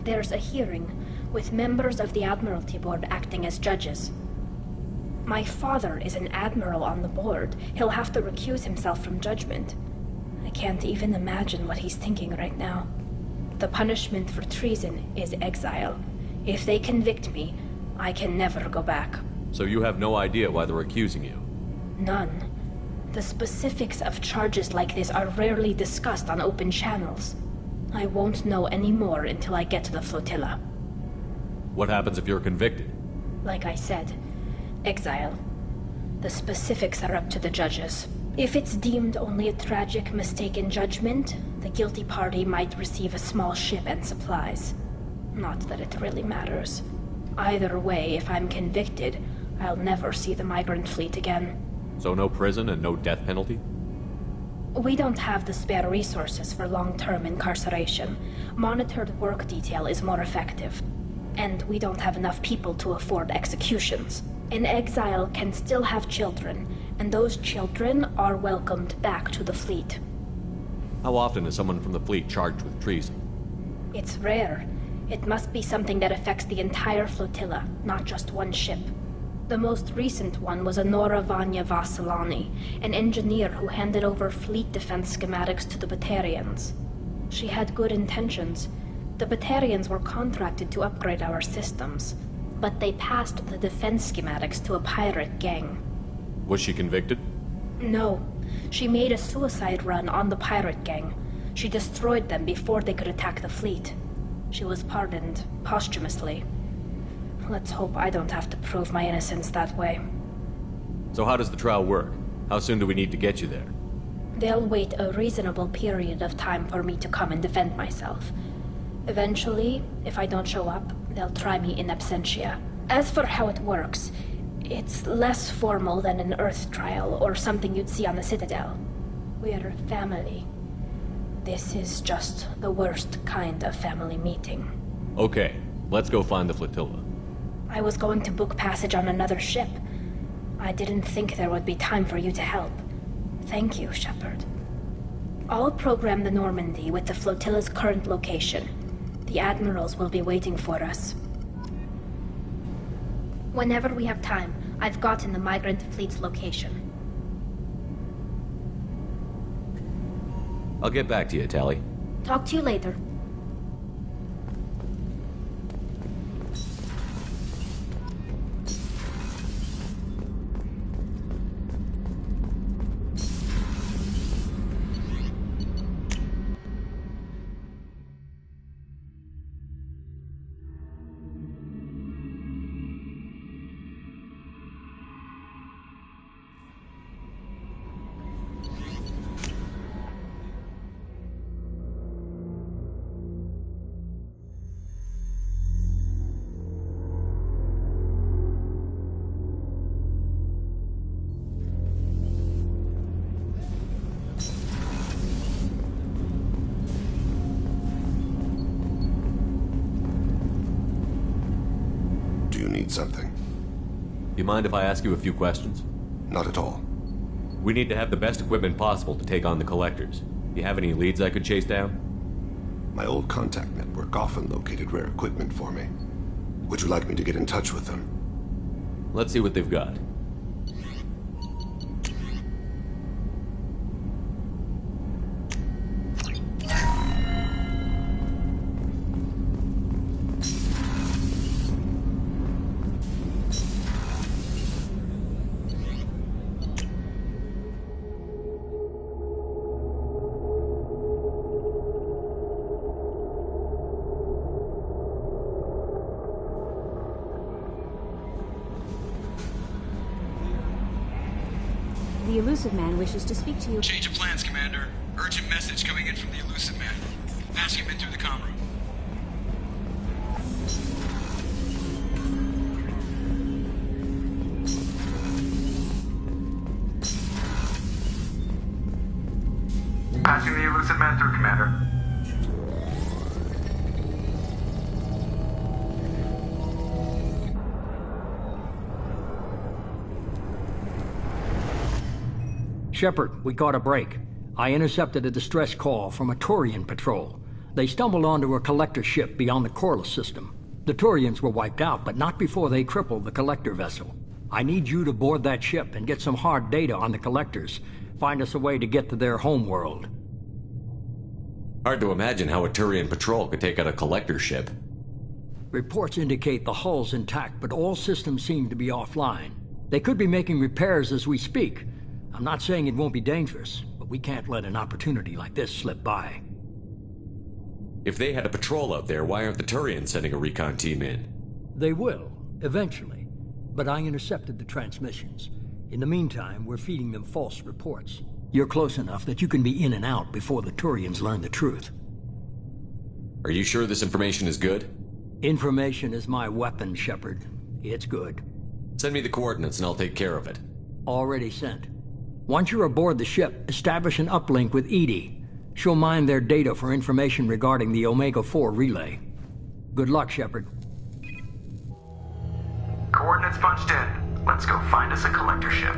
There's a hearing, with members of the Admiralty Board acting as judges. My father is an admiral on the board. He'll have to recuse himself from judgment. I can't even imagine what he's thinking right now. The punishment for treason is exile. If they convict me, I can never go back. So you have no idea why they're accusing you? None. The specifics of charges like this are rarely discussed on open channels. I won't know any more until I get to the flotilla. What happens if you're convicted? Like I said, exile. The specifics are up to the judges. If it's deemed only a tragic mistake in judgment, the guilty party might receive a small ship and supplies. Not that it really matters. Either way, if I'm convicted, I'll never see the migrant fleet again. So no prison and no death penalty? We don't have the spare resources for long-term incarceration. Monitored work detail is more effective. And we don't have enough people to afford executions. An exile can still have children, and those children are welcomed back to the fleet. How often is someone from the fleet charged with treason? It's rare. It must be something that affects the entire flotilla, not just one ship. The most recent one was Anora Vanya Vasilani, an engineer who handed over fleet defense schematics to the Batarians. She had good intentions. The Batarians were contracted to upgrade our systems, but they passed the defense schematics to a pirate gang. Was she convicted? No. She made a suicide run on the pirate gang. She destroyed them before they could attack the fleet. She was pardoned posthumously. Let's hope I don't have to prove my innocence that way. So how does the trial work? How soon do we need to get you there? They'll wait a reasonable period of time for me to come and defend myself. Eventually, if I don't show up, they'll try me in absentia. As for how it works, it's less formal than an Earth trial or something you'd see on the Citadel. We're family. This is just the worst kind of family meeting. Okay, let's go find the flotilla. I was going to book passage on another ship. I didn't think there would be time for you to help. Thank you, Shepard. I'll program the Normandy with the flotilla's current location. The admirals will be waiting for us. Whenever we have time, I've gotten the migrant fleet's location. I'll get back to you, Tali. Talk to you later. Something. You mind if I ask you a few questions? Not at all. We need to have the best equipment possible to take on the Collectors. Do you have any leads I could chase down? My old contact network often located rare equipment for me. Would you like me to get in touch with them? Let's see what they've got. The Illusive Man wishes to speak to you. Change of plans, Commander. Urgent message coming in from the Illusive Man. Passing him in through the comm room. Passing the Illusive Man through, Commander. Shepard, we caught a break. I intercepted a distress call from a Turian patrol. They stumbled onto a collector ship beyond the Corliss system. The Turians were wiped out, but not before they crippled the collector vessel. I need you to board that ship and get some hard data on the collectors. Find us a way to get to their homeworld. Hard to imagine how a Turian patrol could take out a collector ship. Reports indicate the hull's intact, but all systems seem to be offline. They could be making repairs as we speak. I'm not saying it won't be dangerous, but we can't let an opportunity like this slip by. If they had a patrol out there, why aren't the Turians sending a recon team in? They will, eventually. But I intercepted the transmissions. In the meantime, we're feeding them false reports. You're close enough that you can be in and out before the Turians learn the truth. Are you sure this information is good? Information is my weapon, Shepard. It's good. Send me the coordinates and I'll take care of it. Already sent. Once you're aboard the ship, establish an uplink with EDI. She'll mine their data for information regarding the Omega-4 relay. Good luck, Shepard. Coordinates punched in. Let's go find us a collector ship.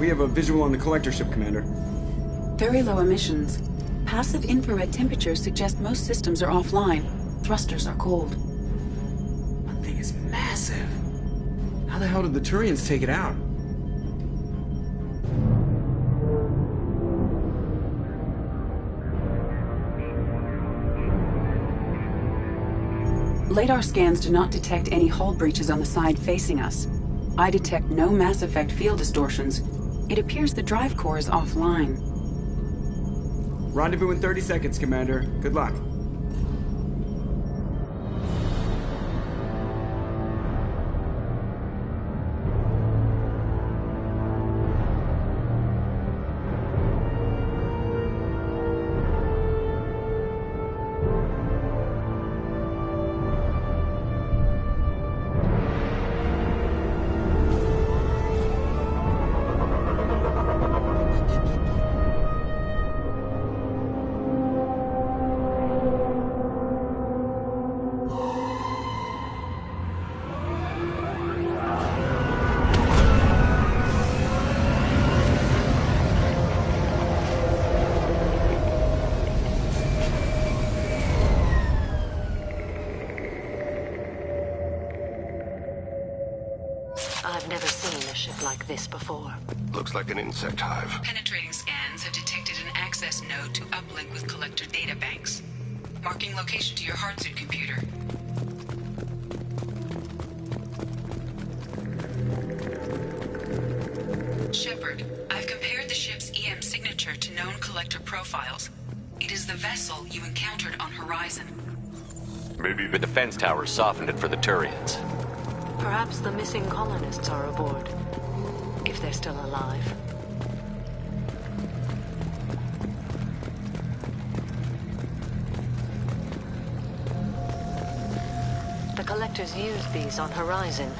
We have a visual on the collector ship, Commander. Very low emissions. Passive infrared temperatures suggest most systems are offline. Thrusters are cold. That thing is massive. How the hell did the Turians take it out? Radar scans do not detect any hull breaches on the side facing us. I detect no Mass Effect field distortions. It appears the drive core is offline. Rendezvous in 30 seconds, Commander. Good luck. I've never seen a ship like this before. Looks like an insect hive. Penetrating scans have detected an access node to uplink with collector data banks. Marking location to your hardsuit computer. Shepard, I've compared the ship's EM signature to known collector profiles. It is the vessel you encountered on Horizon. Maybe the defense towers softened it for the Turians. Perhaps the missing colonists are aboard. If they're still alive. The collectors used these on Horizon.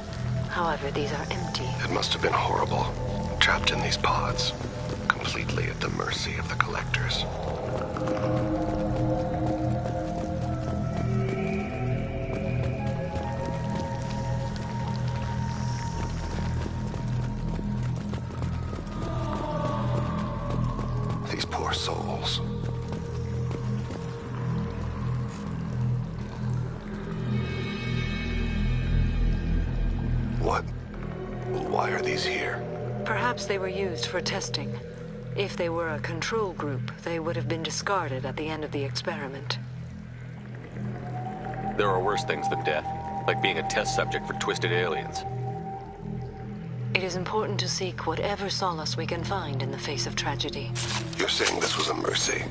However, these are empty. It must have been horrible. Trapped in these pods. Completely at the mercy of the collectors. These poor souls. What? Why are these here? Perhaps they were used for testing. If they were a control group, they would have been discarded at the end of the experiment. There are worse things than death, like being a test subject for twisted aliens. It is important to seek whatever solace we can find in the face of tragedy. You're saying this was a mercy?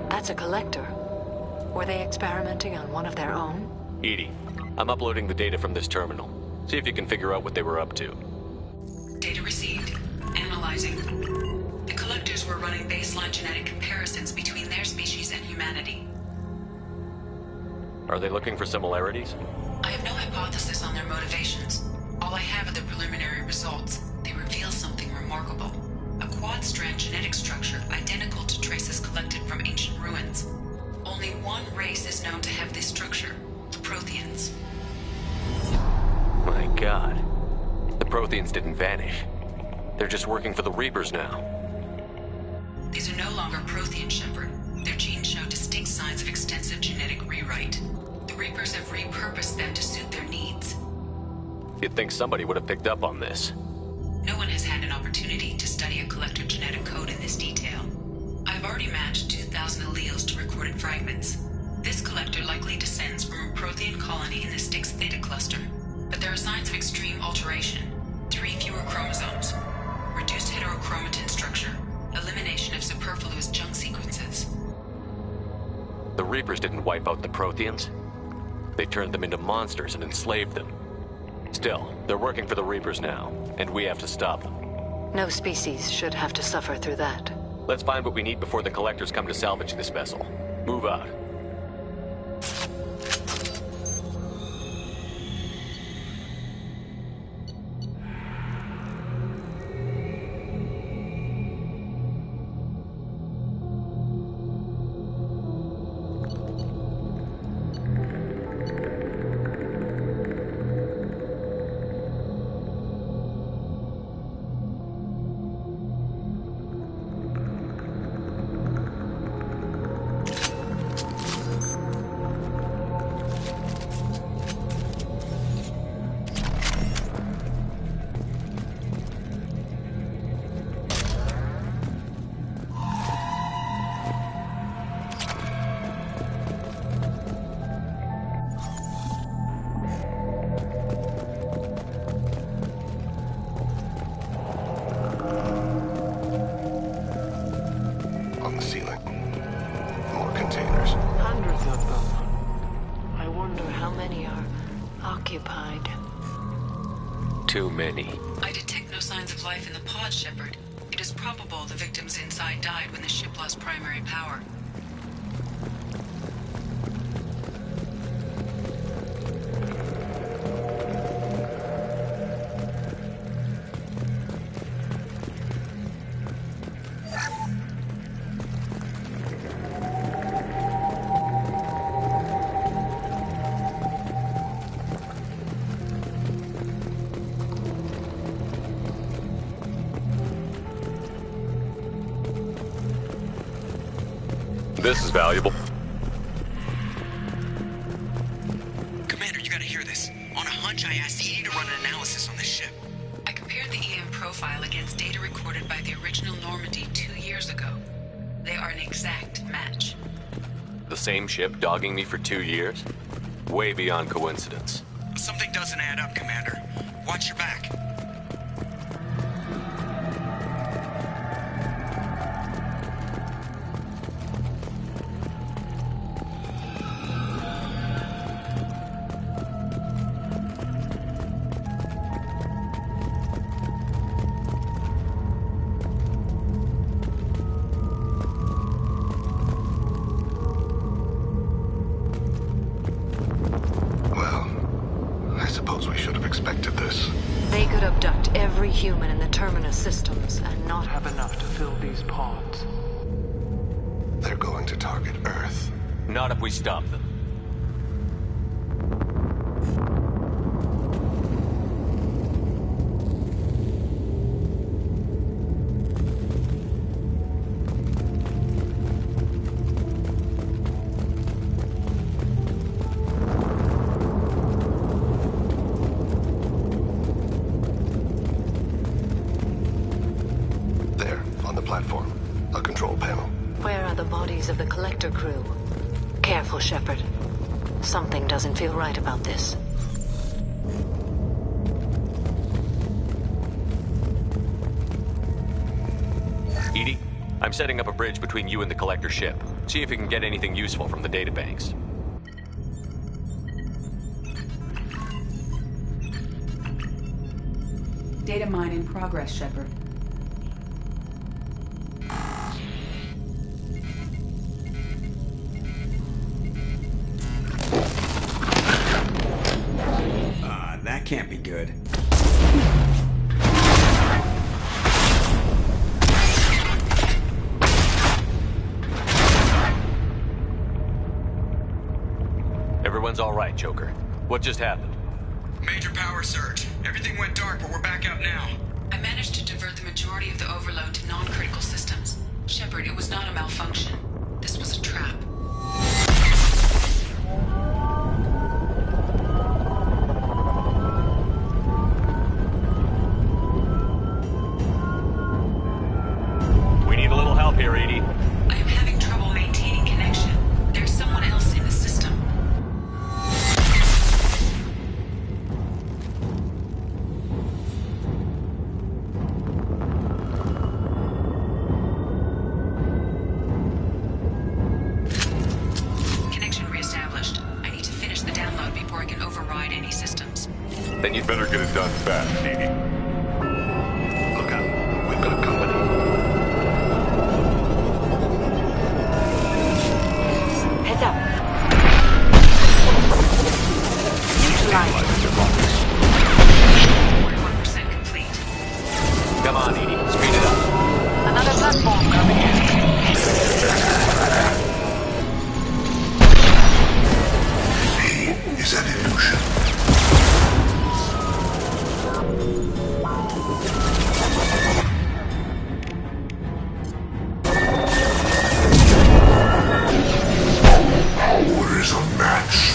That's a collector. Were they experimenting on one of their own? EDI, I'm uploading the data from this terminal. See if you can figure out what they were up to. Data received. Analyzing. The collectors were running baseline genetic comparisons between their species and humanity. Are they looking for similarities? I have no hypothesis on their motivations. All I have are the preliminary results. They reveal something remarkable. A quad-strand genetic structure identical to traces collected from ancient ruins. Only one race is known to have this structure, the Protheans. My God. The Protheans didn't vanish. They're just working for the Reapers now. These are no longer Prothean, Shepard. Their genes show distinct signs of extensive genetic rewrite. The Reapers have repurposed them to suit their needs. You'd think somebody would have picked up on this. No one has had an opportunity to study a collector genetic code in this detail. I've already matched 2,000 alleles to recorded fragments. This This collector likely descends from a Prothean colony in the Styx Theta cluster, but there are signs of extreme alteration. 3 fewer chromosomes, reduced heterochromatin structure, elimination of superfluous junk sequences. The Reapers didn't wipe out the Protheans. They turned them into monsters and enslaved them. Still, they're working for the Reapers now, and we have to stop them. No species should have to suffer through that. Let's find what we need before the Collectors come to salvage this vessel. Move out. Too many. I detect no signs of life in the pod, Shepard. It is probable the victims inside died when the ship lost primary power. This is valuable. Commander, you gotta hear this. On a hunch, I asked Edie to run an analysis on this ship. I compared the EM profile against data recorded by the original Normandy 2 years ago. They are an exact match. The same ship dogging me for 2 years? Way beyond coincidence. Something doesn't add up, Commander. Watch your back. Human in the Terminus systems and not have enough to fill these pods. They're going to target Earth. Not if we stop them. Shepard. Something doesn't feel right about this. Edie, I'm setting up a bridge between you and the Collector ship. See if you can get anything useful from the databanks. Data mine in progress, Shepard. That can't be good. Everyone's all right, Joker. What just happened? Major power surge. Everything went dark, but we're back up now. I managed to divert the majority of the overload to non-critical systems. Shepard, it was not a malfunction. This was a trap. We need a little help here, Edie. I am having trouble maintaining connection. There's someone else in the system. Then you'd better get it done fast, Edie. Look out. We've got company. Heads up. Neutralized. 41% complete. Come on, Edie. Speed it up. Another platform coming in. He is an illusion. Power is unmatched.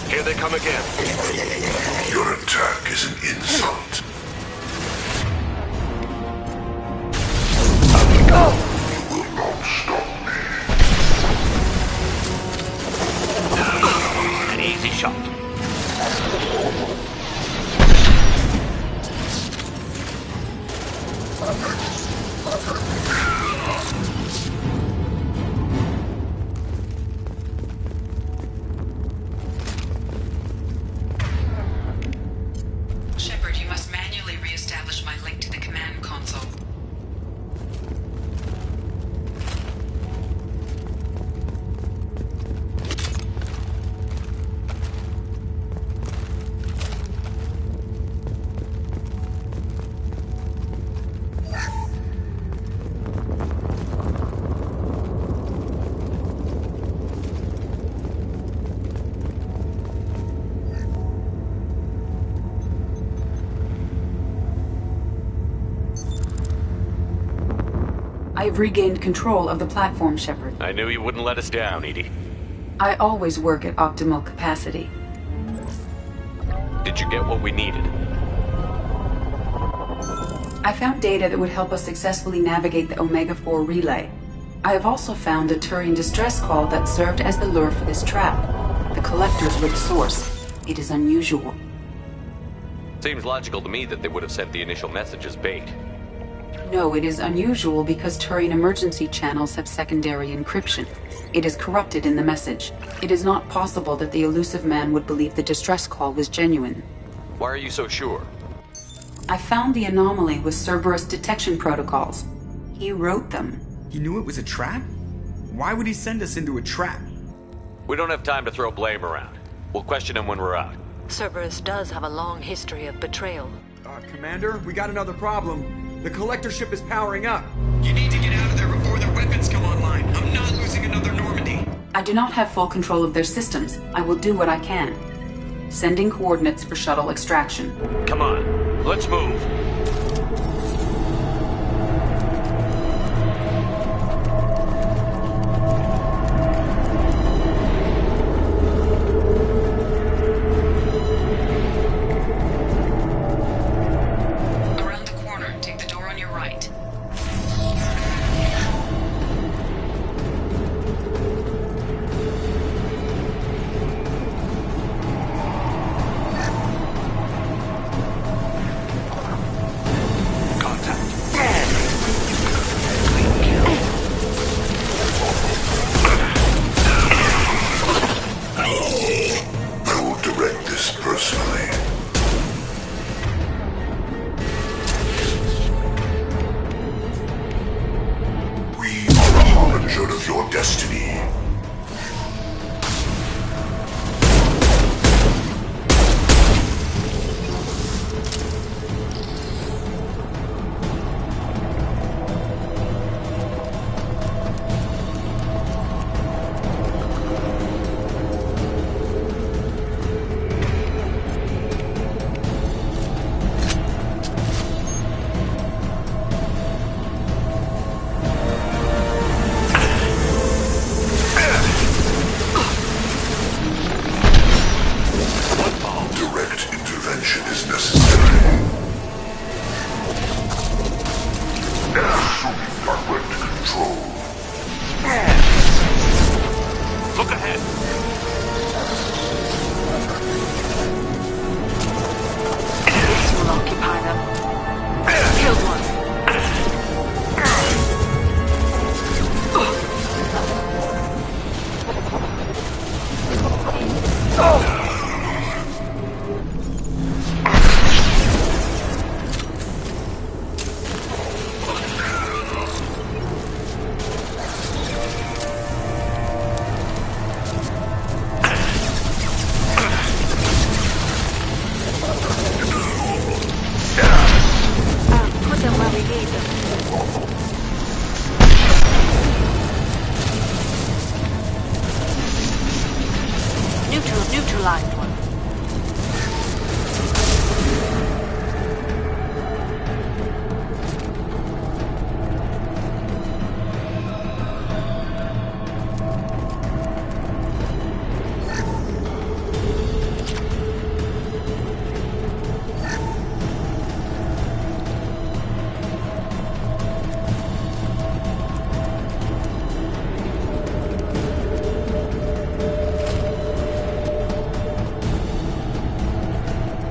Here they come again. Your attack is an insult. You will not stop me. An easy shot. Shepard, you must manually re-establish my link to the command console. I've regained control of the platform, Shepard. I knew you wouldn't let us down, Edie. I always work at optimal capacity. Did you get what we needed? I found data that would help us successfully navigate the Omega-4 relay. I have also found a Turian distress call that served as the lure for this trap. The collectors were the source. It is unusual. Seems logical to me that they would have sent the initial message as bait. No, it is unusual because Turian emergency channels have secondary encryption. It is corrupted in the message. It is not possible that the elusive man would believe the distress call was genuine. Why are you so sure? I found the anomaly with Cerberus detection protocols. He wrote them. He knew it was a trap? Why would he send us into a trap? We don't have time to throw blame around. We'll question him when we're out. Cerberus does have a long history of betrayal. Commander, we got another problem. The collector ship is powering up. You need to get out of there before their weapons come online. I'm not losing another Normandy. I do not have full control of their systems. I will do what I can. Sending coordinates for shuttle extraction. Come on, let's move. Direct control. Look ahead. This will occupy them. Killed one. Put them where we need them. Neutralized one.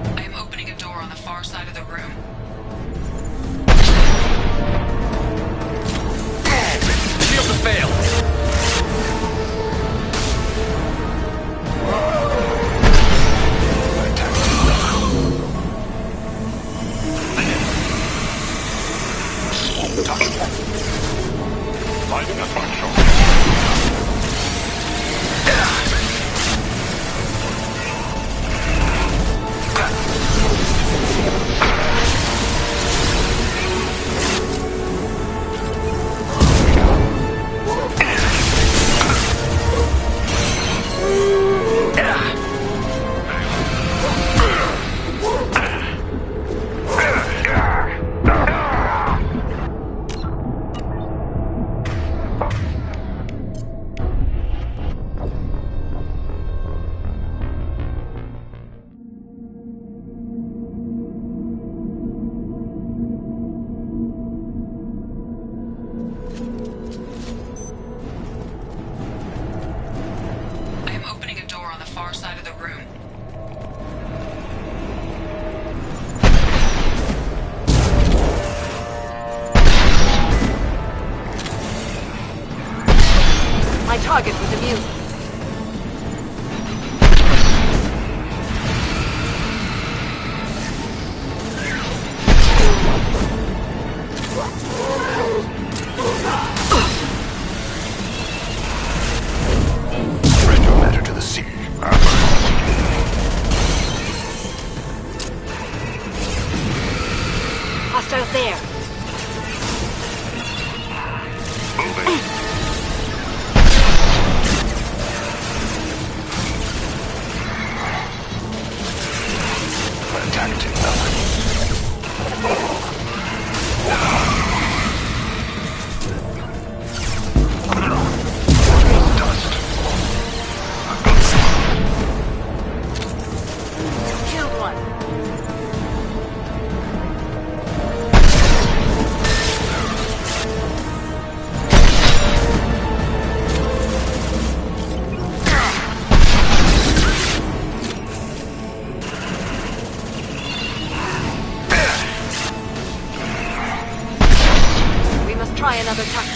I am opening a door on the far side of the room. Shield to fail. Lighting a function. I am opening a door on the far side of the room. My target was immune. Render matter to the sea. Hostile there. Attack did nothing. Killed one. We must try another tactic.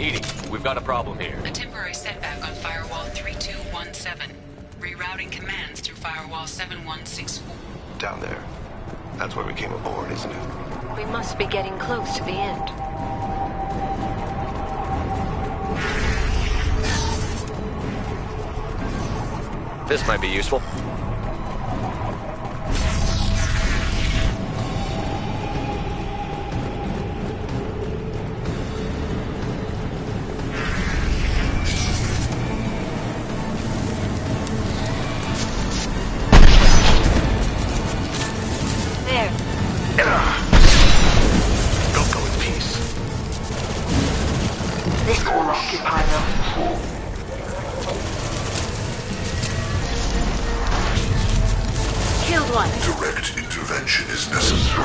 Edie, we've got a problem here. A temporary setback on Firewall 3217. Rerouting commands through Firewall 7164. Down there. That's where we came aboard, isn't it? We must be getting close to the end. This might be useful. There. Don't go in peace. This will occupy them. one. Direct intervention is necessary.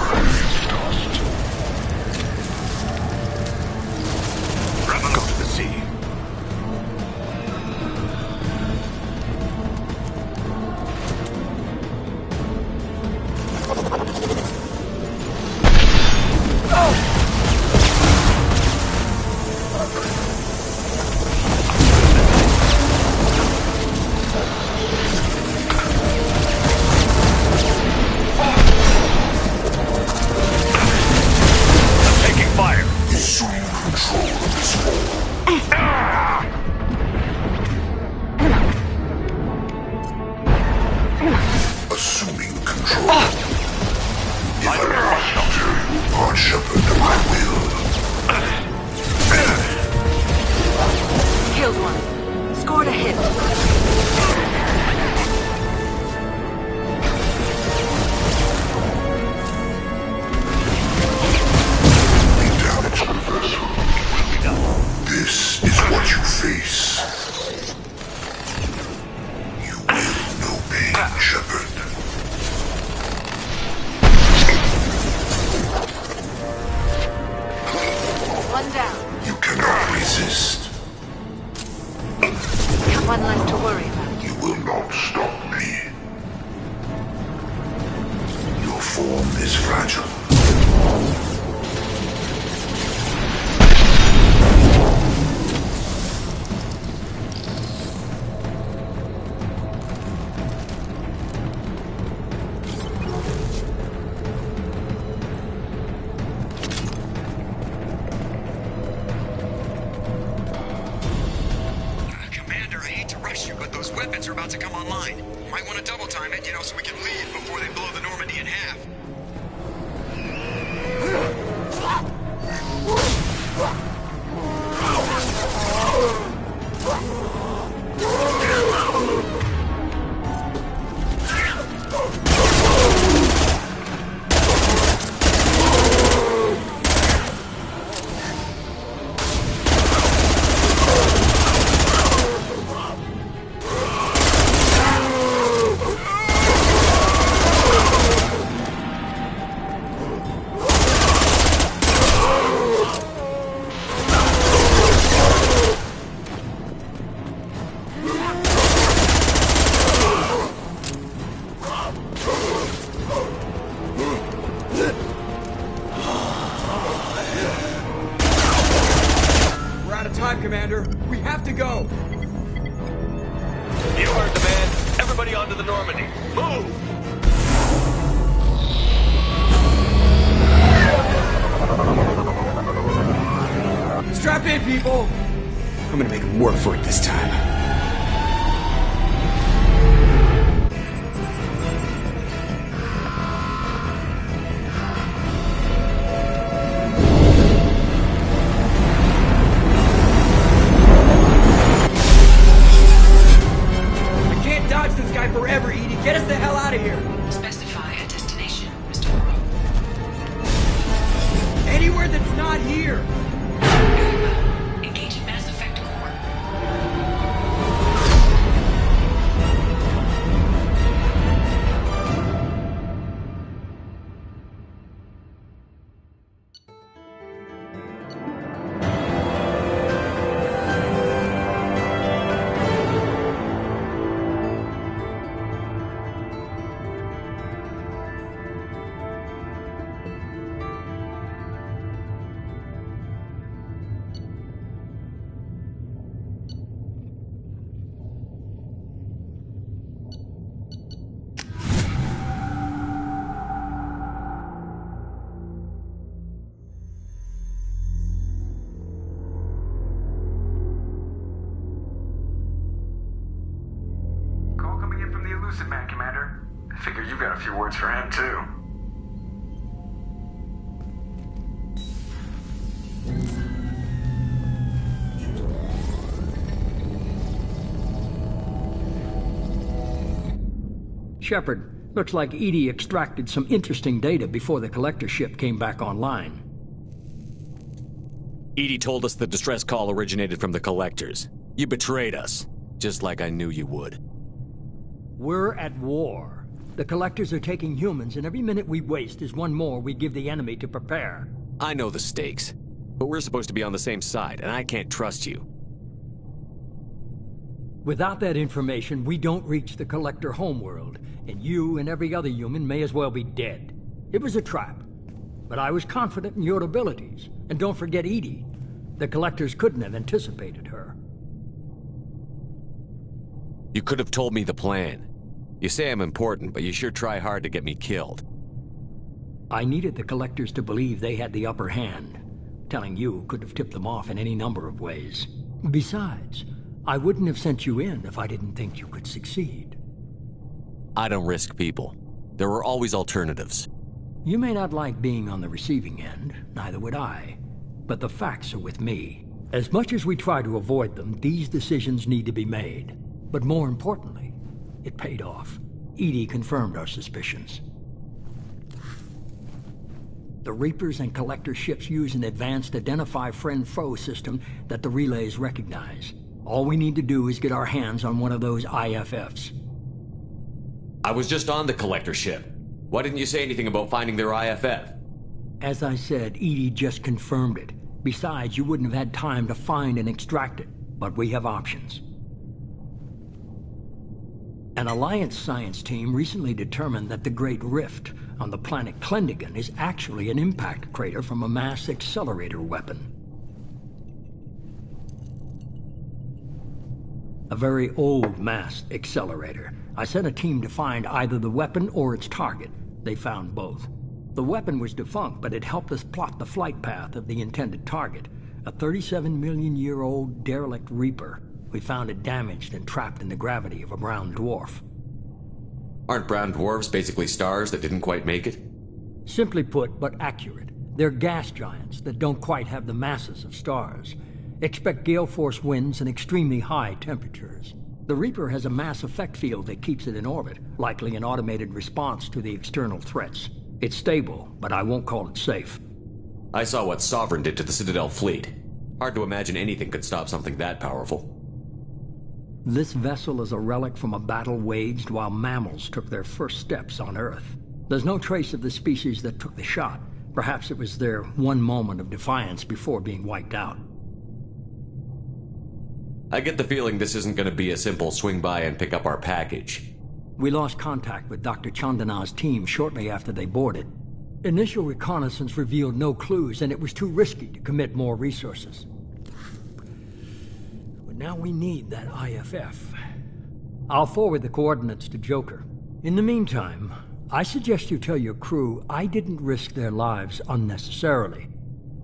Go to the sea. Assuming control. If I must tear you apart, Shepard, I will. Killed one. Scored a hit. Damage, Professor. This is what you face. You will know pain, Shepard. One down. You cannot resist. One less to worry about. You will not stop me. Your form is fragile. Weapons are about to come online. Might want to double time it, so we can leave before they blow the Normandy in half. Commander. We have to go. You heard the man. Everybody onto the Normandy. Move! Strap in, people. I'm gonna make them work for it this time. Forever, Edie. Get us the hell out of here. Specify a destination, Mr. Moreau. Anywhere that's not here. Very well. Engaging Mass Effect core. Lucid Man, Commander. I figure you got a few words for him, too. Shepard, looks like EDI extracted some interesting data before the collector ship came back online. EDI told us the distress call originated from the collectors. You betrayed us, just like I knew you would. We're at war. The Collectors are taking humans, and every minute we waste is one more we give the enemy to prepare. I know the stakes, but we're supposed to be on the same side, and I can't trust you. Without that information, we don't reach the Collector homeworld, and you and every other human may as well be dead. It was a trap, but I was confident in your abilities. And don't forget EDI. The Collectors couldn't have anticipated her. You could have told me the plan. You say I'm important, but you sure try hard to get me killed. I needed the Collectors to believe they had the upper hand. Telling you could have tipped them off in any number of ways. Besides, I wouldn't have sent you in if I didn't think you could succeed. I don't risk people. There are always alternatives. You may not like being on the receiving end, neither would I. But the facts are with me. As much as we try to avoid them, these decisions need to be made. But more importantly, it paid off. EDI confirmed our suspicions. The Reapers and Collector ships use an advanced Identify Friend-Foe system that the relays recognize. All we need to do is get our hands on one of those IFFs. I was just on the Collector ship. Why didn't you say anything about finding their IFF? As I said, EDI just confirmed it. Besides, you wouldn't have had time to find and extract it. But we have options. An Alliance science team recently determined that the Great Rift on the planet Klendagon is actually an impact crater from a mass accelerator weapon. A very old mass accelerator. I sent a team to find either the weapon or its target. They found both. The weapon was defunct, but it helped us plot the flight path of the intended target, a 37-million-year-old derelict Reaper. We found it damaged and trapped in the gravity of a brown dwarf. Aren't brown dwarfs basically stars that didn't quite make it? Simply put, but accurate. They're gas giants that don't quite have the masses of stars. Expect gale force winds and extremely high temperatures. The Reaper has a mass effect field that keeps it in orbit, likely an automated response to the external threats. It's stable, but I won't call it safe. I saw what Sovereign did to the Citadel fleet. Hard to imagine anything could stop something that powerful. This vessel is a relic from a battle waged while mammals took their first steps on Earth. There's no trace of the species that took the shot. Perhaps it was their one moment of defiance before being wiped out. I get the feeling this isn't going to be a simple swing by and pick up our package. We lost contact with Dr. Chandana's team shortly after they boarded. Initial reconnaissance revealed no clues, and it was too risky to commit more resources. But now we need that IFF. I'll forward the coordinates to Joker. In the meantime, I suggest you tell your crew I didn't risk their lives unnecessarily.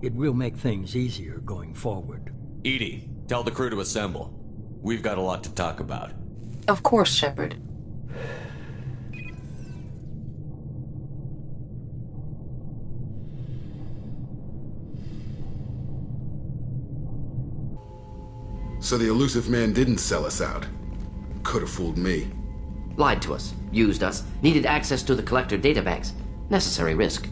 It will make things easier going forward. EDI, tell the crew to assemble. We've got a lot to talk about. Of course, Shepard. So the elusive man didn't sell us out. Could have fooled me. Lied to us, used us, needed access to the Collector databanks. Necessary risk.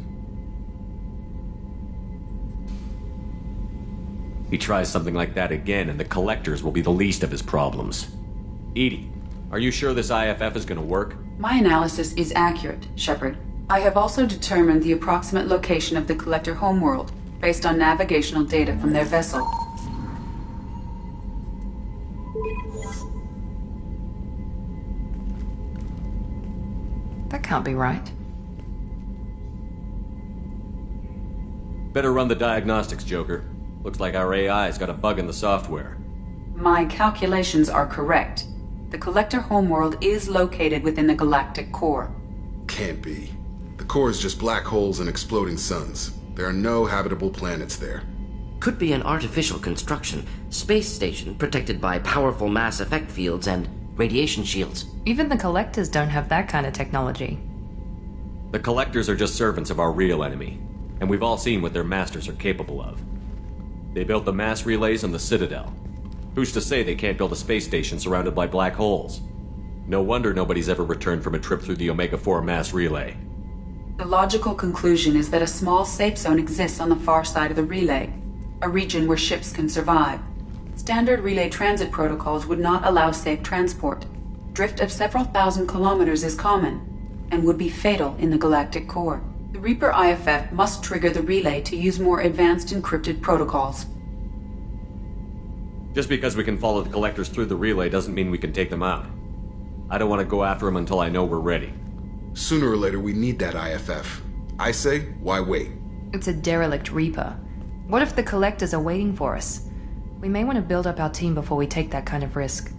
He tries something like that again, and the Collectors will be the least of his problems. EDI, are you sure this IFF is going to work? My analysis is accurate, Shepard. I have also determined the approximate location of the Collector homeworld, based on navigational data from their vessel. That can't be right. Better run the diagnostics, Joker. Looks like our AI's got a bug in the software. My calculations are correct. The Collector homeworld is located within the galactic core. Can't be. The core is just black holes and exploding suns. There are no habitable planets there. Could be an artificial construction. Space station protected by powerful mass effect fields and radiation shields. Even the Collectors don't have that kind of technology. The Collectors are just servants of our real enemy, and we've all seen what their masters are capable of. They built the mass relays on the Citadel. Who's to say they can't build a space station surrounded by black holes? No wonder nobody's ever returned from a trip through the Omega-4 mass relay. The logical conclusion is that a small safe zone exists on the far side of the relay, a region where ships can survive. Standard relay transit protocols would not allow safe transport. Drift of several thousand kilometers is common. and would be fatal in the galactic core. The Reaper IFF must trigger the relay to use more advanced encrypted protocols. Just because we can follow the Collectors through the relay doesn't mean we can take them out. I don't want to go after them until I know we're ready. Sooner or later, we need that IFF. I say, why wait? It's a derelict Reaper. What if the Collectors are waiting for us? We may want to build up our team before we take that kind of risk.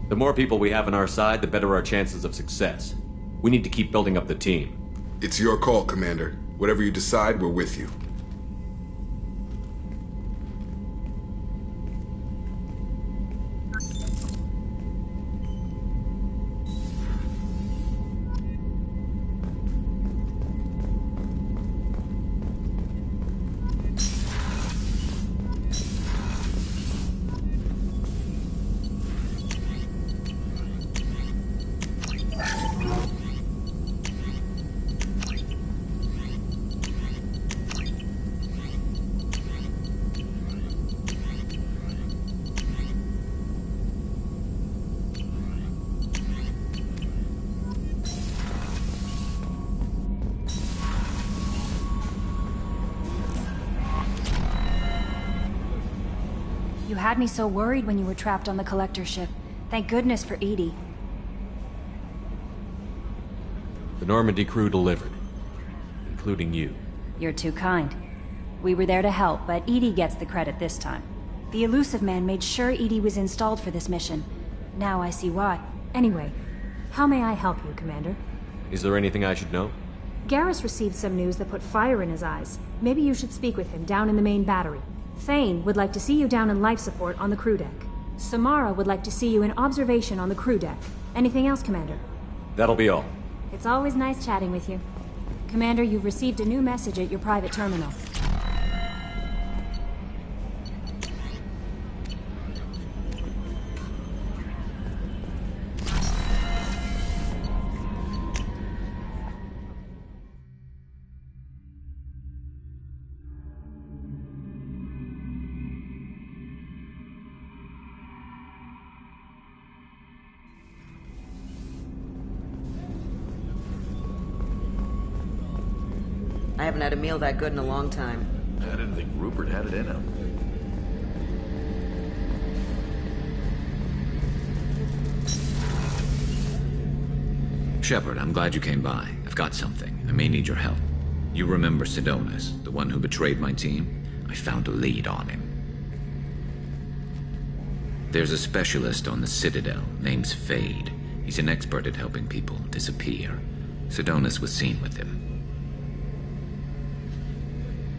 The more people we have on our side, the better our chances of success. We need to keep building up the team. It's your call, Commander. Whatever you decide, we're with you. You had me so worried when you were trapped on the Collector ship. Thank goodness for EDI. The Normandy crew delivered, including you. You're too kind. We were there to help, but EDI gets the credit this time. The Illusive Man made sure EDI was installed for this mission. Now I see why. Anyway, how may I help you, Commander? Is there anything I should know? Garrus received some news that put fire in his eyes. Maybe you should speak with him down in the main battery. Thane would like to see you down in life support on the crew deck. Samara would like to see you in observation on the crew deck. Anything else, Commander? That'll be all. It's always nice chatting with you. Commander, you've received a new message at your private terminal. I haven't had a meal that good in a long time. I didn't think Rupert had it in him. Shepard, I'm glad you came by. I've got something. I may need your help. You remember Sidonus, the one who betrayed my team? I found a lead on him. There's a specialist on the Citadel, name's Fade. He's an expert at helping people disappear. Sidonus was seen with him.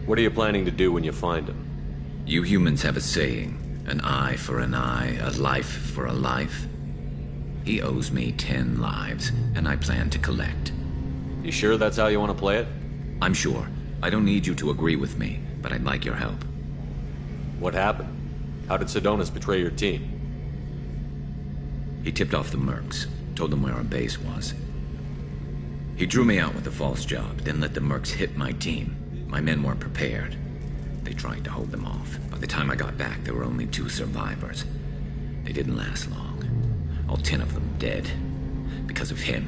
What are you planning to do when you find him? You humans have a saying, an eye for an eye, a life for a life. He owes me 10 lives, and I plan to collect. You sure that's how you want to play it? I'm sure. I don't need you to agree with me, but I'd like your help. What happened? How did Sidonus betray your team? He tipped off the mercs, told them where our base was. He drew me out with a false job, then let the mercs hit my team. My men weren't prepared. They tried to hold them off. By the time I got back, there were only 2 survivors. They didn't last long. All 10 of them dead. Because of him.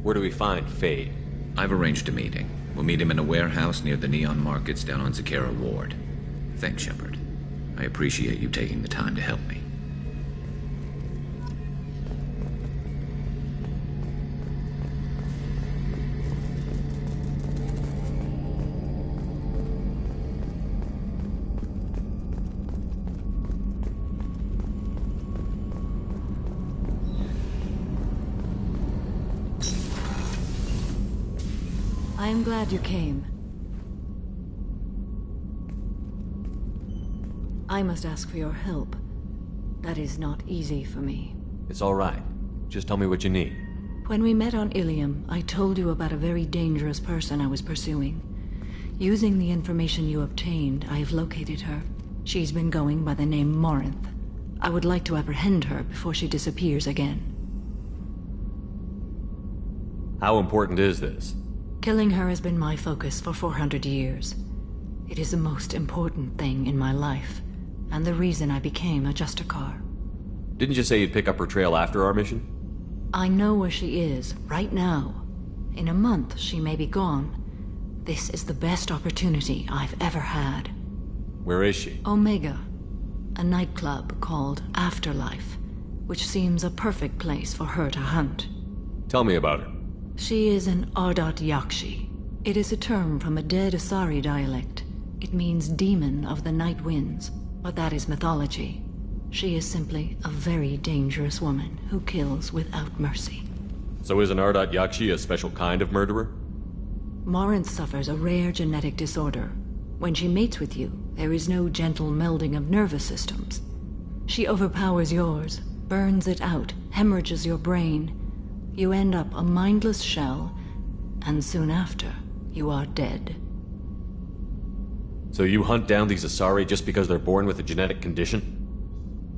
Where do we find Fade? I've arranged a meeting. We'll meet him in a warehouse near the Neon Markets down on Zakera Ward. Thanks, Shepard. I appreciate you taking the time to help me. I'm glad you came. I must ask for your help. That is not easy for me. It's all right. Just tell me what you need. When we met on Ilium, I told you about a very dangerous person I was pursuing. Using the information you obtained, I have located her. She's been going by the name Morinth. I would like to apprehend her before she disappears again. How important is this? Killing her has been my focus for 400 years. It is the most important thing in my life. and the reason I became a Justicar. Didn't you say you'd pick up her trail after our mission? I know where she is, right now. In a month, she may be gone. This is the best opportunity I've ever had. Where is she? Omega. A nightclub called Afterlife, which seems a perfect place for her to hunt. Tell me about her. She is an Ardat Yakshi. It is a term from a dead Asari dialect. It means demon of the night winds, but that is mythology. She is simply a very dangerous woman who kills without mercy. So is an Ardat Yakshi a special kind of murderer? Morinth suffers a rare genetic disorder. When she mates with you, there is no gentle melding of nervous systems. She overpowers yours, burns it out, hemorrhages your brain. You end up a mindless shell, and soon after, you are dead. So you hunt down these Asari just because they're born with a genetic condition?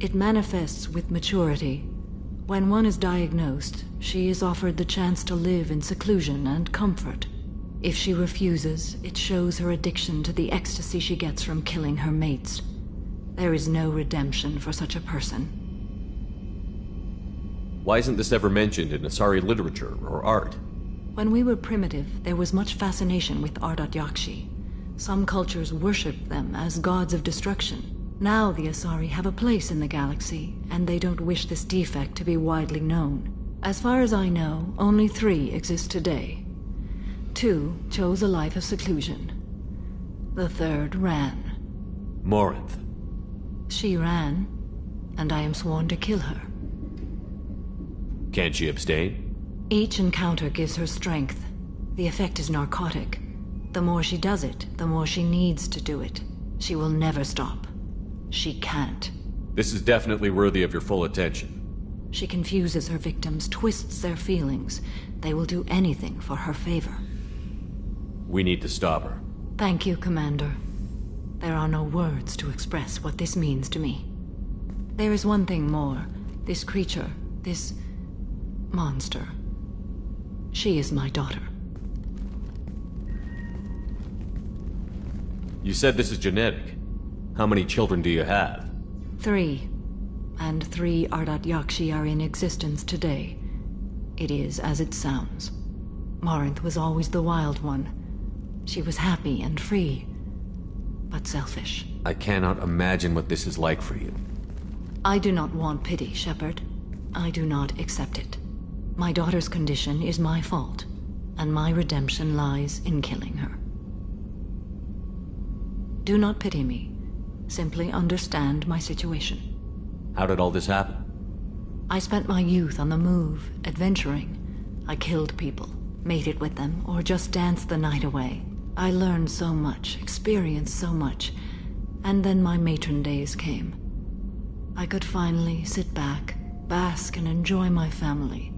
It manifests with maturity. When one is diagnosed, she is offered the chance to live in seclusion and comfort. If she refuses, it shows her addiction to the ecstasy she gets from killing her mates. There is no redemption for such a person. Why isn't this ever mentioned in Asari literature or art? When we were primitive, there was much fascination with Ardat Yakshi. Some cultures worshipped them as gods of destruction. Now the Asari have a place in the galaxy, and they don't wish this defect to be widely known. As far as I know, only 3 exist today. 2 chose a life of seclusion. The 3rd ran. Morinth. She ran, and I am sworn to kill her. Can't she abstain? Each encounter gives her strength. The effect is narcotic. The more she does it, the more she needs to do it. She will never stop. She can't. This is definitely worthy of your full attention. She confuses her victims, twists their feelings. They will do anything for her favor. We need to stop her. Thank you, Commander. There are no words to express what this means to me. There is one thing more. This creature, this monster. She is my daughter. You said this is genetic. How many children do you have? 3. And 3 Ardat Yakshi are in existence today. It is as it sounds. Morinth was always the wild one. She was happy and free, but selfish. I cannot imagine what this is like for you. I do not want pity, Shepard. I do not accept it. My daughter's condition is my fault, and my redemption lies in killing her. Do not pity me. Simply understand my situation. How did all this happen? I spent my youth on the move, adventuring. I killed people, mated with them, or just danced the night away. I learned so much, experienced so much, and then my matron days came. I could finally sit back, bask and enjoy my family.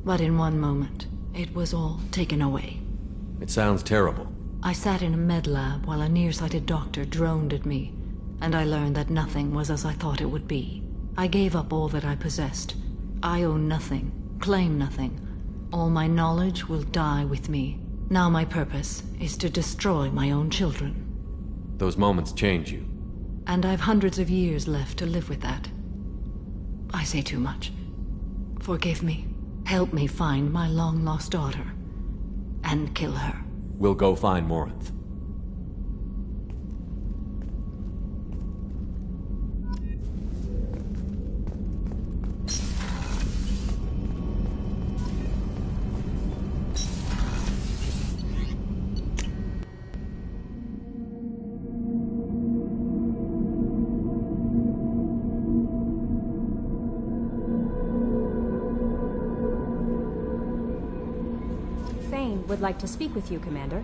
But in one moment, it was all taken away. It sounds terrible. I sat in a med lab while a nearsighted doctor droned at me, and I learned that nothing was as I thought it would be. I gave up all that I possessed. I own nothing, claim nothing. All my knowledge will die with me. Now my purpose is to destroy my own children. Those moments change you. And I've hundreds of years left to live with that. I say too much. Forgive me. Help me find my long-lost daughter. And kill her. We'll go find Morinth. Thane would like to speak with you, Commander.